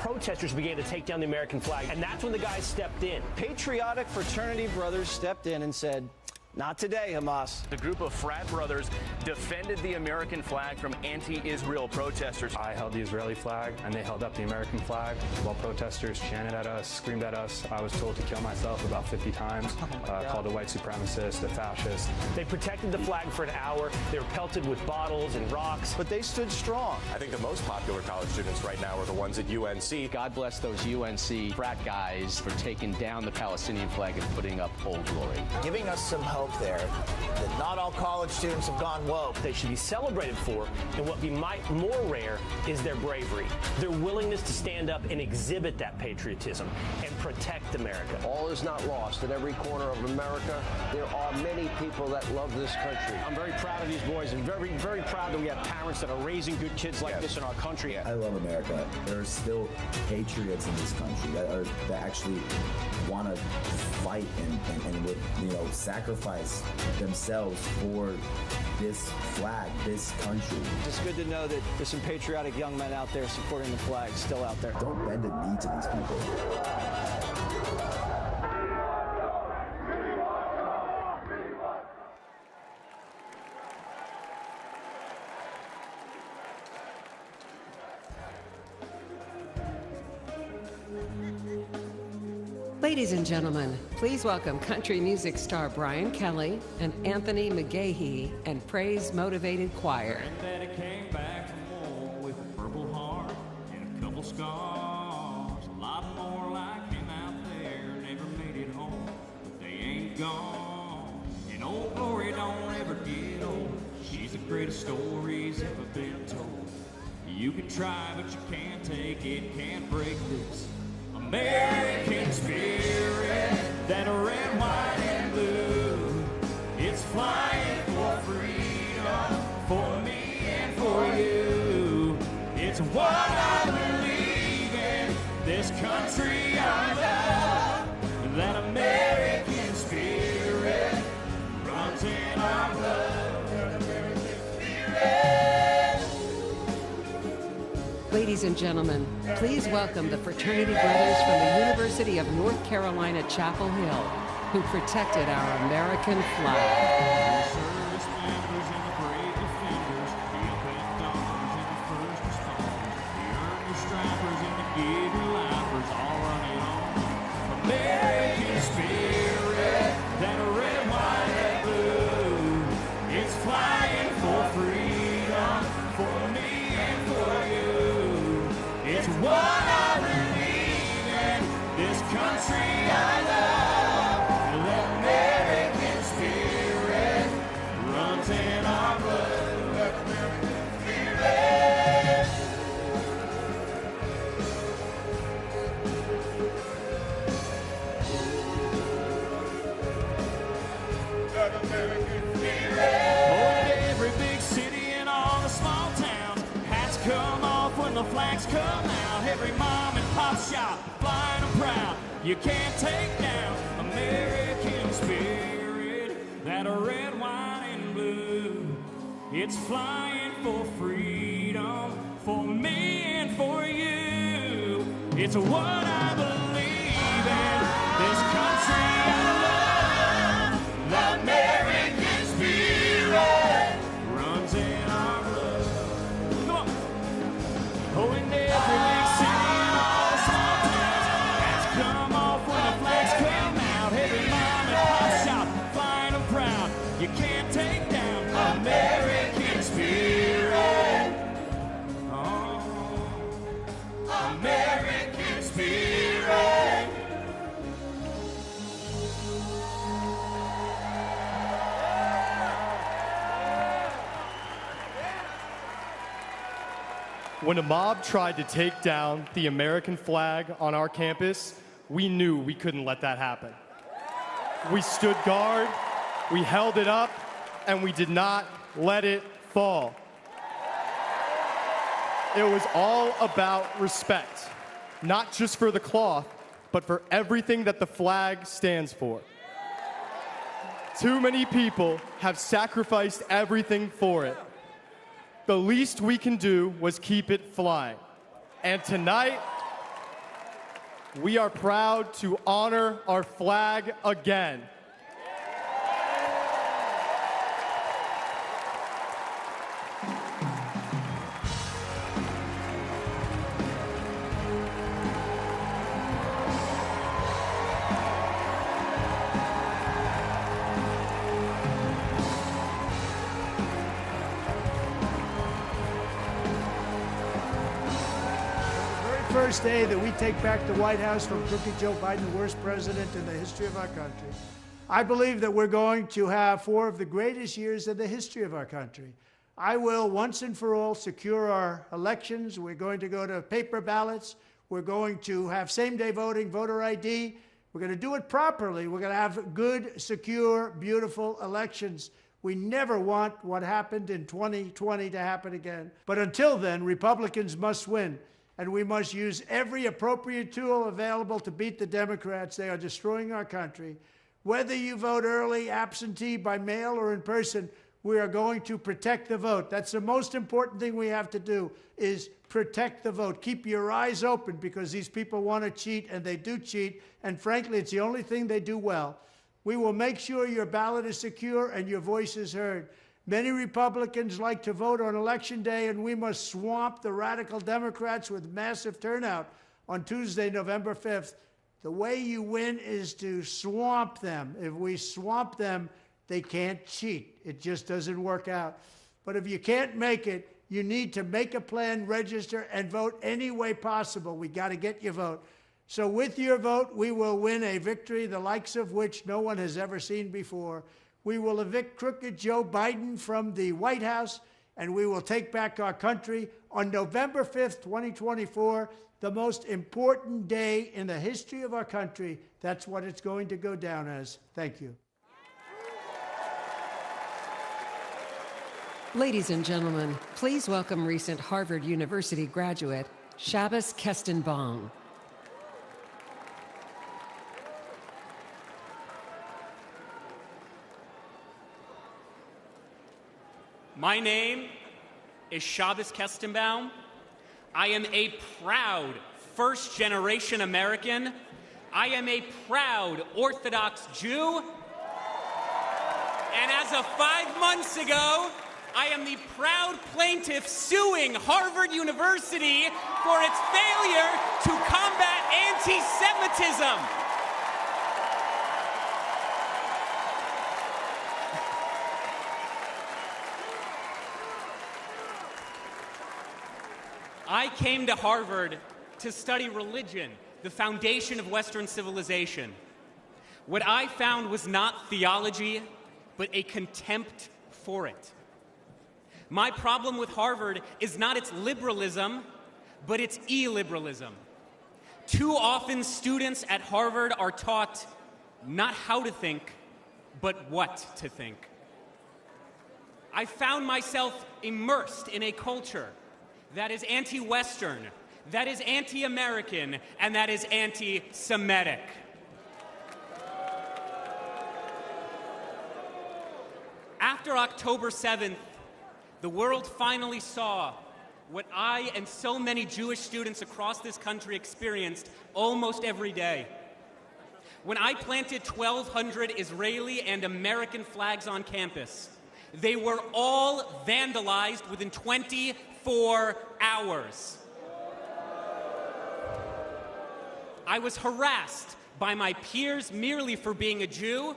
Protesters began to take down the American flag, and that's when the guys stepped in. Patriotic fraternity brothers stepped in and said, "Not today, Hamas." The group of frat brothers defended the American flag from anti-Israel protesters. I held the Israeli flag, and they held up the American flag while protesters chanted at us, screamed at us. I was told to kill myself about 50 times, called a white supremacist, a fascist. They protected the flag for an hour. They were pelted with bottles and rocks. But they stood strong. I think the most popular college students right now are the ones at UNC. God bless those UNC frat guys for taking down the Palestinian flag and putting up Old Glory. Giving us some hope there that not all college students have gone woke. They should be celebrated for, and what be more rare is their bravery, their willingness to stand up and exhibit that patriotism and protect America. All is not lost. In every corner of America, there are many people that love this country. I'm very proud of these boys and very, very proud that we have parents that are raising good kids like this in our country. I love America. There are still patriots in this country that actually want to fight and would, sacrifice themselves for this flag, this country. It's good to know that there's some patriotic young men out there supporting the flag still out there. Don't bend the knee to these people. Ladies and gentlemen, please welcome country music star Brian Kelly and Anthony McGahee and Praise Motivated Choir. Granddaddy came back from war with a purple heart and a couple scars. A lot more like him out there never made it home, but they ain't gone. And Old Glory don't ever get old. She's the greatest story's ever been told. You can try, but you can't take it, can't break this American spirit, that red, white, and blue. It's flying for freedom, for me and for you. It's what I believe in, this country I love. That American spirit runs in our blood. That American spirit. Ladies and gentlemen, please welcome the fraternity brothers from the University of North Carolina, Chapel Hill, who protected our American flag. Service members and the brave defenders, the up and downers and the first responders, the earnest stripers and the giddy lifers, all running on. American spirit, that red, white, and blue. It's flying for freedom, for me and for you. It's what I believe in, this country I love. The American spirit runs in our blood. The American spirit. The American spirit. Oh, in every big city and all the small towns, hats come off when the flags come out. Every mom and pop shop flying them proud. You can't take down American spirit, that red, white, and blue. It's flying for freedom, for me and for you. It's what I believe in, this country I love. The American spirit runs in our blood. Come on. Oh, in every big city and all the small towns, hats come off when the flags come out. Every mom and pop shop flying them proud. You can't take down American spirit. Oh, American spirit. When a mob tried to take down the American flag on our campus, we knew we couldn't let that happen. We stood guard, we held it up, and we did not let it fall. It was all about respect. not just for the cloth, but for everything that the flag stands for. Too many people have sacrificed everything for it. The least we can do was keep it flying. And tonight, we are proud to honor our flag again. First day that we take back the White House from crooked Joe Biden, the worst president in the history of our country, I believe that we're going to have 4 of the greatest years in the history of our country. I will once and for all secure our elections. We're going to go to paper ballots. We're going to have same-day voting, voter ID. We're going to do it properly. We're going to have good, secure, beautiful elections. We never want what happened in 2020 to happen again. But until then, Republicans must win. And we must use every appropriate tool available to beat the Democrats. They are destroying our country. Whether you vote early, absentee, by mail, or in person, we are going to protect the vote. That's the most important thing we have to do, is protect the vote. Keep your eyes open, because these people want to cheat, and they do cheat. And frankly, it's the only thing they do well. We will make sure your ballot is secure and your voice is heard. Many Republicans like to vote on Election Day, and we must swamp the radical Democrats with massive turnout on Tuesday, November 5th. The way you win is to swamp them. If we swamp them, they can't cheat. It just doesn't work out. But if you can't make it, you need to make a plan, register, and vote any way possible. We got to get your vote. So with your vote, we will win a victory the likes of which no one has ever seen before. We will evict crooked Joe Biden from the White House, and we will take back our country on November 5th, 2024, the most important day in the history of our country. That's what it's going to go down as. Thank you. Ladies and gentlemen, please welcome recent Harvard University graduate, Shabbos Kestenbaum. My name is Shabbos Kestenbaum. I am a proud first-generation American. I am a proud Orthodox Jew. And as of 5 months ago, I am the proud plaintiff suing Harvard University for its failure to combat anti-Semitism. I came to Harvard to study religion, the foundation of Western civilization. What I found was not theology, but a contempt for it. My problem with Harvard is not its liberalism, but its illiberalism. Too often, students at Harvard are taught not how to think, but what to think. I found myself immersed in a culture that is anti-Western, that is anti-American, and that is anti-Semitic. After October 7th, the world finally saw what I and so many Jewish students across this country experienced almost every day. When I planted 1,200 Israeli and American flags on campus, they were all vandalized within 24 hours. I was harassed by my peers merely for being a Jew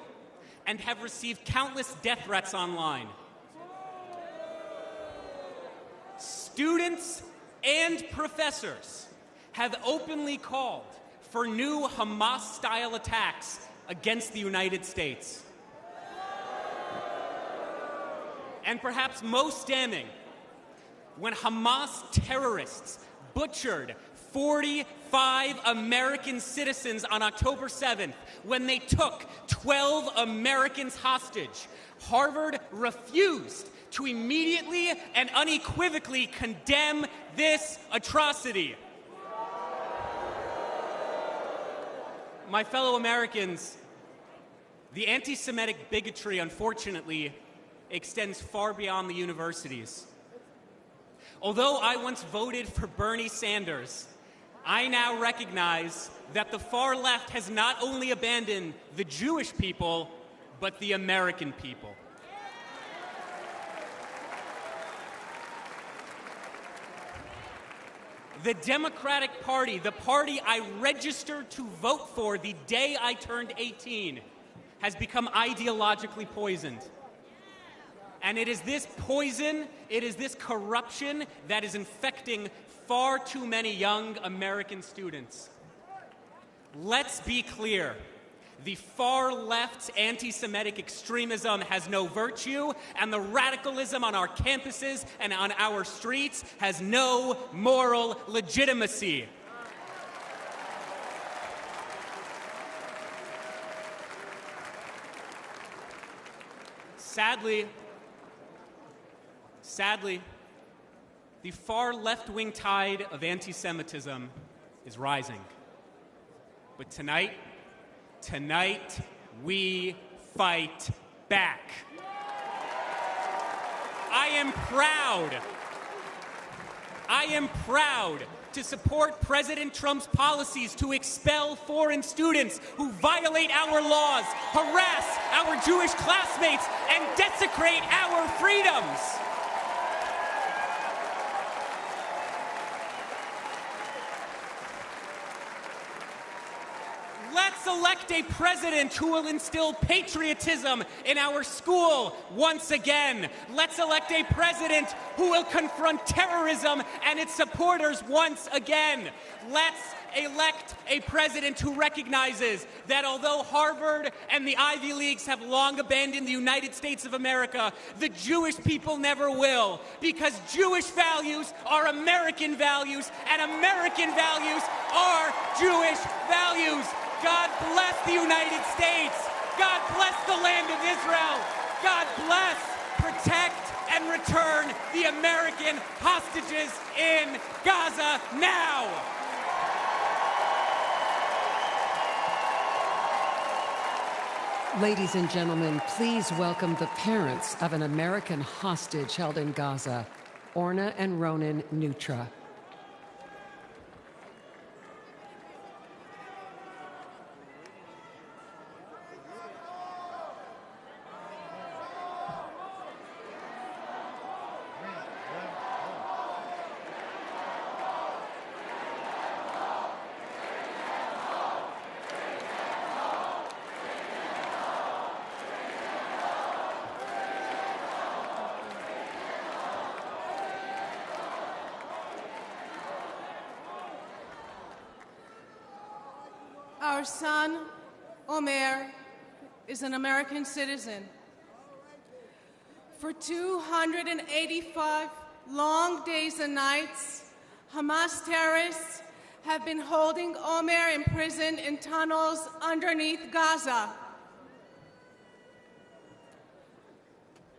and have received countless death threats online. Students and professors have openly called for new Hamas-style attacks against the United States. And perhaps most damning, when Hamas terrorists butchered 45 American citizens on October 7th, when they took 12 Americans hostage, Harvard refused to immediately and unequivocally condemn this atrocity. my fellow Americans, the anti-Semitic bigotry, unfortunately, extends far beyond the universities. Although I once voted for Bernie Sanders, I now recognize that the far left has not only abandoned the Jewish people, but the American people. The Democratic Party, the party I registered to vote for the day I turned 18, has become ideologically poisoned. And it is this poison, it is this corruption that is infecting far too many young American students. Let's be clear. The far left's anti-Semitic extremism has no virtue, and the radicalism on our campuses and on our streets has no moral legitimacy. Sadly, the far left-wing tide of anti-Semitism is rising. But tonight we fight back. I am proud to support President Trump's policies to expel foreign students who violate our laws, harass our Jewish classmates, and desecrate our freedoms. Let's elect a president who will instill patriotism in our school once again. Let's elect a president who will confront terrorism and its supporters once again. Let's elect a president who recognizes that although Harvard and the Ivy Leagues have long abandoned the United States of America, the Jewish people never will, because Jewish values are American values, and American values are Jewish values. God bless the United States. God bless the land of Israel. God bless, protect, and return the American hostages in Gaza now. Ladies and gentlemen, please welcome the parents of an American hostage held in Gaza, Orna and Ronan Nutra. Our son, Omer, is an American citizen. For 285 long days and nights, Hamas terrorists have been holding Omer imprisoned in tunnels underneath Gaza.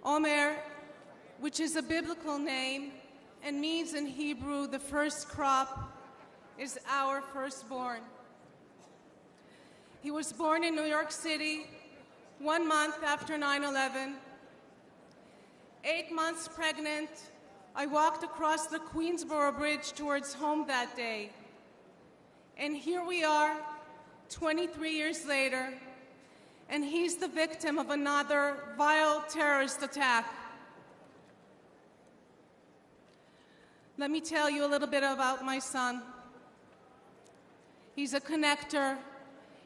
Omer, which is a biblical name and means in Hebrew the first crop, is our firstborn. He was born in New York City 1 month after 9/11. 8 months pregnant, I walked across the Queensboro Bridge towards home that day. And here we are, 23 years later, and he's the victim of another vile terrorist attack. Let me tell you a little bit about my son. He's a connector.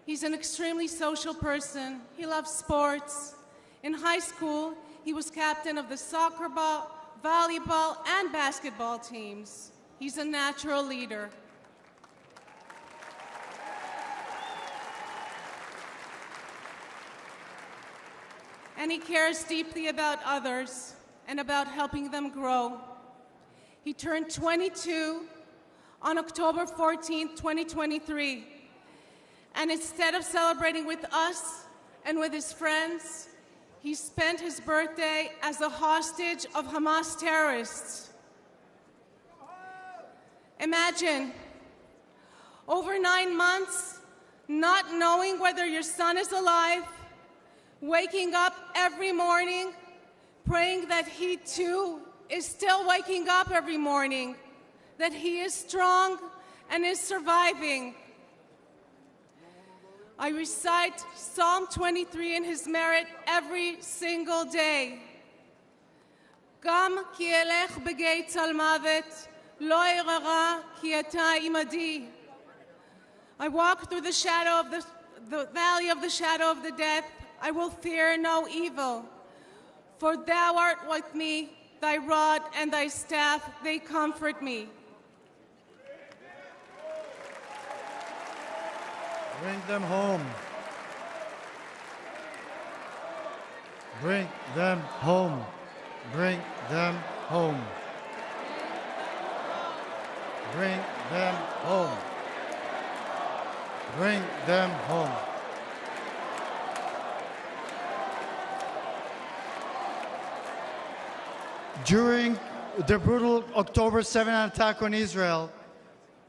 He's an extremely social person. He loves sports. In high school, he was captain of the soccer ball, volleyball, and basketball teams. He's a natural leader. And he cares deeply about others and about helping them grow. He turned 22 on October 14th, 2023. And instead of celebrating with us and with his friends, he spent his birthday as a hostage of Hamas terrorists. Imagine, over 9 months, not knowing whether your son is alive, waking up every morning, praying that he too is still waking up every morning, that he is strong and is surviving. I recite Psalm 23 in his merit every single day. Gam ki elech begaetz al mavet, lo erara ki ata imadi. I walk through the shadow of the valley of the shadow of the death. I will fear no evil, for thou art with me, thy rod and thy staff, they comfort me. Bring them home. Bring them home. Bring them home. Bring them home. Bring them home. During the brutal October 7th attack on Israel,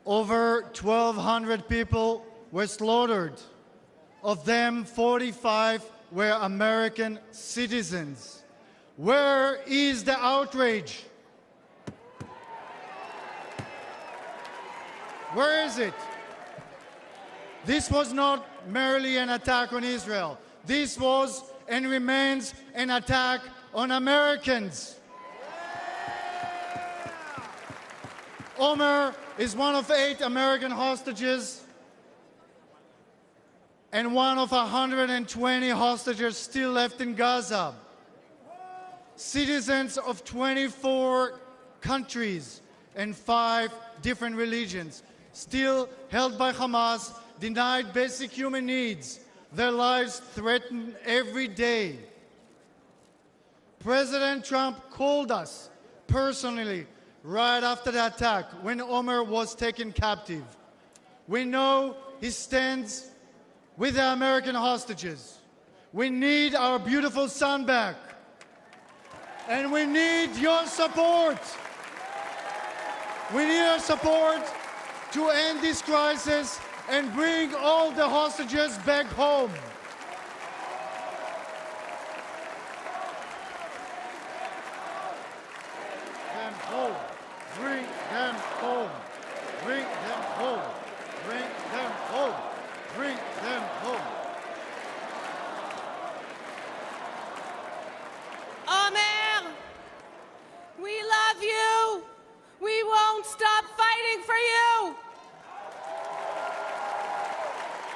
over 1,200 people were slaughtered. Of them, 45 were American citizens. Where is the outrage? Where is it? This was not merely an attack on Israel. This was and remains an attack on Americans. Omer is one of 8 American hostages and one of 120 hostages still left in Gaza. Citizens of 24 countries and 5 different religions, still held by Hamas, denied basic human needs, their lives threatened every day. President Trump called us personally right after the attack when Omer was taken captive. We know he stands with the American hostages. We need our beautiful son back. And we need your support. We need your support to end this crisis and bring all the hostages back home. Them home. Bring them home. Bring them home. Bring them home. Bring them home. Omer, we love you. We won't stop fighting for you.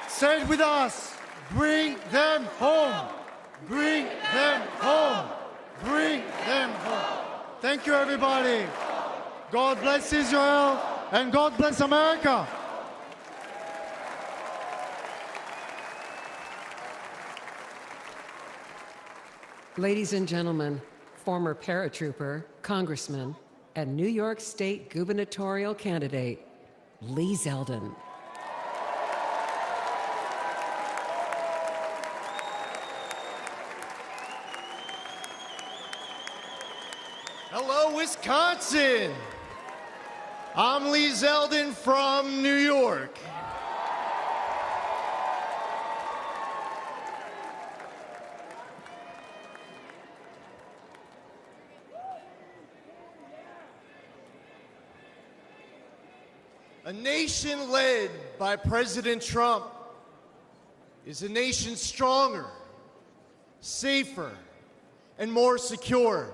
Say it with us. Bring them home. Bring them home. Bring them home. Thank you, everybody. God bless Israel and God bless America. Ladies and gentlemen, former paratrooper, congressman, and New York State gubernatorial candidate, Lee Zeldin. Hello, Wisconsin. I'm Lee Zeldin from New York. A nation led by President Trump is a nation stronger, safer, and more secure.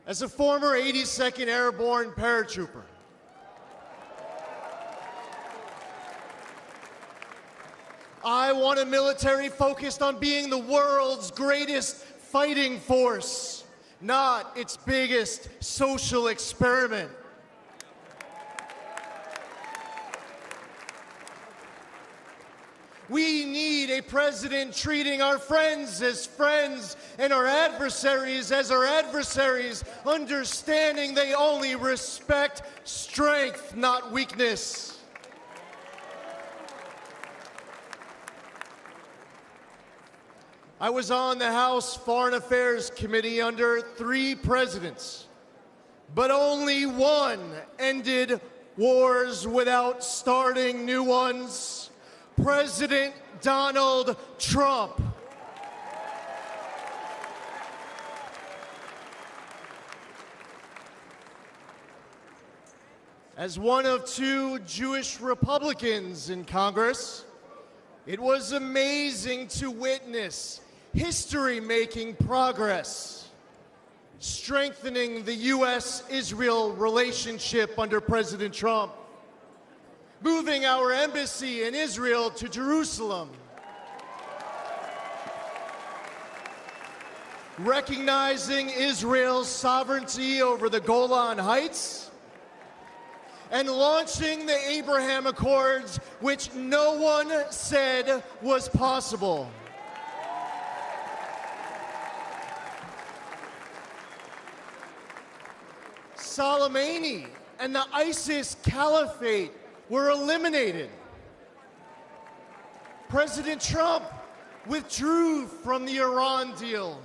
As a former 82nd Airborne paratrooper, I want a military focused on being the world's greatest fighting force, not its biggest social experiment. We need a president treating our friends as friends and our adversaries as our adversaries, understanding they only respect strength, not weakness. I was on the House Foreign Affairs Committee under 3 presidents, but only one ended wars without starting new ones. President Donald Trump. As one of two Jewish Republicans in Congress, it was amazing to witness history-making progress, strengthening the U.S.-Israel relationship under President Trump, moving our embassy in Israel to Jerusalem, recognizing Israel's sovereignty over the Golan Heights, and launching the Abraham Accords, which no one said was possible. Soleimani and the ISIS caliphate were eliminated. President Trump withdrew from the Iran deal,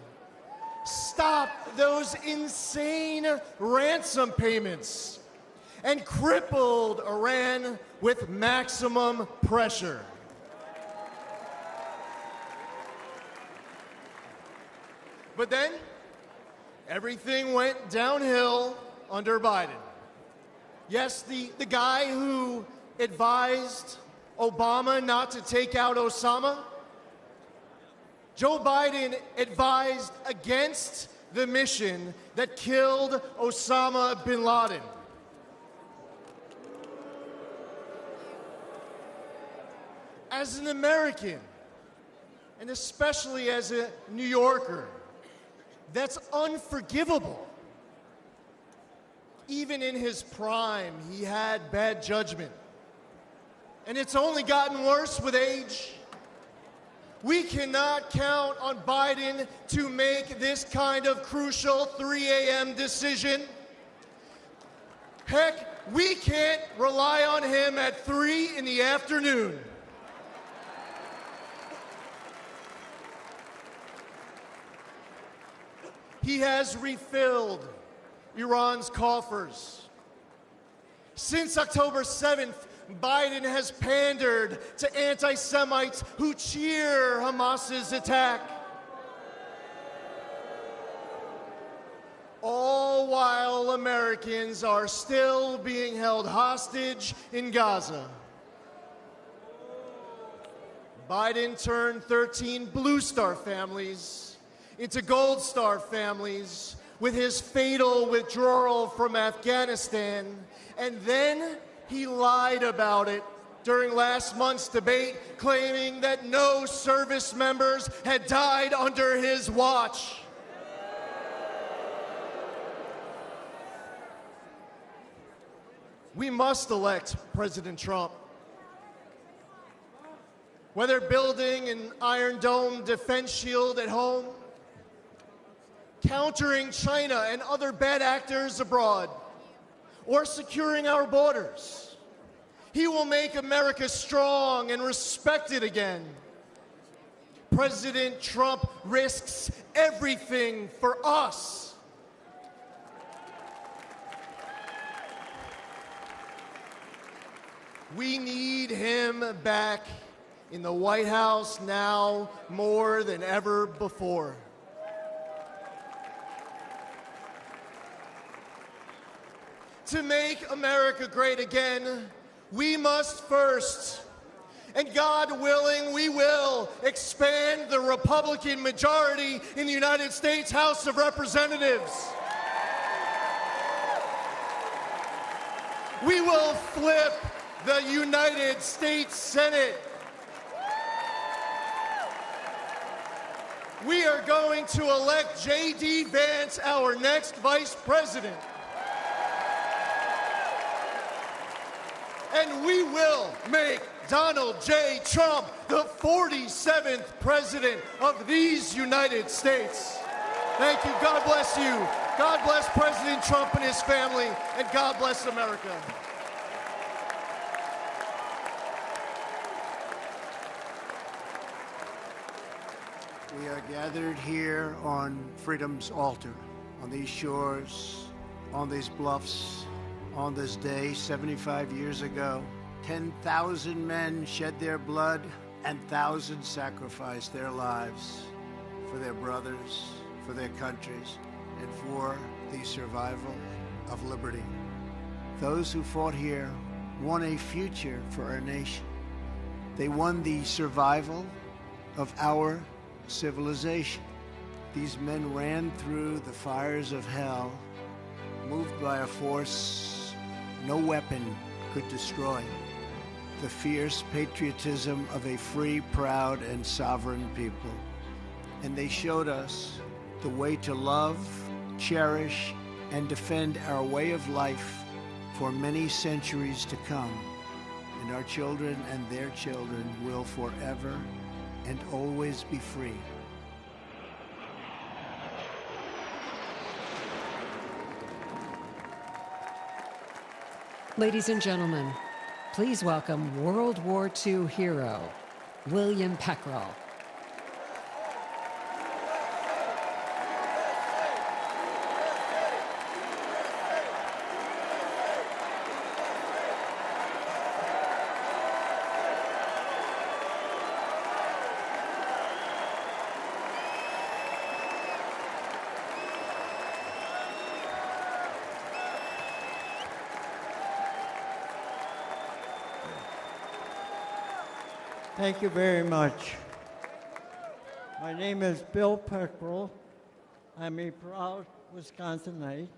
stopped those insane ransom payments, and crippled Iran with maximum pressure. But then, everything went downhill under Biden. Yes, the guy who advised Obama not to take out Osama, Joe Biden advised against the mission that killed Osama bin Laden. As an American, and especially as a New Yorker, that's unforgivable. Even in his prime, he had bad judgment. And it's only gotten worse with age. We cannot count on Biden to make this kind of crucial 3 a.m. decision. Heck, we can't rely on him at 3 in the afternoon. He has refilled Iran's coffers. Since October 7th, Biden has pandered to anti-Semites who cheer Hamas's attack. All while Americans are still being held hostage in Gaza. Biden turned 13 Blue Star families into Gold Star families with his fatal withdrawal from Afghanistan, and then he lied about it during last month's debate, claiming that no service members had died under his watch. We must elect President Trump. Whether building an Iron Dome defense shield at home, countering China and other bad actors abroad, or securing our borders, he will make America strong and respected again. President Trump risks everything for us. We need him back in the White House now more than ever before. To make America great again, we must first, and God willing, we will expand the Republican majority in the United States House of Representatives. We will flip the United States Senate. We are going to elect JD Vance, our next vice president. And we will make Donald J. Trump the 47th president of these United States. Thank you. God bless you. God bless President Trump and his family, and God bless America. We are gathered here on freedom's altar, on these shores, on these bluffs, on this day 75 years ago, 10,000 men shed their blood and thousands sacrificed their lives for their brothers, for their countries, and for the survival of liberty. Those who fought here won a future for our nation. They won the survival of our civilization. These men ran through the fires of hell, moved by a force no weapon could destroy. The fierce patriotism of a free, proud, and sovereign people. And they showed us the way to love, cherish, and defend our way of life for many centuries to come. And our children and their children will forever and always be free. Ladies and gentlemen, please welcome World War II hero, William Peckrell. Thank you very much. My name is Bill Peckrell. I'm a proud Wisconsinite.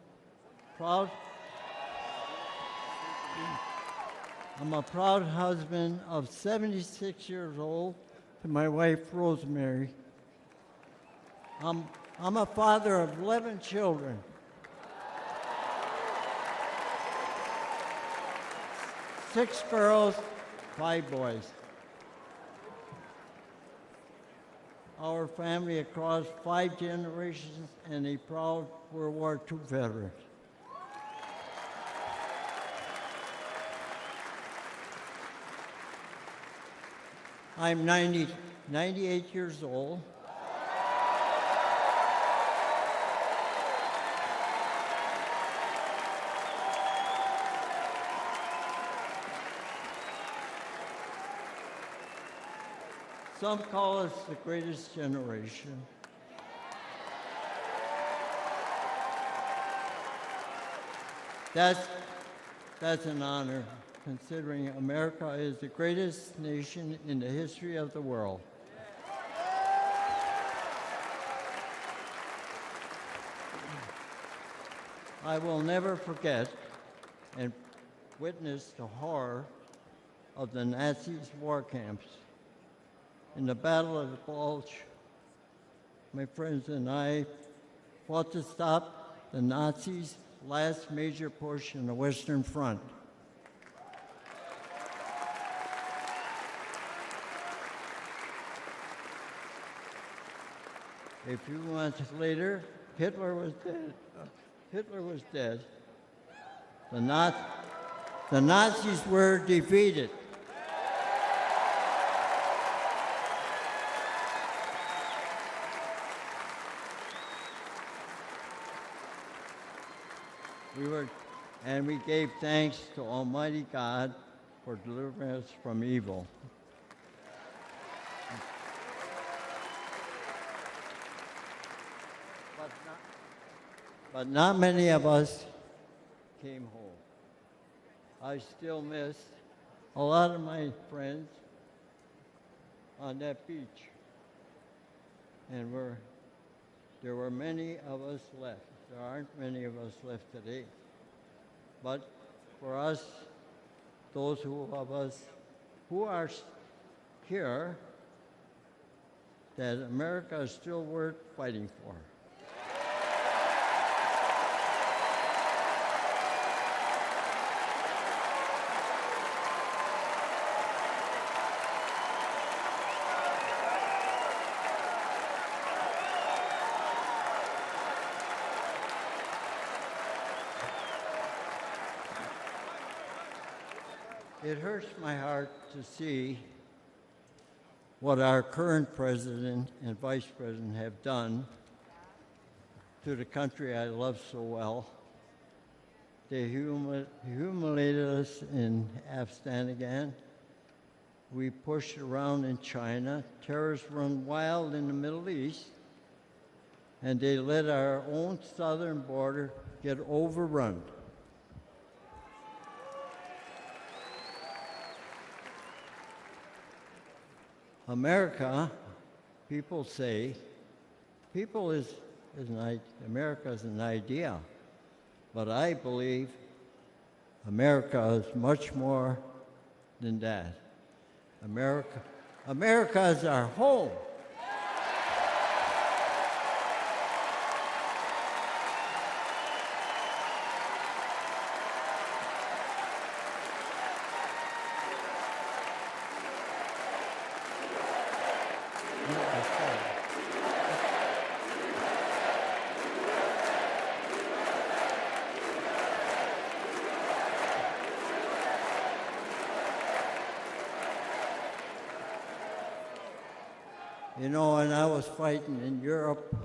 I'm a proud husband of 76 years old to my wife, Rosemary. I'm a father of 11 children. 6 girls, 5 boys. Our family across 5 generations and a proud World War II veteran. I'm 98 years old. Some call us the greatest generation. That's an honor, considering America is the greatest nation in the history of the world. I will never forget and witness the horror of the Nazis' war camps. In the Battle of the Bulge, my friends and I fought to stop the Nazis' last major push in the Western Front. A few months later, Hitler was dead. The Nazis were defeated. We gave thanks to Almighty God for delivering us from evil. But not many of us came home. I still miss a lot of my friends on that beach. And there were many of us left. There aren't many of us left today. But for us, those of us who are here, that America is still worth fighting for. It hurts my heart to see what our current president and vice president have done to the country I love so well, They humiliated us in Afghanistan. We pushed around in China. Terrorists run wild in the Middle East. And they let our own southern border get overrun. America, people say, America is an idea, but I believe America is much more than that. America is our home. You know, when I was fighting in Europe,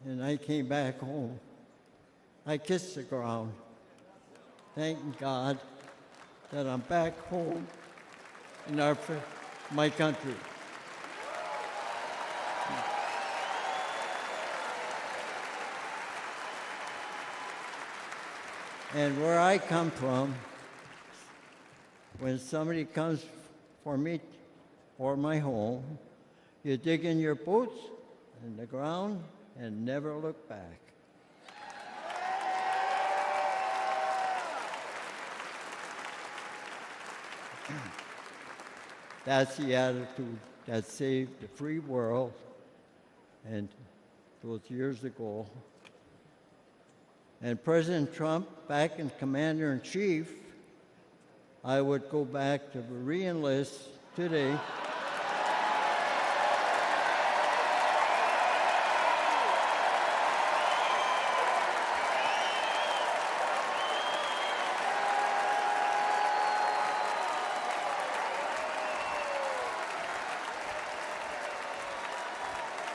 and I came back home, I kissed the ground, thanking God that I'm back home in my country. And where I come from, when somebody comes for me or my home, you dig in your boots in the ground and never look back. That's the attitude that saved the free world, and those years ago. And President Trump, back in Commander-in-Chief, I would go back to re-enlist today.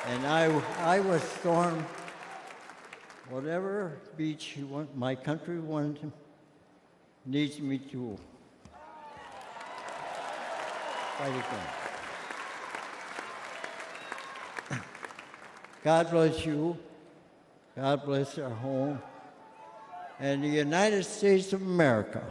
And I would storm whatever beach my country needs me to fight again. God bless you. God bless our home and the United States of America.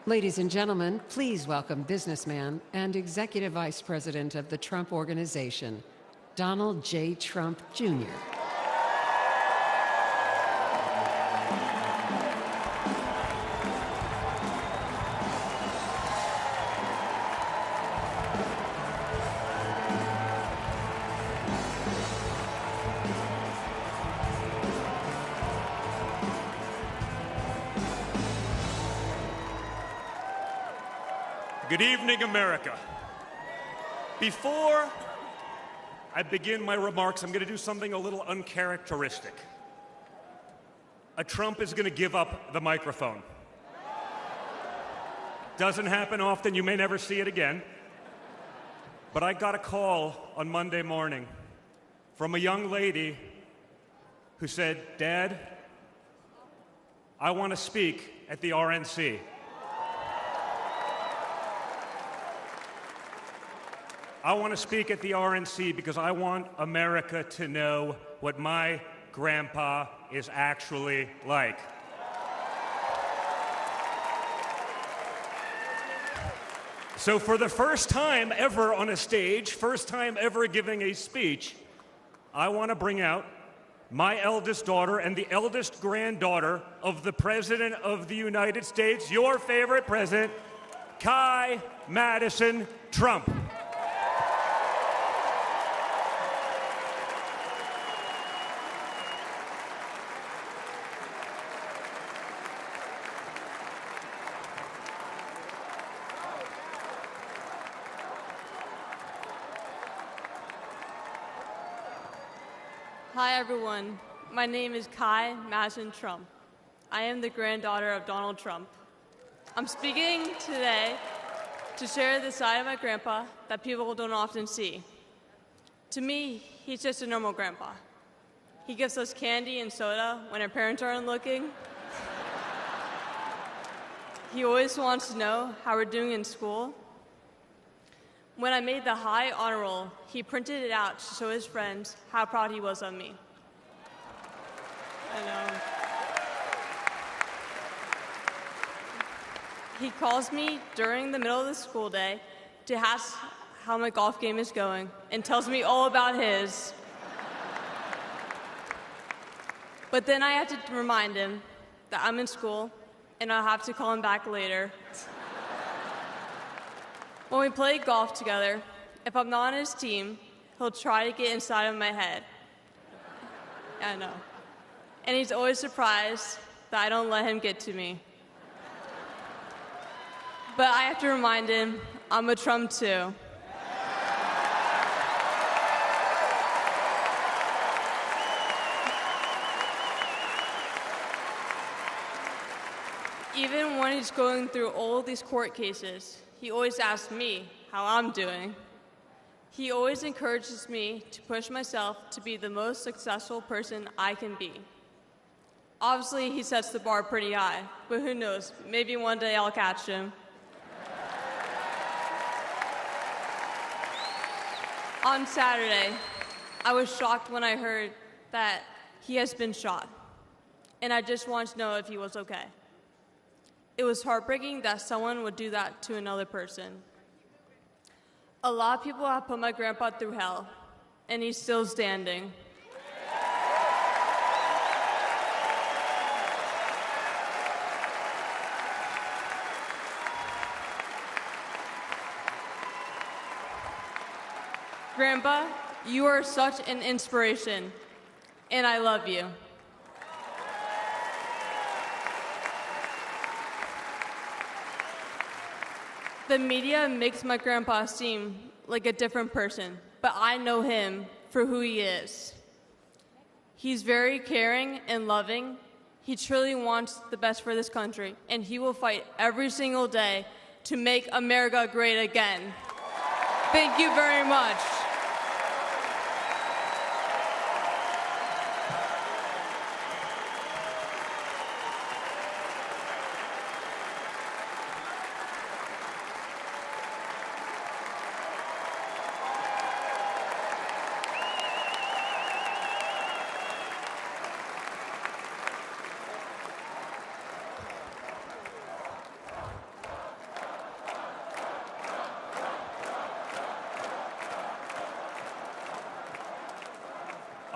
Ladies and gentlemen, please welcome businessman and Executive Vice President of the Trump Organization, Donald J. Trump, Jr. Good evening, America. Before I begin my remarks, I'm going to do something a little uncharacteristic. A Trump is going to give up the microphone. Doesn't happen often. You may never see it again. But I got a call on Monday morning from a young lady who said, "Dad, I want to speak at the RNC." I want to speak at the RNC because I want America to know what my grandpa is actually like. So for the first time ever on a stage, first time ever giving a speech, I want to bring out my eldest daughter and the eldest granddaughter of the President of the United States, your favorite president, Kai Madison Trump. Hi, everyone. My name is Kai Madison Trump. I am the granddaughter of Donald Trump. I'm speaking today to share the side of my grandpa that people don't often see. To me, he's just a normal grandpa. He gives us candy and soda when our parents aren't looking. He always wants to know how we're doing in school. When I made the high honor roll, he printed it out to show his friends how proud he was of me. I know. He calls me during the middle of the school day to ask how my golf game is going and tells me all about his. But then I have to remind him that I'm in school and I'll have to call him back later. When we play golf together, if I'm not on his team, he'll try to get inside of my head. I know. And he's always surprised that I don't let him get to me. But I have to remind him, I'm a Trump too. Even when he's going through all these court cases, he always asks me how I'm doing. He always encourages me to push myself to be the most successful person I can be. Obviously, he sets the bar pretty high, but who knows, maybe one day I'll catch him. On Saturday, I was shocked when I heard that he has been shot, and I just wanted to know if he was okay. It was heartbreaking that someone would do that to another person. A lot of people have put my grandpa through hell, and he's still standing. Grandpa, you are such an inspiration, and I love you. The media makes my grandpa seem like a different person, but I know him for who he is. He's very caring and loving. He truly wants the best for this country, and he will fight every single day to make America great again. Thank you very much.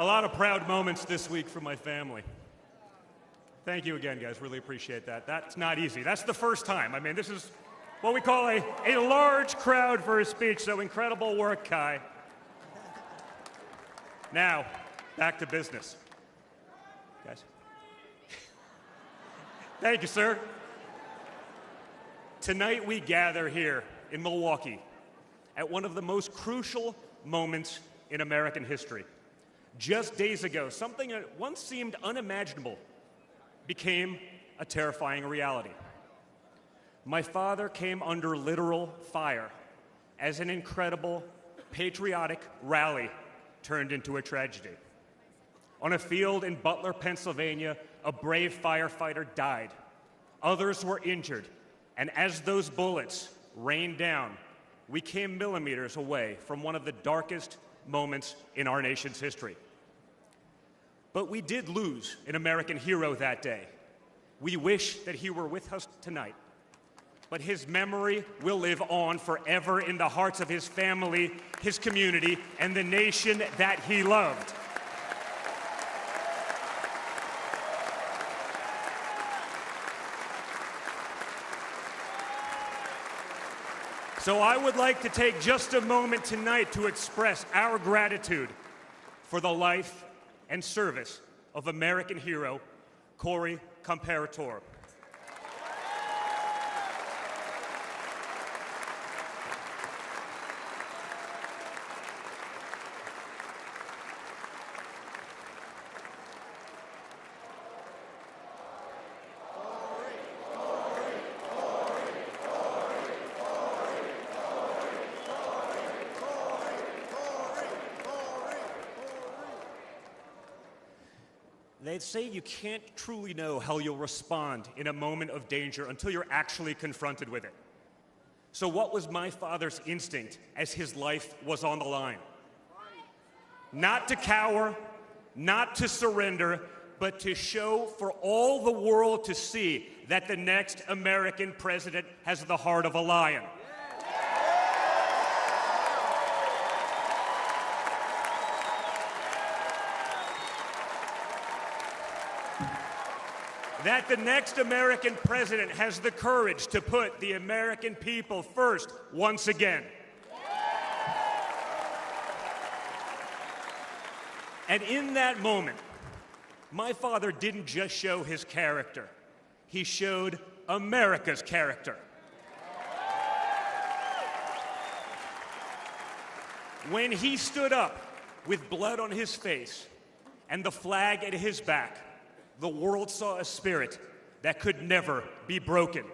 A lot of proud moments this week for my family. Thank you again, guys. Really appreciate that. That's not easy. That's the first time. I mean, this is what we call a large crowd for a speech, so incredible work, Kai. Now, back to business. Guys. Thank you, sir. Tonight we gather here in Milwaukee at one of the most crucial moments in American history. Just days ago, something that once seemed unimaginable became a terrifying reality. My father came under literal fire as an incredible, patriotic rally turned into a tragedy. On a field in Butler, Pennsylvania, a brave firefighter died. Others were injured, and as those bullets rained down, we came millimeters away from one of the darkest moments in our nation's history. But we did lose an American hero that day. We wish that he were with us tonight. But his memory will live on forever in the hearts of his family, his community, and the nation that he loved. So I would like to take just a moment tonight to express our gratitude for the life and service of American hero Corey Comparator. They say you can't truly know how you'll respond in a moment of danger until you're actually confronted with it. So what was my father's instinct as his life was on the line? Not to cower, not to surrender, but to show for all the world to see that the next American president has the heart of a lion. That the next American president has the courage to put the American people first once again. And in that moment, my father didn't just show his character. He showed America's character. When he stood up with blood on his face and the flag at his back, the world saw a spirit that could never be broken.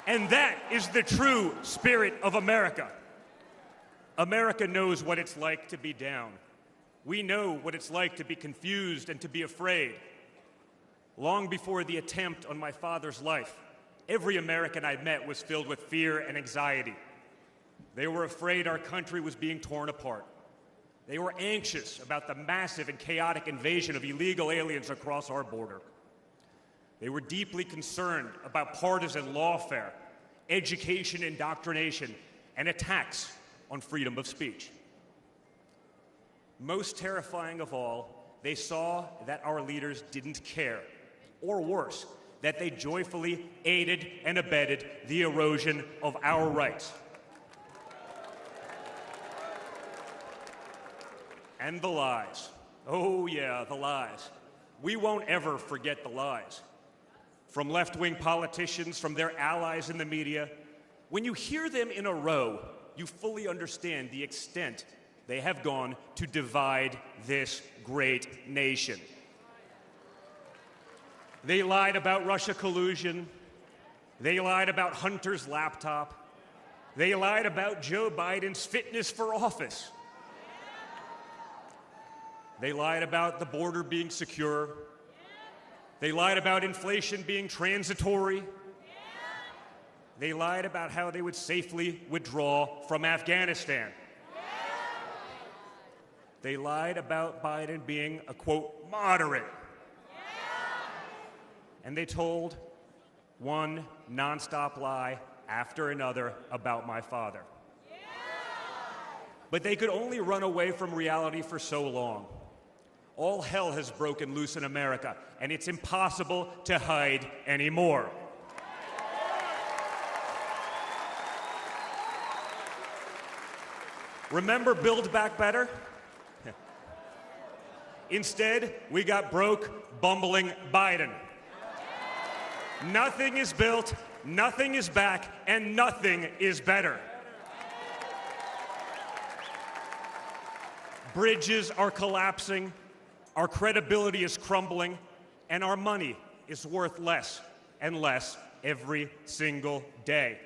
And that is the true spirit of America. America knows what it's like to be down. We know what it's like to be confused and to be afraid. Long before the attempt on my father's life, every American I met was filled with fear and anxiety. They were afraid our country was being torn apart. They were anxious about the massive and chaotic invasion of illegal aliens across our border. They were deeply concerned about partisan lawfare, education indoctrination, and attacks on freedom of speech. Most terrifying of all, they saw that our leaders didn't care, or worse, that they joyfully aided and abetted the erosion of our rights. And the lies. Oh yeah, the lies. We won't ever forget the lies. From left-wing politicians, from their allies in the media, when you hear them in a row, you fully understand the extent they have gone to divide this great nation. They lied about Russia collusion. They lied about Hunter's laptop. They lied about Joe Biden's fitness for office. They lied about the border being secure. They lied about inflation being transitory. They lied about how they would safely withdraw from Afghanistan. They lied about Biden being a, quote, moderate. And they told one nonstop lie after another about my father. But they could only run away from reality for so long. All hell has broken loose in America, and it's impossible to hide anymore. Remember Build Back Better? Instead, we got broke, bumbling Biden. Nothing is built, nothing is back, and nothing is better. Bridges are collapsing, our credibility is crumbling, and our money is worth less and less every single day.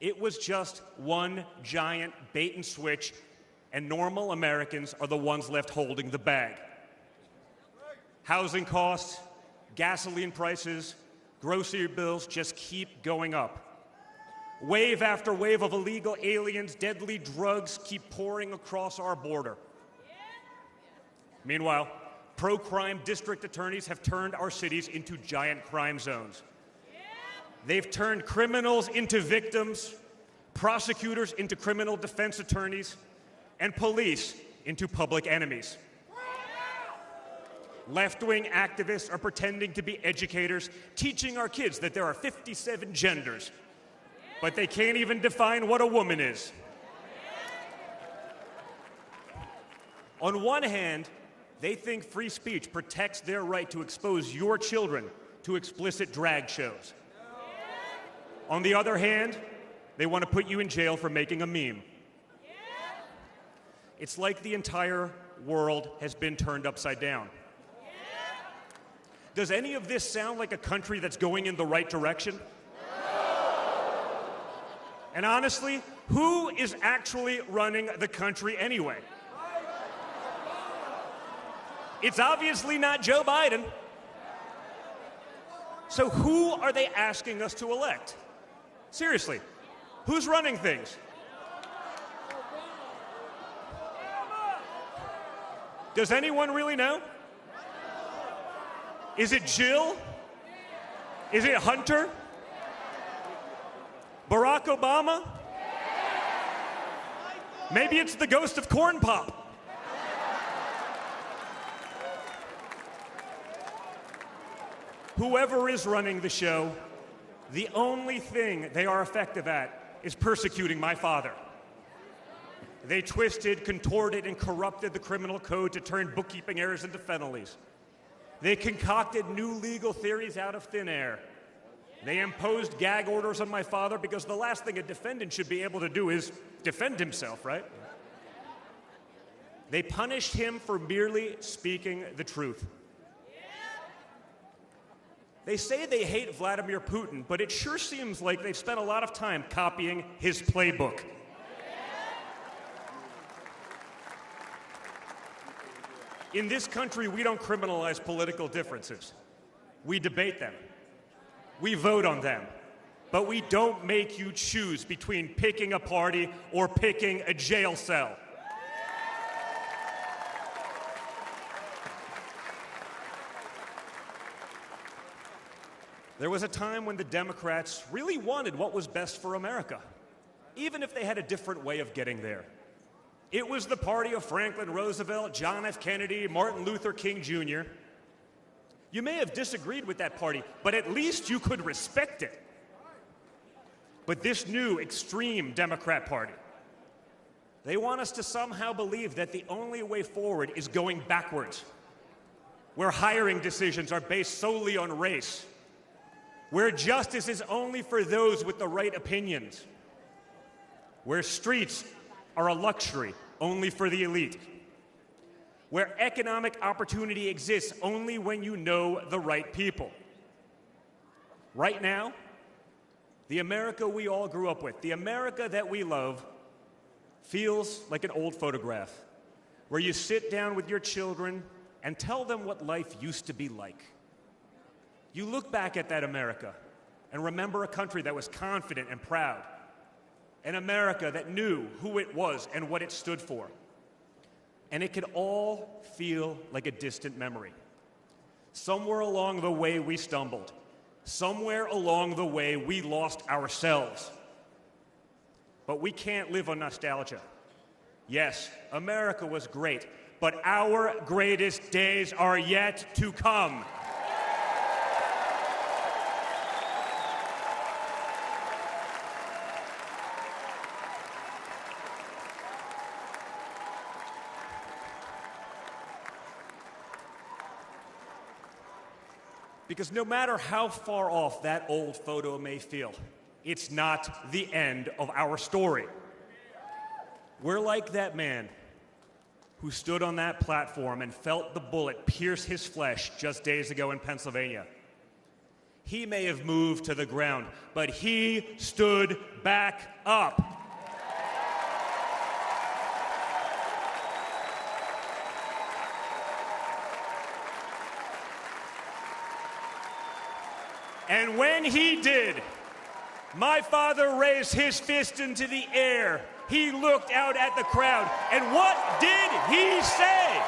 It was just one giant bait and switch, and normal Americans are the ones left holding the bag. Housing costs, gasoline prices, grocery bills just keep going up. Wave after wave of illegal aliens, deadly drugs keep pouring across our border. Meanwhile, pro-crime district attorneys have turned our cities into giant crime zones. They've turned criminals into victims, prosecutors into criminal defense attorneys, and police into public enemies. Left-wing activists are pretending to be educators, teaching our kids that there are 57 genders, but they can't even define what a woman is. On one hand, they think free speech protects their right to expose your children to explicit drag shows. On the other hand, they want to put you in jail for making a meme. It's like the entire world has been turned upside down. Does any of this sound like a country that's going in the right direction? And honestly, who is actually running the country anyway? It's obviously not Joe Biden. So who are they asking us to elect? Seriously, who's running things? Does anyone really know? Is it Jill? Is it Hunter? Barack Obama? Maybe it's the ghost of Corn Pop. Whoever is running the show, the only thing they are effective at is persecuting my father. They twisted, contorted, and corrupted the criminal code to turn bookkeeping errors into felonies. They concocted new legal theories out of thin air. They imposed gag orders on my father because the last thing a defendant should be able to do is defend himself, right? They punished him for merely speaking the truth. They say they hate Vladimir Putin, but it sure seems like they've spent a lot of time copying his playbook. In this country, we don't criminalize political differences. We debate them. We vote on them. But we don't make you choose between picking a party or picking a jail cell. There was a time when the Democrats really wanted what was best for America, even if they had a different way of getting there. It was the party of Franklin Roosevelt, John F. Kennedy, Martin Luther King Jr. You may have disagreed with that party, but at least you could respect it. But this new extreme Democrat Party, they want us to somehow believe that the only way forward is going backwards, where hiring decisions are based solely on race, where justice is only for those with the right opinions, where streets are a luxury only for the elite, where economic opportunity exists only when you know the right people. Right now, the America we all grew up with, the America that we love, feels like an old photograph where you sit down with your children and tell them what life used to be like. You look back at that America and remember a country that was confident and proud, an America that knew who it was and what it stood for. And it could all feel like a distant memory. Somewhere along the way we stumbled. somewhere along the way, we lost ourselves. But we can't live on nostalgia. Yes, America was great, but our greatest days are yet to come. Because no matter how far off that old photo may feel, it's not the end of our story. We're like that man who stood on that platform and felt the bullet pierce his flesh just days ago in Pennsylvania. He may have moved to the ground, but he stood back up. And when he did, my father raised his fist into the air. He looked out at the crowd, and what did he say?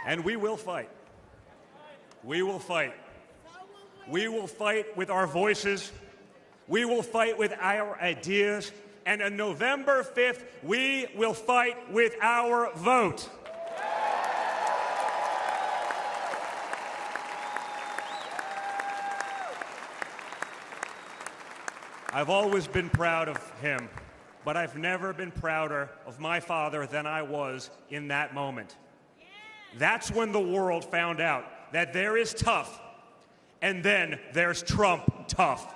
And we will fight. We will fight. We will fight with our voices. We will fight with our ideas. And on November 5th, we will fight with our vote. I've always been proud of him, but I've never been prouder of my father than I was in that moment. That's when the world found out that there is tough, and then there's Trump tough.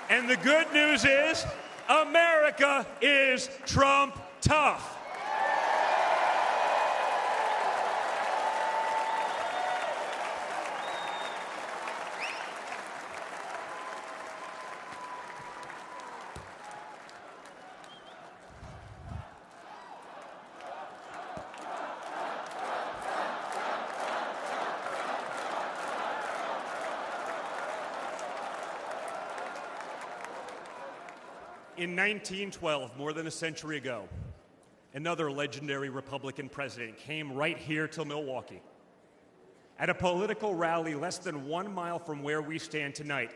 And the good news is, America is Trump tough. In 1912, more than a century ago, another legendary Republican president came right here to Milwaukee. At a political rally less than 1 mile from where we stand tonight,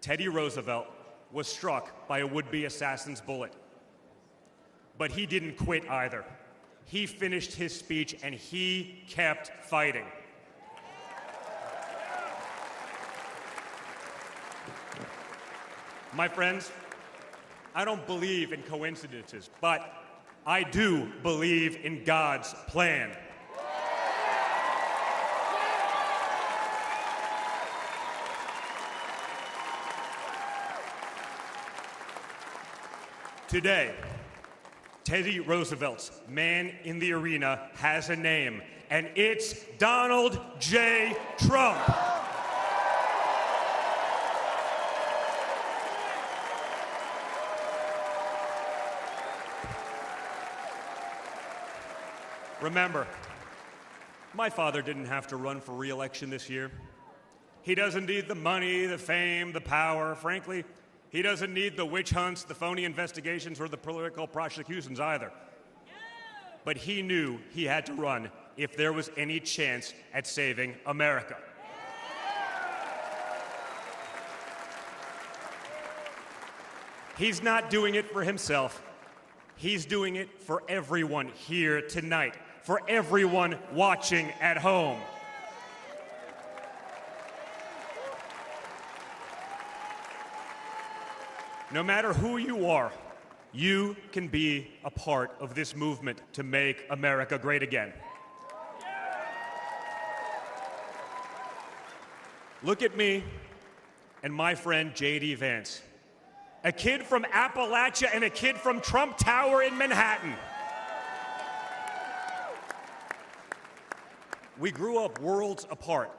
Teddy Roosevelt was struck by a would-be assassin's bullet. But he didn't quit either. He finished his speech and he kept fighting. My friends, I don't believe in coincidences, but I do believe in God's plan. Today, Teddy Roosevelt's man in the arena has a name, and it's Donald J. Trump. Remember, my father didn't have to run for re-election this year. He doesn't need the money, the fame, the power. Frankly, he doesn't need the witch hunts, the phony investigations, or the political prosecutions either. But he knew he had to run if there was any chance at saving America. He's not doing it for himself. He's doing it for everyone here tonight, for everyone watching at home. No matter who you are, you can be a part of this movement to make America great again. Look at me and my friend JD Vance, a kid from Appalachia and a kid from Trump Tower in Manhattan. We grew up worlds apart,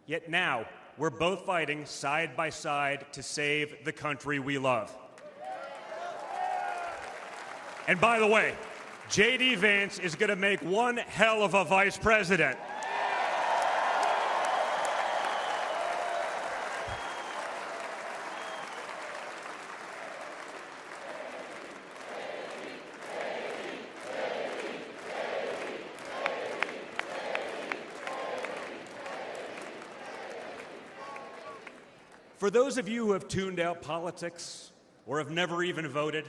yet now we're both fighting side by side to save the country we love. And by the way, JD Vance is going to make one hell of a vice president. For those of you who have tuned out politics or have never even voted,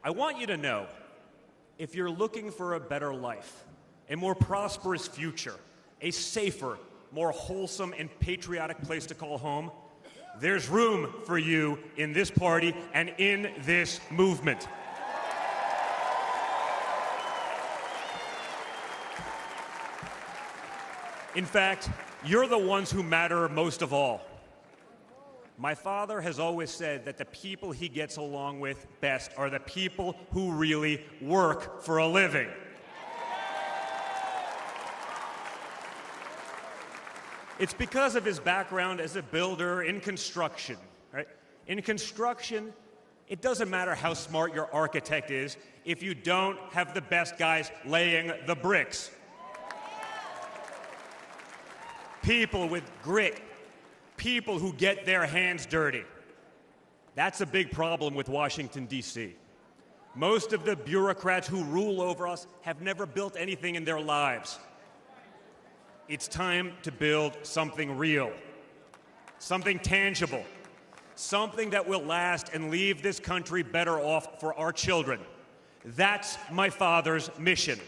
I want you to know, if you're looking for a better life, a more prosperous future, a safer, more wholesome and patriotic place to call home, there's room for you in this party and in this movement. In fact, you're the ones who matter most of all. My father has always said that the people he gets along with best are the people who really work for a living. It's because of his background as a builder in construction, right? In construction, it doesn't matter how smart your architect is if you don't have the best guys laying the bricks. People with grit, people who get their hands dirty. That's a big problem with Washington, D.C. Most of the bureaucrats who rule over us have never built anything in their lives. It's time to build something real, something tangible, something that will last and leave this country better off for our children. That's my father's mission.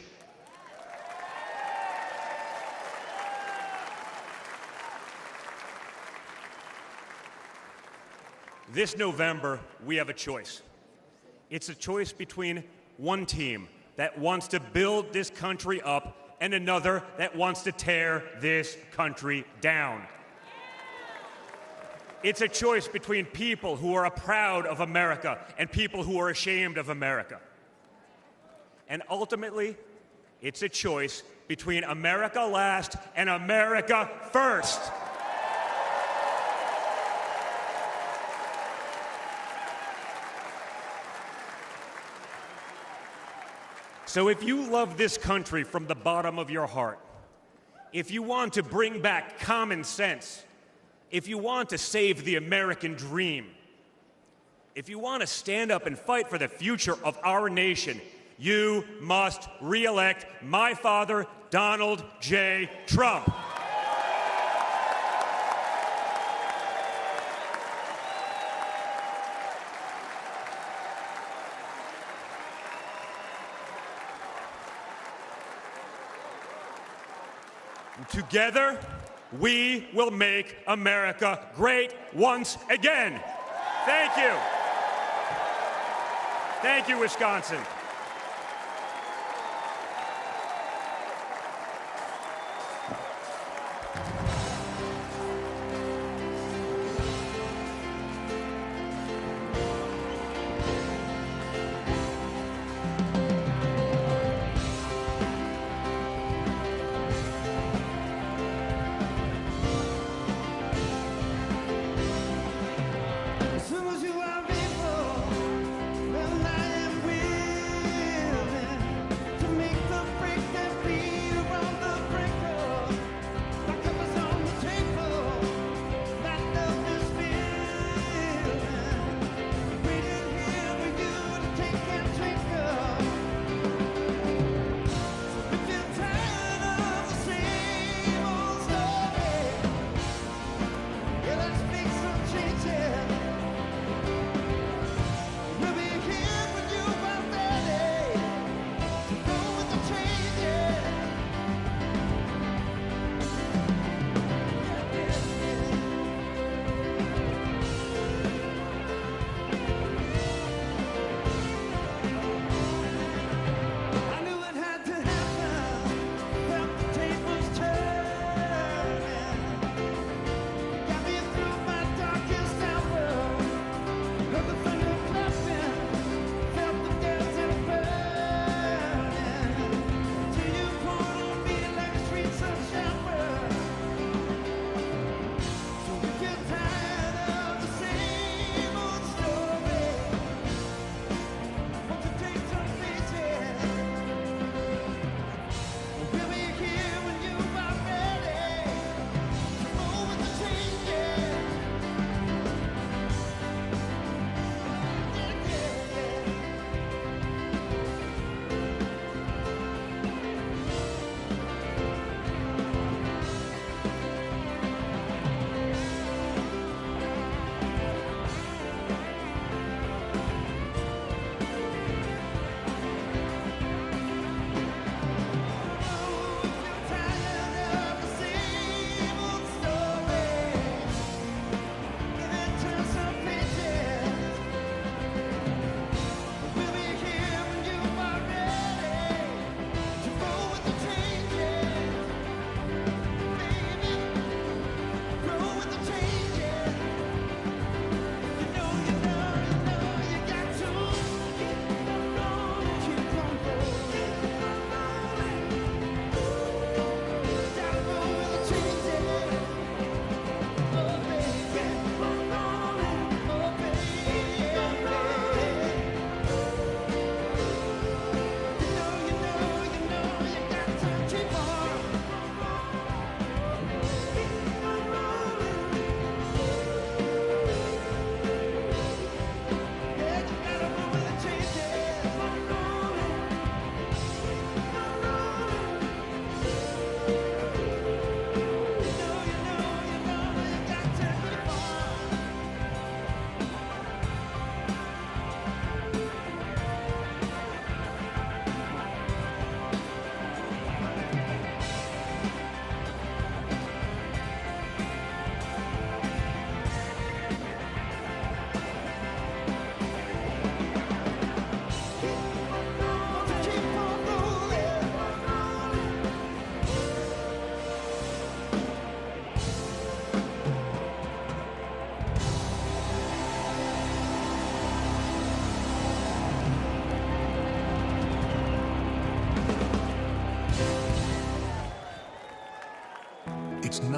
This November, we have a choice. It's a choice between one team that wants to build this country up and another that wants to tear this country down. It's a choice between people who are proud of America and people who are ashamed of America. And ultimately, it's a choice between America last and America first. So if you love this country from the bottom of your heart, if you want to bring back common sense, if you want to save the American dream, if you want to stand up and fight for the future of our nation, you must re-elect my father, Donald J. Trump. Together, we will make America great once again. Thank you. Thank you, Wisconsin. As soon as you are people, well, I am with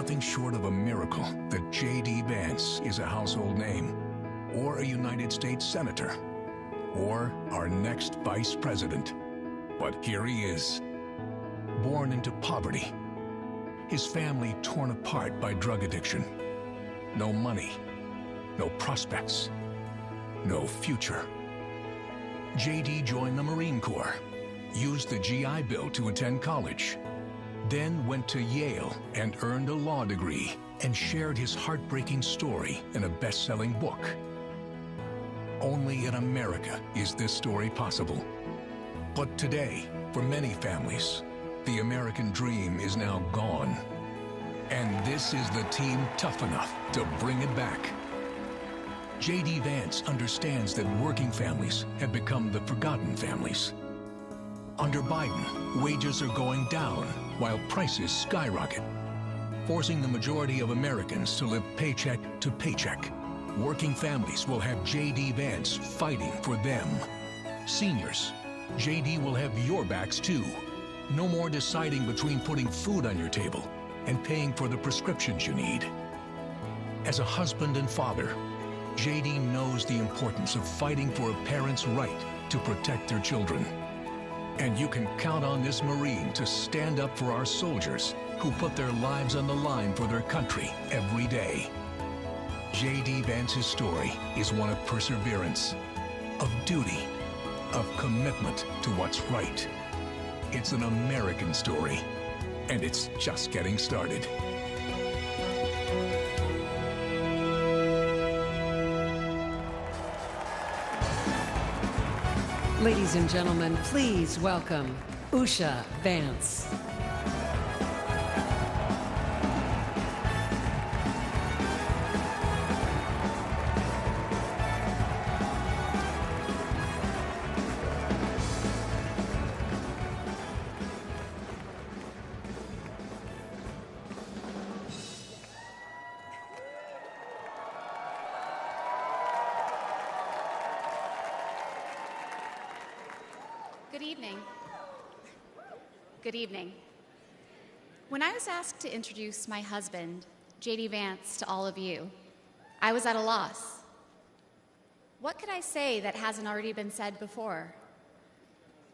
nothing short of a miracle that JD Vance is a household name, or a United States Senator, or our next Vice President. But here he is, born into poverty, his family torn apart by drug addiction. No money, no prospects, no future. JD joined the Marine Corps, used the GI Bill to attend college, then went to Yale and earned a law degree and shared his heartbreaking story in a best-selling book. Only in America is this story possible. But today, for many families, the American dream is now gone. And this is the team tough enough to bring it back. JD Vance understands that working families have become the forgotten families. Under Biden, wages are going down while prices skyrocket, forcing the majority of Americans to live paycheck to paycheck. Working families will have JD Vance fighting for them. Seniors, JD will have your backs too. No more deciding between putting food on your table and paying for the prescriptions you need. As a husband and father, JD knows the importance of fighting for a parent's right to protect their children. And you can count on this Marine to stand up for our soldiers who put their lives on the line for their country every day. JD Vance's story is one of perseverance, of duty, of commitment to what's right. It's an American story, and it's just getting started. Ladies and gentlemen, please welcome Usha Vance. Good evening. When I was asked to introduce my husband, JD Vance, to all of you, I was at a loss. What could I say that hasn't already been said before?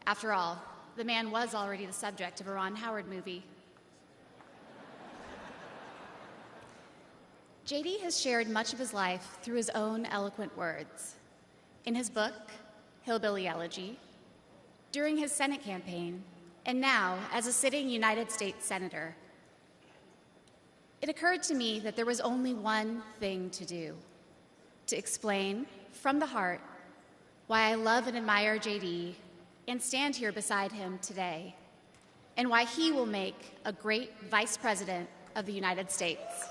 After all, the man was already the subject of a Ron Howard movie. JD has shared much of his life through his own eloquent words. In his book, Hillbilly Elegy, during his Senate campaign, and now as a sitting United States Senator. It occurred to me that there was only one thing to do: to explain from the heart why I love and admire JD and stand here beside him today, and why he will make a great Vice President of the United States.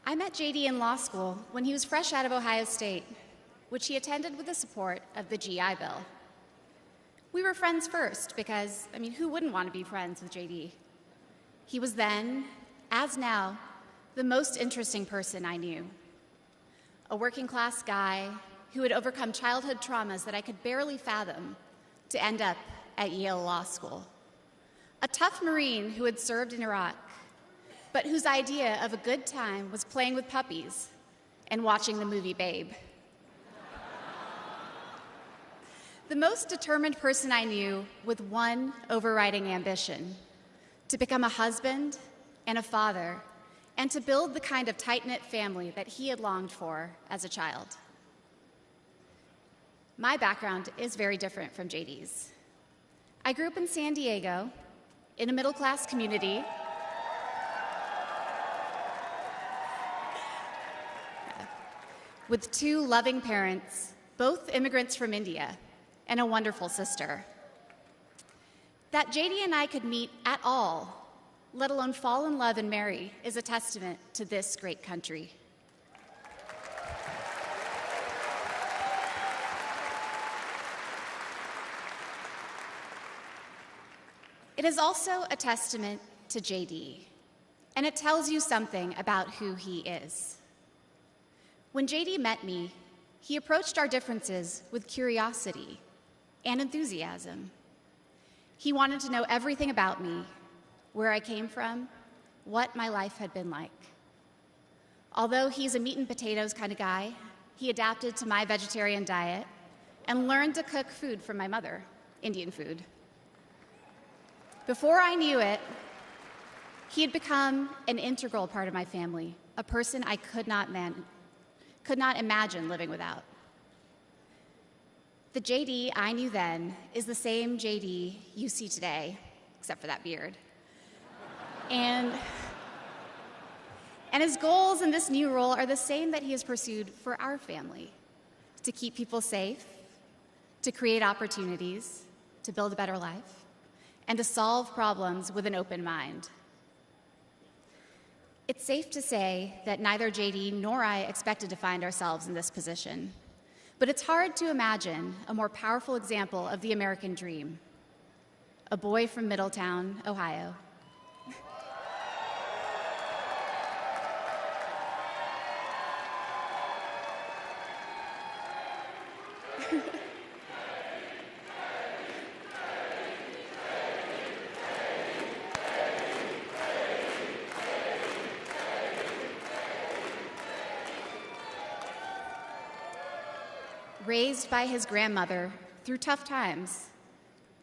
I met JD in law school when he was fresh out of Ohio State, which he attended with the support of the GI Bill. We were friends first because, who wouldn't want to be friends with JD? He was then, as now, the most interesting person I knew. A working-class guy who had overcome childhood traumas that I could barely fathom to end up at Yale Law School. A tough Marine who had served in Iraq, but whose idea of a good time was playing with puppies and watching the movie Babe. The most determined person I knew with one overriding ambition: to become a husband and a father, and to build the kind of tight-knit family that he had longed for as a child. My background is very different from JD's. I grew up in San Diego, in a middle-class community with two loving parents, both immigrants from India, and a wonderful sister. That JD and I could meet at all, let alone fall in love and marry, is a testament to this great country. It is also a testament to JD, and it tells you something about who he is. When JD met me, he approached our differences with curiosity and enthusiasm. He wanted to know everything about me, where I came from, what my life had been like. Although he's a meat and potatoes kind of guy, he adapted to my vegetarian diet and learned to cook food from my mother, Indian food. Before I knew it, he had become an integral part of my family, a person I could not imagine living without. The JD I knew then is the same JD you see today, except for that beard. And his goals in this new role are the same that he has pursued for our family: to keep people safe, to create opportunities, to build a better life, and to solve problems with an open mind. It's safe to say that neither JD nor I expected to find ourselves in this position, but it's hard to imagine a more powerful example of the American dream. A boy from Middletown, Ohio. Raised by his grandmother through tough times,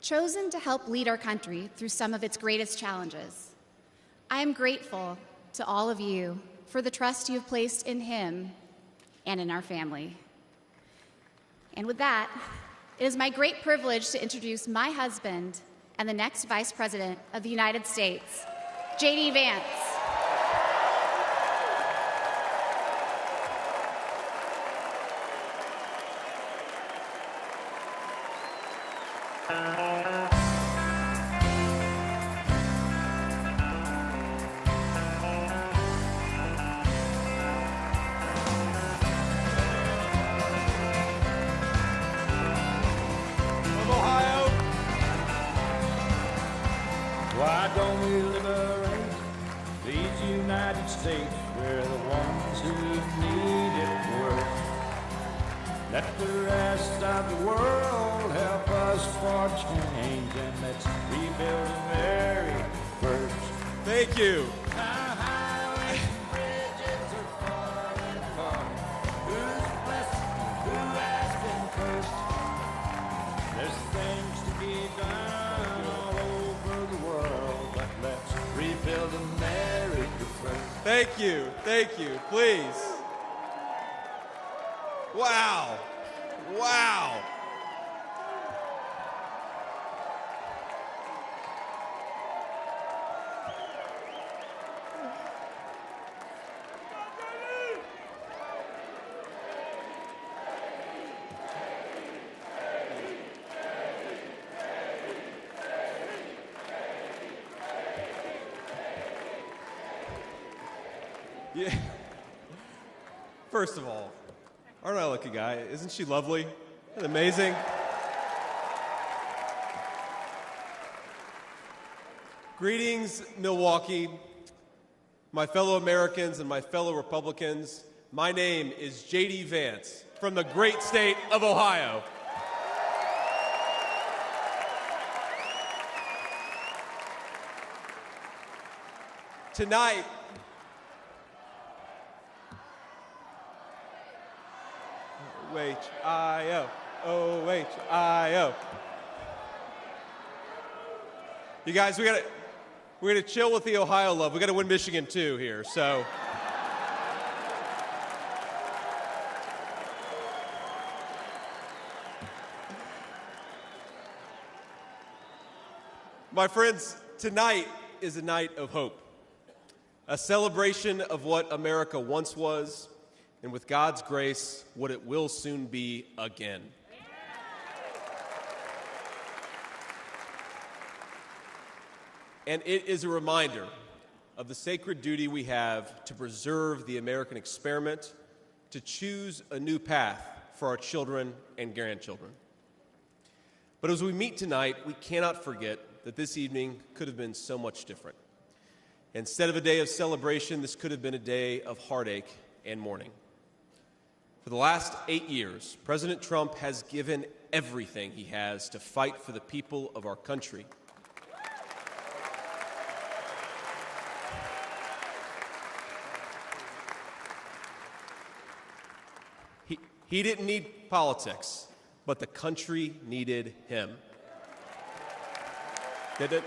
chosen to help lead our country through some of its greatest challenges. I am grateful to all of you for the trust you have placed in him and in our family. And with that, it is my great privilege to introduce my husband and the next Vice President of the United States, JD Vance. Why don't we liberate these United States? We're the ones who need it worst. Let the rest of the world help us for change, and let's rebuild America first. Thank you. Our highways and bridges are falling apart. Who's blessed? Who has been cursed? There's things to be done all over the world, but let's rebuild America first. Thank you. Thank you. Please. Wow. Wow. Yeah. First of all, aren't I a lucky guy? Isn't she lovely? Isn't that amazing? Greetings, Milwaukee, my fellow Americans and my fellow Republicans. My name is JD Vance from the great state of Ohio. Tonight, O-H-I-O, O-H-I-O. You guys, we're gonna chill with the Ohio love. We gotta win Michigan too here, so. My friends, tonight is a night of hope, a celebration of what America once was, and with God's grace, what it will soon be again. And it is a reminder of the sacred duty we have to preserve the American experiment, to choose a new path for our children and grandchildren. But as we meet tonight, we cannot forget that this evening could have been so much different. Instead of a day of celebration, this could have been a day of heartache and mourning. For the last 8 years, President Trump has given everything he has to fight for the people of our country. He didn't need politics, but the country needed him. Did it?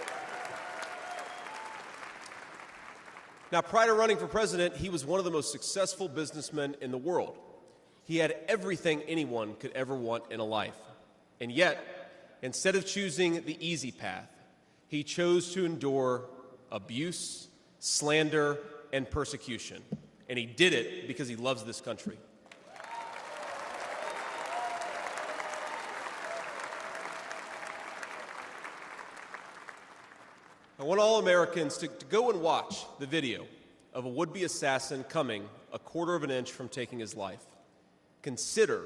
Now, prior to running for president, he was one of the most successful businessmen in the world. He had everything anyone could ever want in a life. And yet, instead of choosing the easy path, he chose to endure abuse, slander, and persecution. And he did it because he loves this country. I want all Americans to go and watch the video of a would-be assassin coming a quarter of an inch from taking his life. Consider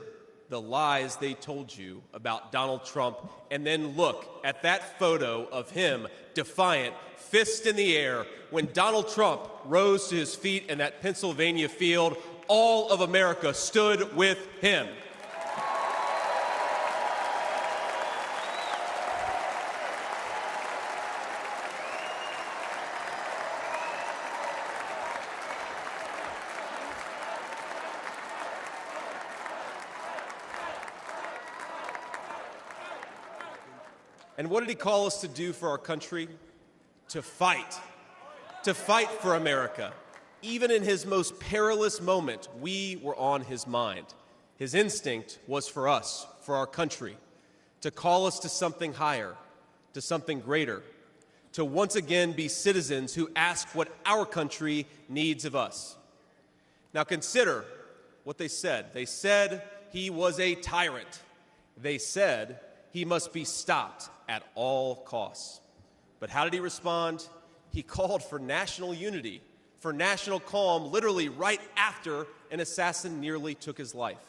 the lies they told you about Donald Trump, and then look at that photo of him, defiant, fist in the air. When Donald Trump rose to his feet in that Pennsylvania field, all of America stood with him. And what did he call us to do for our country? To fight. To fight for America. Even in his most perilous moment, we were on his mind. His instinct was for us, for our country, to call us to something higher, to something greater, to once again be citizens who ask what our country needs of us. Now consider what they said. They said he was a tyrant. They said he must be stopped at all costs. But how did he respond? He called for national unity, for national calm, literally right after an assassin nearly took his life.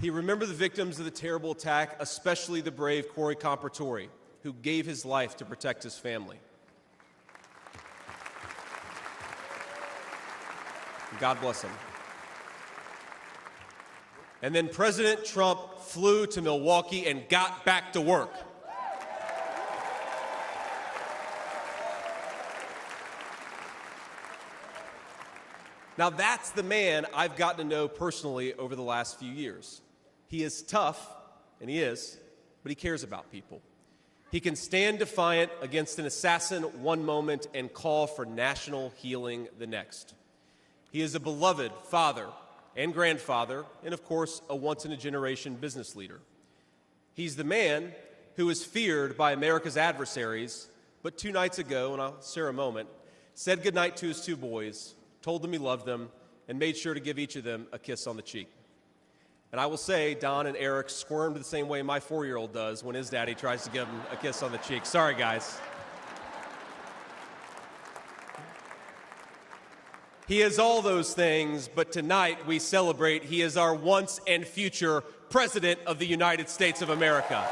He remembered the victims of the terrible attack, especially the brave Corey Compertori, who gave his life to protect his family. God bless him. And then President Trump flew to Milwaukee and got back to work. Now that's the man I've gotten to know personally over the last few years. He is tough, and he is, but he cares about people. He can stand defiant against an assassin one moment and call for national healing the next. He is a beloved father and grandfather, and of course, a once-in-a-generation business leader. He's the man who is feared by America's adversaries, but 2 nights ago, and I'll share a moment, said goodnight to his 2 boys, told them he loved them, and made sure to give each of them a kiss on the cheek. And I will say, Don and Eric squirmed the same way my 4-year-old does when his daddy tries to give him a kiss on the cheek. Sorry, guys. He is all those things, but tonight we celebrate he is our once and future President of the United States of America.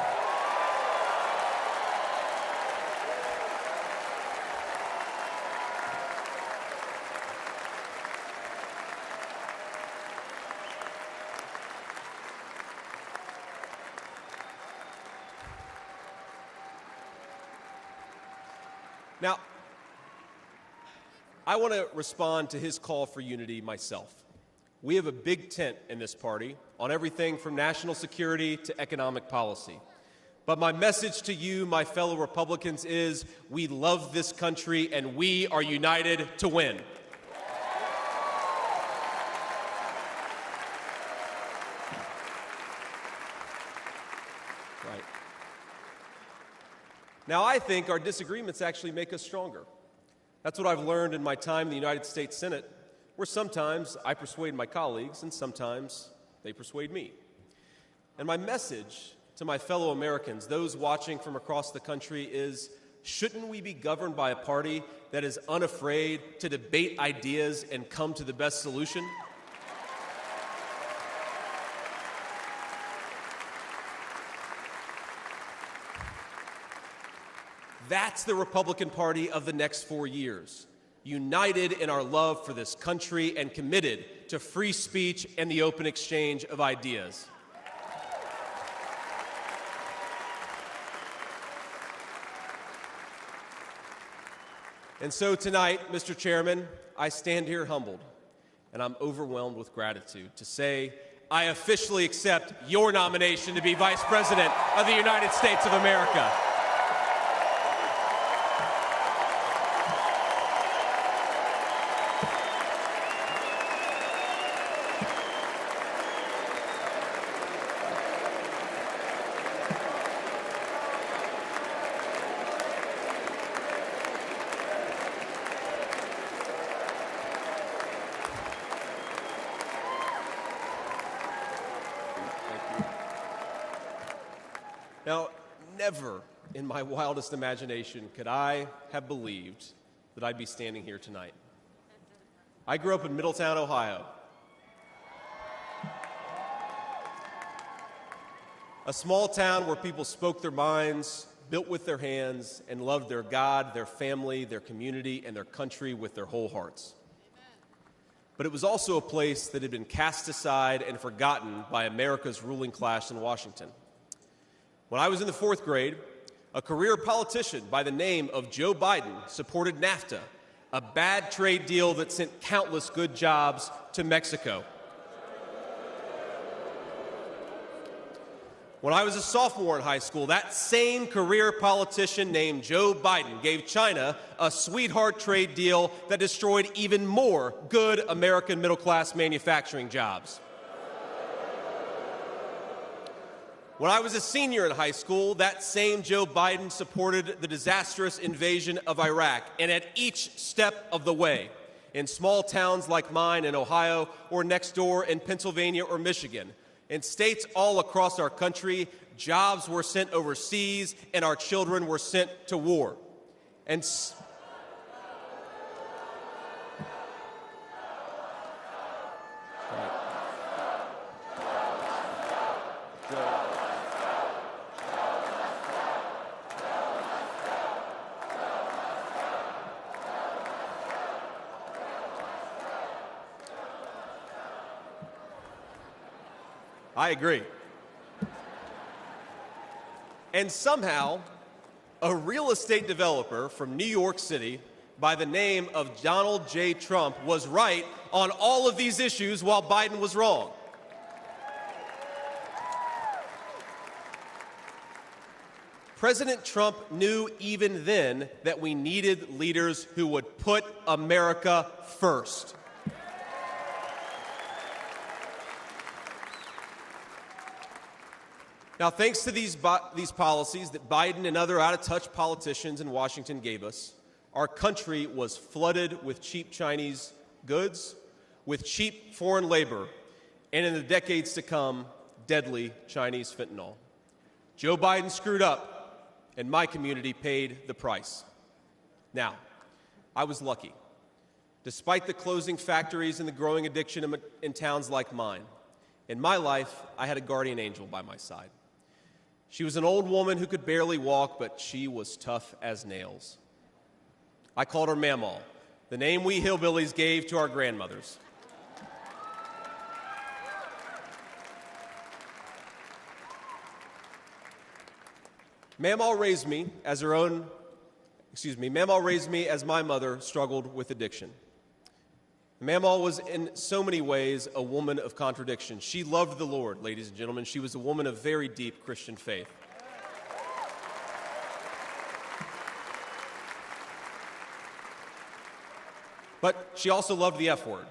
Now, I want to respond to his call for unity myself. We have a big tent in this party on everything from national security to economic policy. But my message to you, my fellow Republicans, is we love this country and we are united to win. Right. Now, I think our disagreements actually make us stronger. That's what I've learned in my time in the United States Senate, where sometimes I persuade my colleagues and sometimes they persuade me. And my message to my fellow Americans, those watching from across the country, is shouldn't we be governed by a party that is unafraid to debate ideas and come to the best solution? That's the Republican Party of the next 4 years, united in our love for this country and committed to free speech and the open exchange of ideas. And so tonight, Mr. Chairman, I stand here humbled, and I'm overwhelmed with gratitude to say I officially accept your nomination to be Vice President of the United States of America. Now, never in my wildest imagination could I have believed that I'd be standing here tonight. I grew up in Middletown, Ohio. A small town where people spoke their minds, built with their hands, and loved their God, their family, their community, and their country with their whole hearts. But it was also a place that had been cast aside and forgotten by America's ruling class in Washington. When I was in the 4th grade, a career politician by the name of Joe Biden supported NAFTA, a bad trade deal that sent countless good jobs to Mexico. When I was a sophomore in high school, that same career politician named Joe Biden gave China a sweetheart trade deal that destroyed even more good American middle-class manufacturing jobs. When I was a senior in high school, that same Joe Biden supported the disastrous invasion of Iraq, and at each step of the way, in small towns like mine in Ohio or next door in Pennsylvania or Michigan, in states all across our country, jobs were sent overseas and our children were sent to war. And I agree. And somehow, a real estate developer from New York City by the name of Donald J. Trump was right on all of these issues while Biden was wrong. President Trump knew even then that we needed leaders who would put America first. Now, thanks to these policies that Biden and other out-of-touch politicians in Washington gave us, our country was flooded with cheap Chinese goods, with cheap foreign labor, and in the decades to come, deadly Chinese fentanyl. Joe Biden screwed up, and my community paid the price. Now, I was lucky. Despite the closing factories and the growing addiction in towns like mine, in my life, I had a guardian angel by my side. She was an old woman who could barely walk, but she was tough as nails. I called her Mamaw, the name we hillbillies gave to our grandmothers. Mamaw raised me as my mother struggled with addiction. Mamaw was in so many ways a woman of contradiction. She loved the Lord, ladies and gentlemen. She was a woman of very deep Christian faith. But she also loved the F word.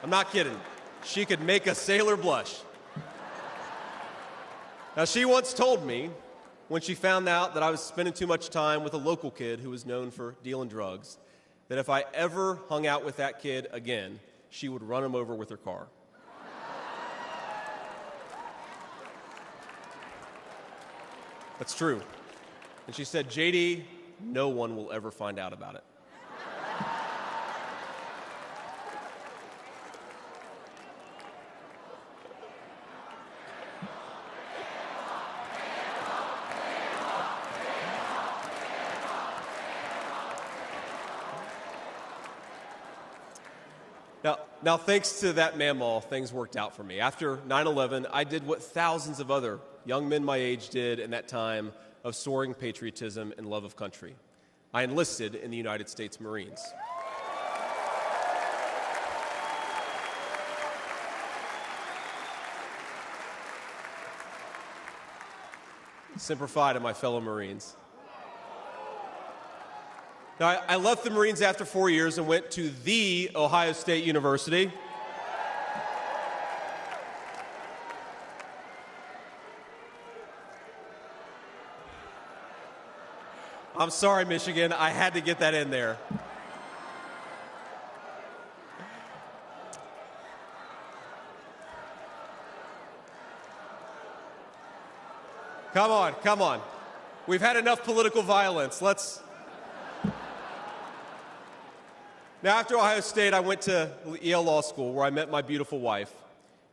I'm not kidding. She could make a sailor blush. Now, she once told me, when she found out that I was spending too much time with a local kid who was known for dealing drugs, that if I ever hung out with that kid again, she would run him over with her car. That's true. And she said, JD, no one will ever find out about it. Now, thanks to that mammal, things worked out for me. After 9/11, I did what thousands of other young men my age did in that time of soaring patriotism and love of country. I enlisted in the United States Marines. Semper Fi to my fellow Marines. Now, I left the Marines after 4 years and went to the Ohio State University. I'm sorry, Michigan. I had to get that in there. Come on, come on. We've had enough political violence. Let's. Now, after Ohio State, I went to Yale Law School, where I met my beautiful wife.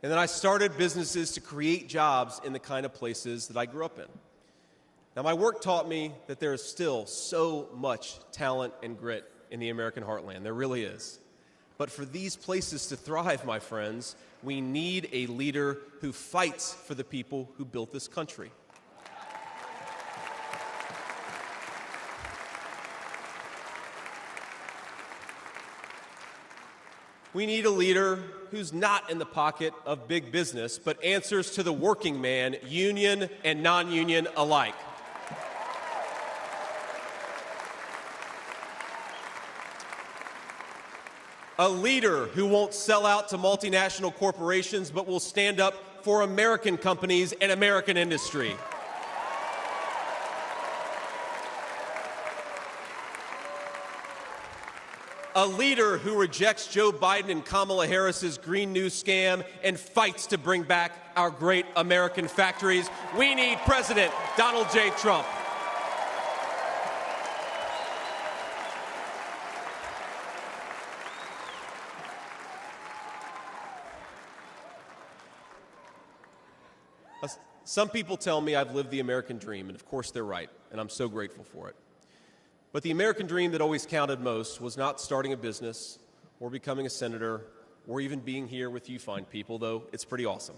And then I started businesses to create jobs in the kind of places that I grew up in. Now, my work taught me that there is still so much talent and grit in the American heartland. There really is. But for these places to thrive, my friends, we need a leader who fights for the people who built this country. We need a leader who's not in the pocket of big business, but answers to the working man, union and non-union alike. A leader who won't sell out to multinational corporations, but will stand up for American companies and American industry. A leader who rejects Joe Biden and Kamala Harris's Green New scam and fights to bring back our great American factories. We need President Donald J. Trump. Some people tell me I've lived the American dream, and of course they're right, and I'm so grateful for it. But the American dream that always counted most was not starting a business or becoming a senator or even being here with you fine people, though it's pretty awesome.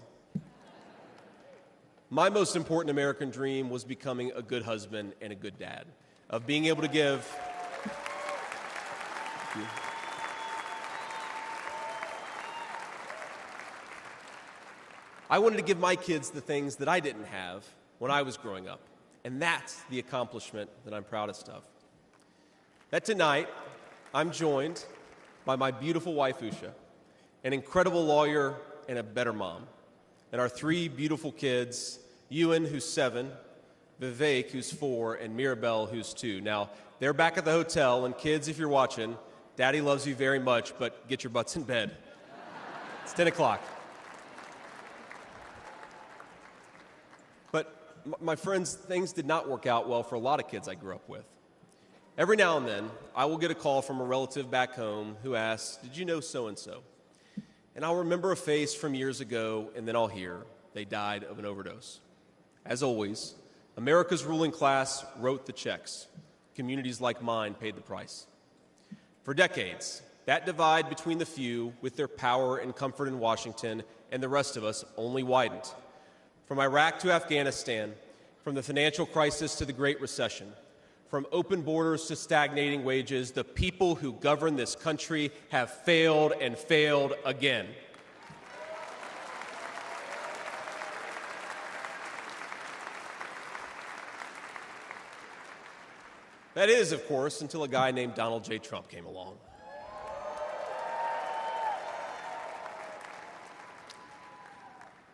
My most important American dream was becoming a good husband and a good dad, of being able to give. I wanted to give my kids the things that I didn't have when I was growing up, and that's the accomplishment that I'm proudest of. That tonight, I'm joined by my beautiful wife, Usha, an incredible lawyer and a better mom, and our three beautiful kids, Ewan, who's 7, Vivek, who's 4, and Mirabelle, who's 2. Now, they're back at the hotel, and kids, if you're watching, Daddy loves you very much, but get your butts in bed. It's 10 o'clock. But my friends, things did not work out well for a lot of kids I grew up with. Every now and then, I will get a call from a relative back home who asks, "Did you know so-and-so?" And I'll remember a face from years ago, and then I'll hear, "They died of an overdose." As always, America's ruling class wrote the checks. Communities like mine paid the price. For decades, that divide between the few with their power and comfort in Washington and the rest of us only widened. From Iraq to Afghanistan, from the financial crisis to the Great Recession, from open borders to stagnating wages, the people who govern this country have failed and failed again. That is, of course, until a guy named Donald J. Trump came along.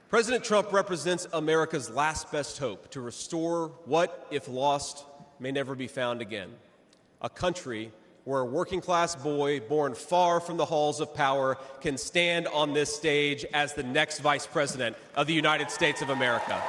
President Trump represents America's last best hope to restore what, if lost, may never be found again. A country where a working-class boy born far from the halls of power can stand on this stage as the next vice president of the United States of America.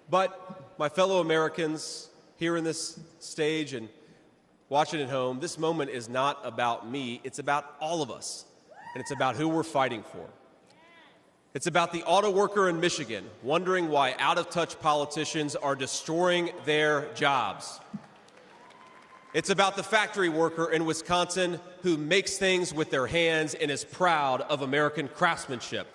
But, my fellow Americans, here in this stage and watching at home, this moment is not about me. It's about all of us, and it's about who we're fighting for. It's about the auto worker in Michigan wondering why out-of-touch politicians are destroying their jobs. It's about the factory worker in Wisconsin who makes things with their hands and is proud of American craftsmanship.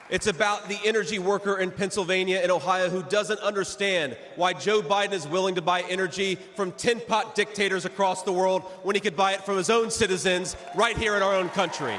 It's about the energy worker in Pennsylvania and Ohio who doesn't understand why Joe Biden is willing to buy energy from tin-pot dictators across the world when he could buy it from his own citizens right here in our own country.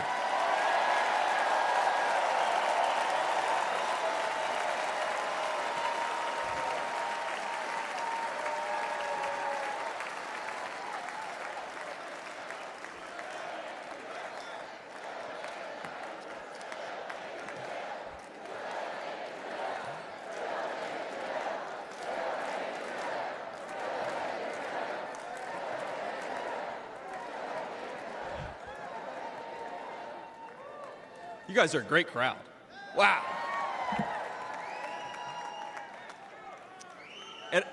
You guys are a great crowd. Wow. And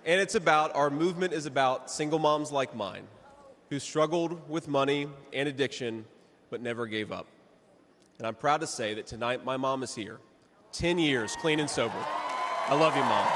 And it's about, our movement is about single moms like mine who struggled with money and addiction but never gave up. And I'm proud to say that tonight my mom is here, 10 years clean and sober. I love you, Mom.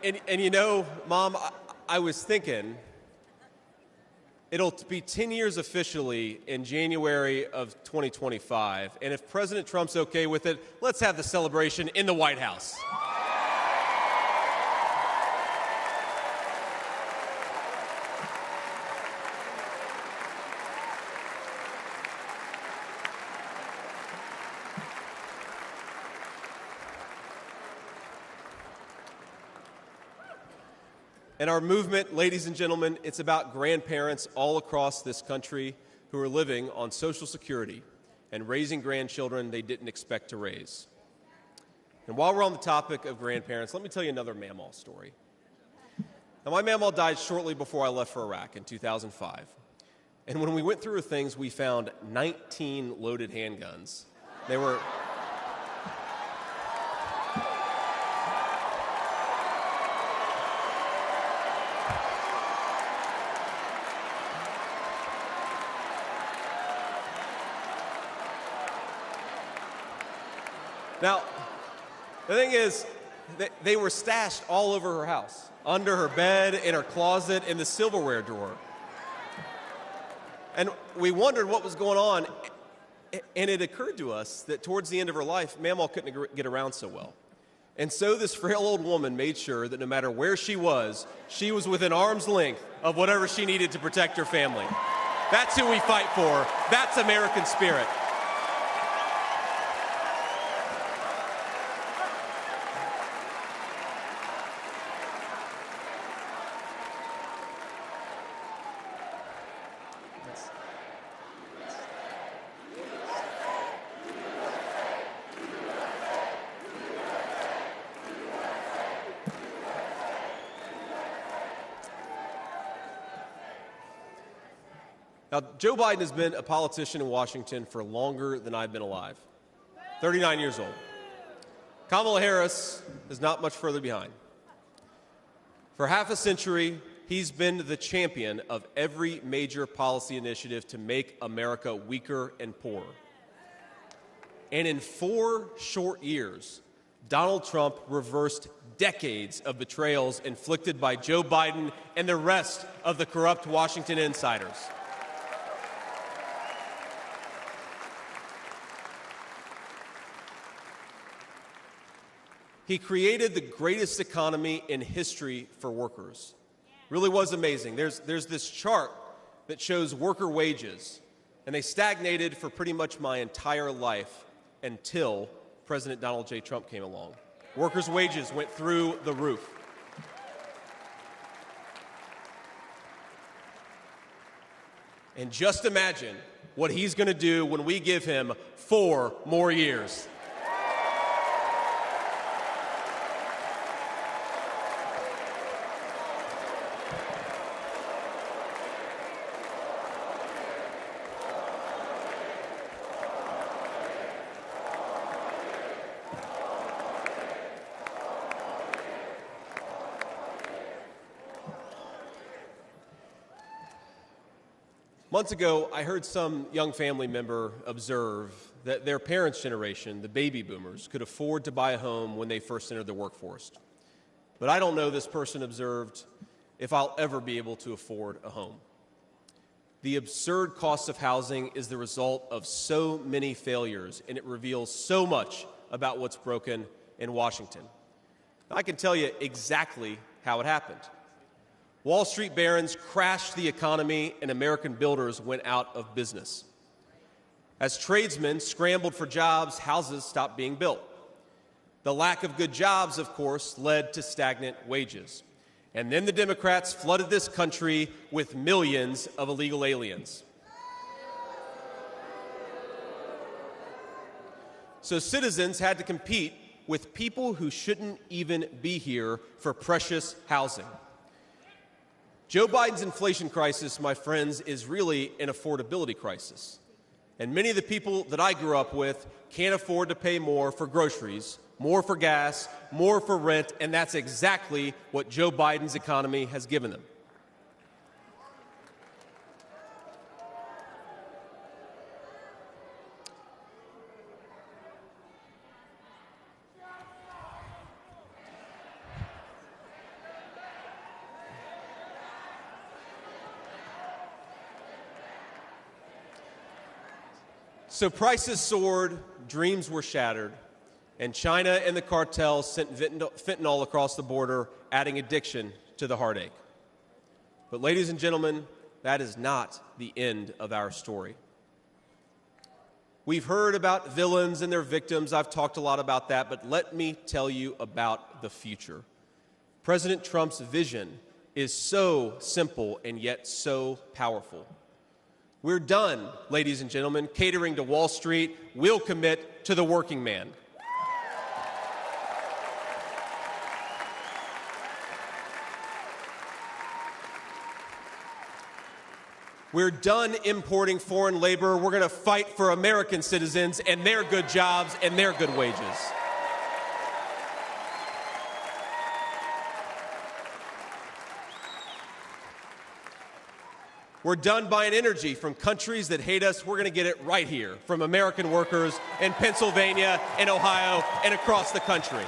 And you know, Mom, I was thinking, it'll be 10 years officially in January of 2025, and if President Trump's okay with it, let's have the celebration in the White House. And our movement, ladies and gentlemen, it's about grandparents all across this country who are living on Social Security and raising grandchildren they didn't expect to raise. And while we're on the topic of grandparents, let me tell you another Mamaw story. Now, my Mamaw died shortly before I left for Iraq in 2005. And when we went through her things, we found 19 loaded handguns. They were... Now, the thing is, they were stashed all over her house, under her bed, in her closet, in the silverware drawer. And we wondered what was going on, and it occurred to us that towards the end of her life, Mamaw couldn't get around so well. And so this frail old woman made sure that no matter where she was within arm's length of whatever she needed to protect her family. That's who we fight for. That's American spirit. Now, Joe Biden has been a politician in Washington for longer than I've been alive, 39 years old. Kamala Harris is not much further behind. For half a century, he's been the champion of every major policy initiative to make America weaker and poorer. And in 4 short years, Donald Trump reversed decades of betrayals inflicted by Joe Biden and the rest of the corrupt Washington insiders. He created the greatest economy in history for workers. Really was amazing. There's this chart that shows worker wages, and they stagnated for pretty much my entire life until President Donald J. Trump came along. Workers' wages went through the roof. And just imagine what he's going to do when we give him 4 more years. Months ago, I heard some young family member observe that their parents' generation, the baby boomers, could afford to buy a home when they first entered the workforce. But I don't know, this person observed, if I'll ever be able to afford a home. The absurd cost of housing is the result of so many failures, and it reveals so much about what's broken in Washington. I can tell you exactly how it happened. Wall Street barons crashed the economy, and American builders went out of business. As tradesmen scrambled for jobs, houses stopped being built. The lack of good jobs, of course, led to stagnant wages. And then the Democrats flooded this country with millions of illegal aliens. So citizens had to compete with people who shouldn't even be here for precious housing. Joe Biden's inflation crisis, my friends, is really an affordability crisis. And many of the people that I grew up with can't afford to pay more for groceries, more for gas, more for rent, and that's exactly what Joe Biden's economy has given them. So prices soared, dreams were shattered, and China and the cartels sent fentanyl across the border, adding addiction to the heartache. But ladies and gentlemen, that is not the end of our story. We've heard about villains and their victims. I've talked a lot about that, but let me tell you about the future. President Trump's vision is so simple and yet so powerful. We're done, ladies and gentlemen, catering to Wall Street. We'll commit to the working man. We're done importing foreign labor. We're going to fight for American citizens and their good jobs and their good wages. We're done buying energy from countries that hate us. We're going to get it right here from American workers in Pennsylvania and Ohio and across the country.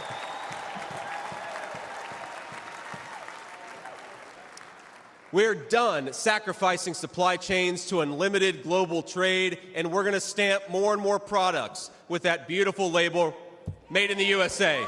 We're done sacrificing supply chains to unlimited global trade, and we're going to stamp more and more products with that beautiful label, Made in the USA.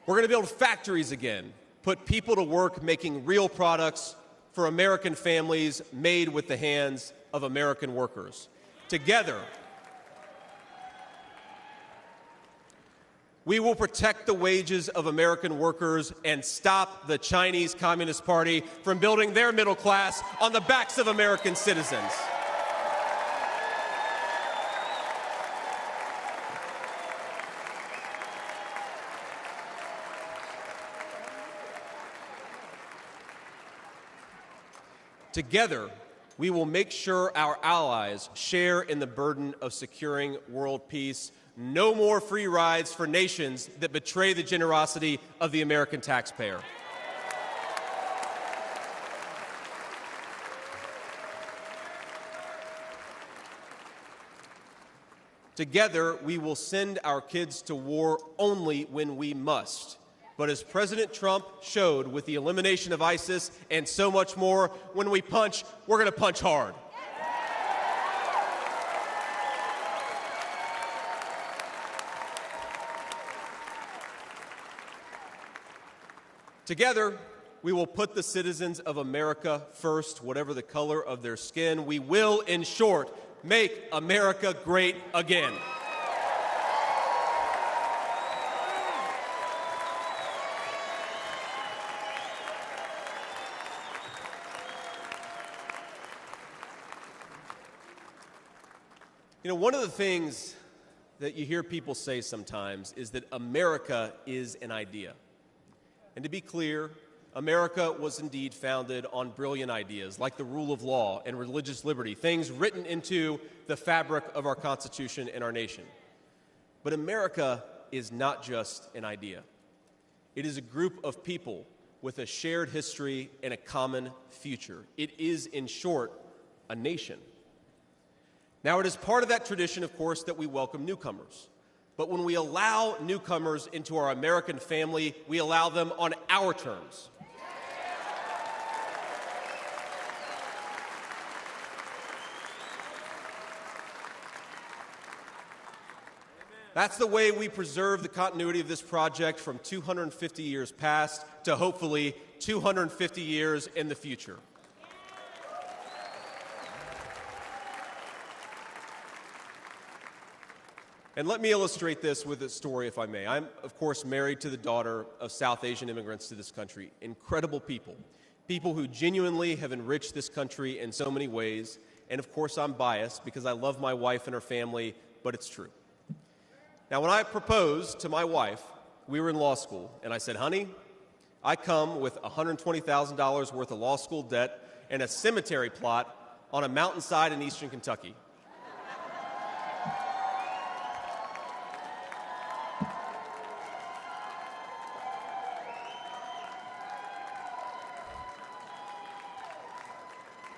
We're going to build factories again, put people to work making real products for American families made with the hands of American workers. Together, We will protect the wages of American workers and stop the Chinese Communist Party from building their middle class on the backs of American citizens. Together, we will make sure our allies share in the burden of securing world peace. No more free rides for nations that betray the generosity of the American taxpayer. Together, we will send our kids to war only when we must. But as President Trump showed with the elimination of ISIS and so much more, when we punch, we're going to punch hard. Together, we will put the citizens of America first, whatever the color of their skin. We will, in short, make America great again. You know, one of the things that you hear people say sometimes is that America is an idea. And to be clear, America was indeed founded on brilliant ideas like the rule of law and religious liberty, things written into the fabric of our Constitution and our nation. But America is not just an idea. It is a group of people with a shared history and a common future. It is, in short, a nation. Now, it is part of that tradition, of course, that we welcome newcomers. But when we allow newcomers into our American family, we allow them on our terms. That's the way we preserve the continuity of this project from 250 years past to hopefully 250 years in the future. And let me illustrate this with a story, if I may. I'm, of course, married to the daughter of South Asian immigrants to this country. Incredible people. People who genuinely have enriched this country in so many ways. And, of course, I'm biased because I love my wife and her family, but it's true. Now, when I proposed to my wife, we were in law school, and I said, honey, I come with $120,000 worth of law school debt and a cemetery plot on a mountainside in eastern Kentucky.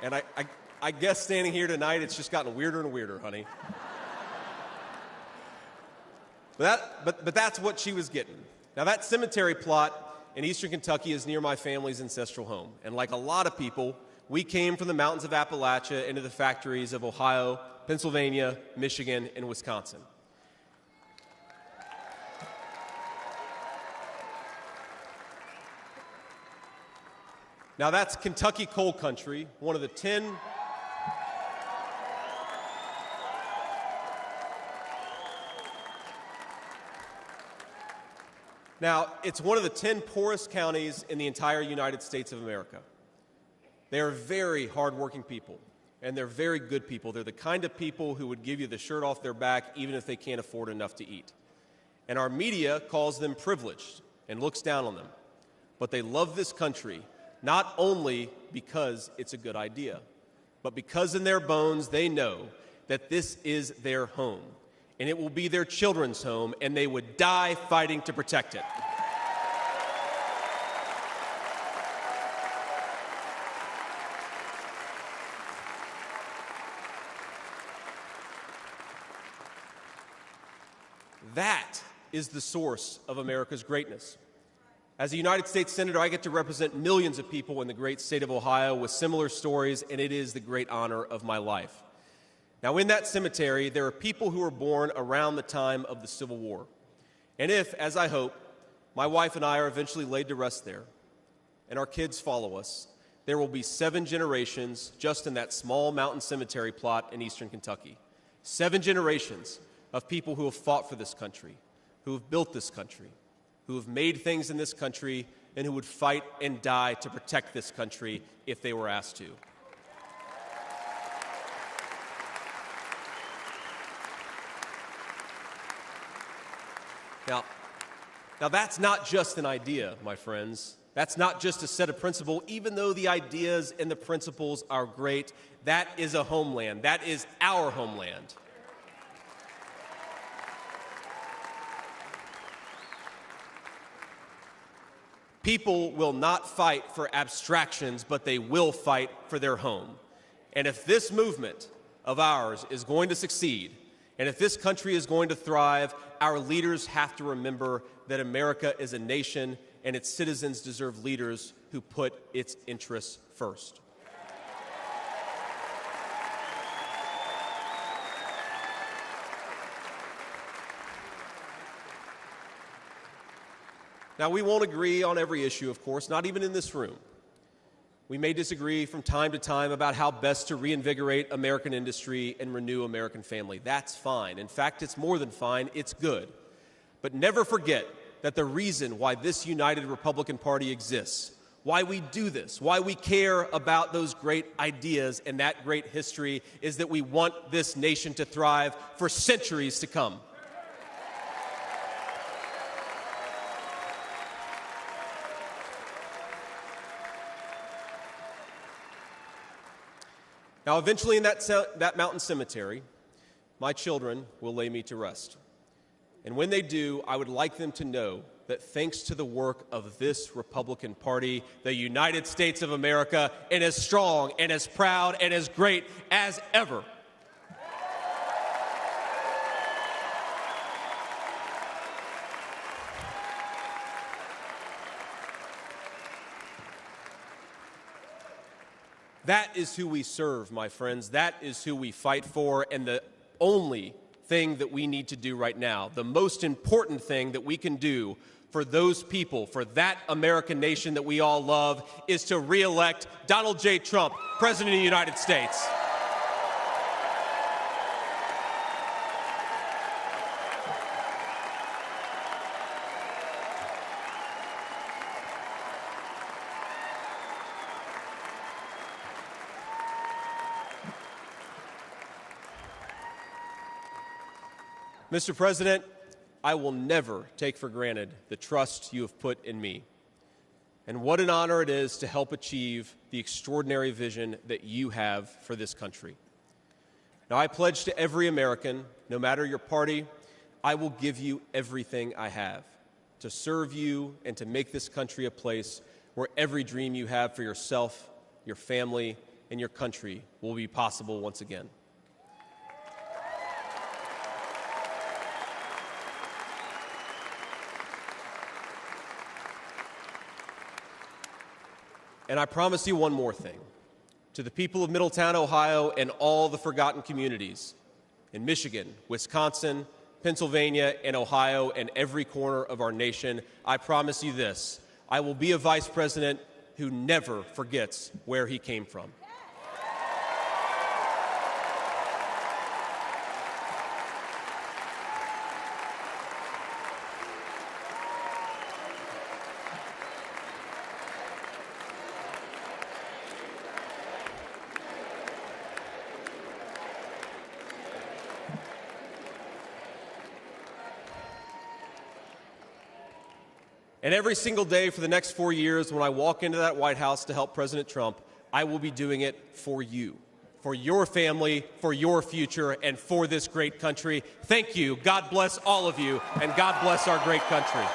And I guess standing here tonight, it's just gotten weirder and weirder, honey. But that's what she was getting. Now, that cemetery plot in eastern Kentucky is near my family's ancestral home. And like a lot of people, we came from the mountains of Appalachia into the factories of Ohio, Pennsylvania, Michigan, and Wisconsin. Now, that's Kentucky coal country, one of the 10... Now, it's one of the 10 poorest counties in the entire United States of America. They are very hardworking people, and they're very good people. They're the kind of people who would give you the shirt off their back even if they can't afford enough to eat. And our media calls them privileged and looks down on them. But they love this country, not only because it's a good idea, but because in their bones they know that this is their home, and it will be their children's home, and they would die fighting to protect it. That is the source of America's greatness. As a United States Senator, I get to represent millions of people in the great state of Ohio with similar stories, and it is the great honor of my life. Now, in that cemetery, there are people who were born around the time of the Civil War. And if, as I hope, my wife and I are eventually laid to rest there, and our kids follow us, there will be 7 generations just in that small mountain cemetery plot in eastern Kentucky. 7 generations of people who have fought for this country, who have built this country, who have made things in this country, and who would fight and die to protect this country if they were asked to. Now that's not just an idea, my friends. That's not just a set of principles. Even though the ideas and the principles are great, that is a homeland. That is our homeland. People will not fight for abstractions, but they will fight for their home. And if this movement of ours is going to succeed, and if this country is going to thrive, our leaders have to remember that America is a nation and its citizens deserve leaders who put its interests first. Now, we won't agree on every issue, of course, not even in this room. We may disagree from time to time about how best to reinvigorate American industry and renew American family. That's fine. In fact, it's more than fine. It's good. But never forget that the reason why this united Republican Party exists, why we do this, why we care about those great ideas and that great history, is that we want this nation to thrive for centuries to come. Now, eventually in that mountain cemetery, my children will lay me to rest. And when they do, I would like them to know that thanks to the work of this Republican Party, the United States of America is as strong and as proud and as great as ever. That is who we serve, my friends. That is who we fight for. And the only thing that we need to do right now, the most important thing that we can do for those people, for that American nation that we all love, is to re-elect Donald J. Trump, President of the United States. Mr. President, I will never take for granted the trust you have put in me. And what an honor it is to help achieve the extraordinary vision that you have for this country. Now, I pledge to every American, no matter your party, I will give you everything I have to serve you and to make this country a place where every dream you have for yourself, your family, and your country will be possible once again. And I promise you one more thing. To the people of Middletown, Ohio, and all the forgotten communities in Michigan, Wisconsin, Pennsylvania, and Ohio, and every corner of our nation, I promise you this: I will be a vice president who never forgets where he came from. And every single day for the next 4 years, when I walk into that White House to help President Trump, I will be doing it for you, for your family, for your future, and for this great country. Thank you. God bless all of you, and God bless our great country.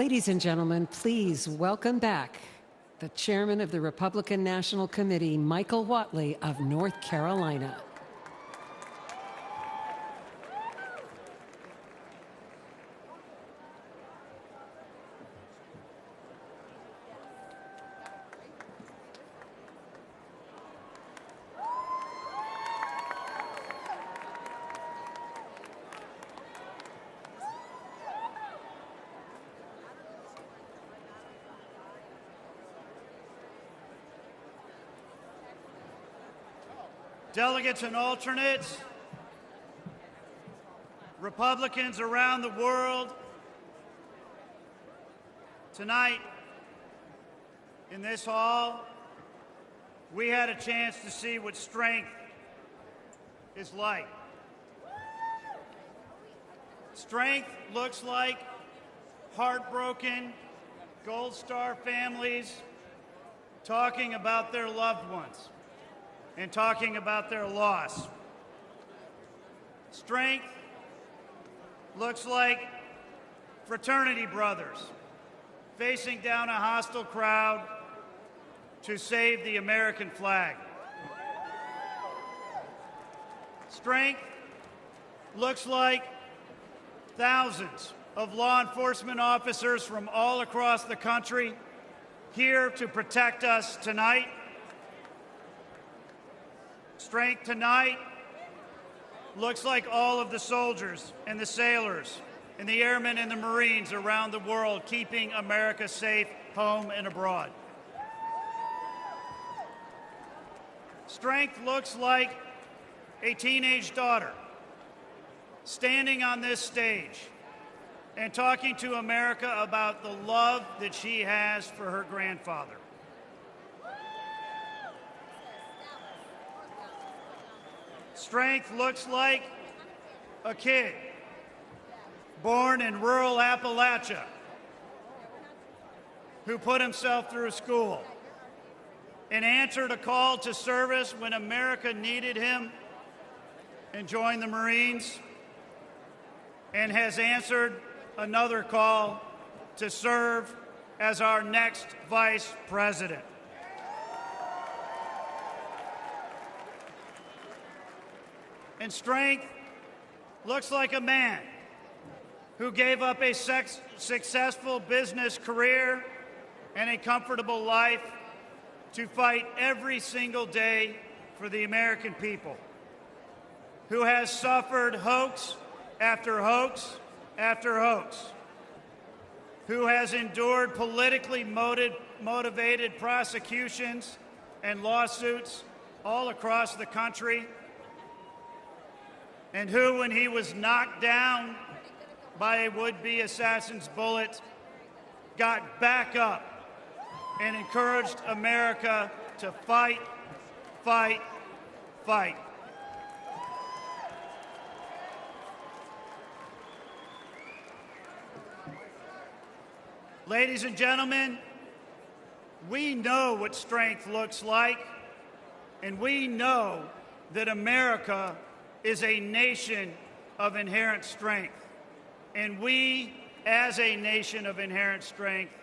Ladies and gentlemen, please welcome back the chairman of the Republican National Committee, Michael Whatley of North Carolina. Delegates and alternates, Republicans around the world, tonight in this hall, we had a chance to see what strength is like. Strength looks like heartbroken Gold Star families talking about their loved ones and talking about their loss. Strength looks like fraternity brothers facing down a hostile crowd to save the American flag. Strength looks like thousands of law enforcement officers from all across the country here to protect us tonight. Strength tonight looks like all of the soldiers and the sailors and the airmen and the Marines around the world keeping America safe home and abroad. Strength looks like a teenage daughter standing on this stage and talking to America about the love that she has for her grandfather. Strength looks like a kid born in rural Appalachia who put himself through school and answered a call to service when America needed him and joined the Marines, and has answered another call to serve as our next vice president. And strength looks like a man who gave up a successful business career and a comfortable life to fight every single day for the American people, who has suffered hoax after hoax after hoax, who has endured politically motivated prosecutions and lawsuits all across the country, and who, when he was knocked down by a would-be assassin's bullet, got back up and encouraged America to fight, fight, fight. Ladies and gentlemen, we know what strength looks like, and we know that America is a nation of inherent strength. And we, as a nation of inherent strength,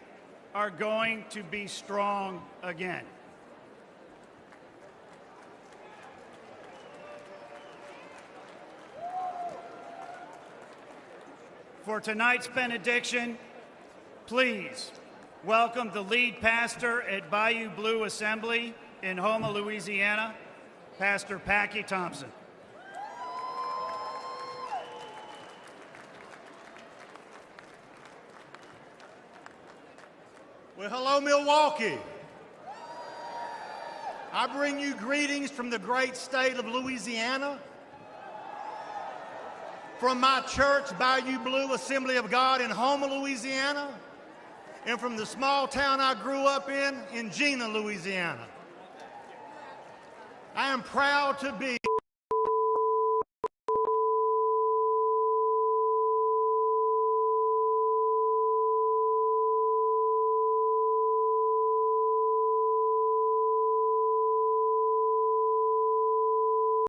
are going to be strong again. For tonight's benediction, please welcome the lead pastor at Bayou Blue Assembly in Houma, Louisiana, Pastor Packy Thompson. Well, hello, Milwaukee. I bring you greetings from the great state of Louisiana, from my church, Bayou Blue Assembly of God in Houma, Louisiana, and from the small town I grew up in Jena, Louisiana. I am proud to be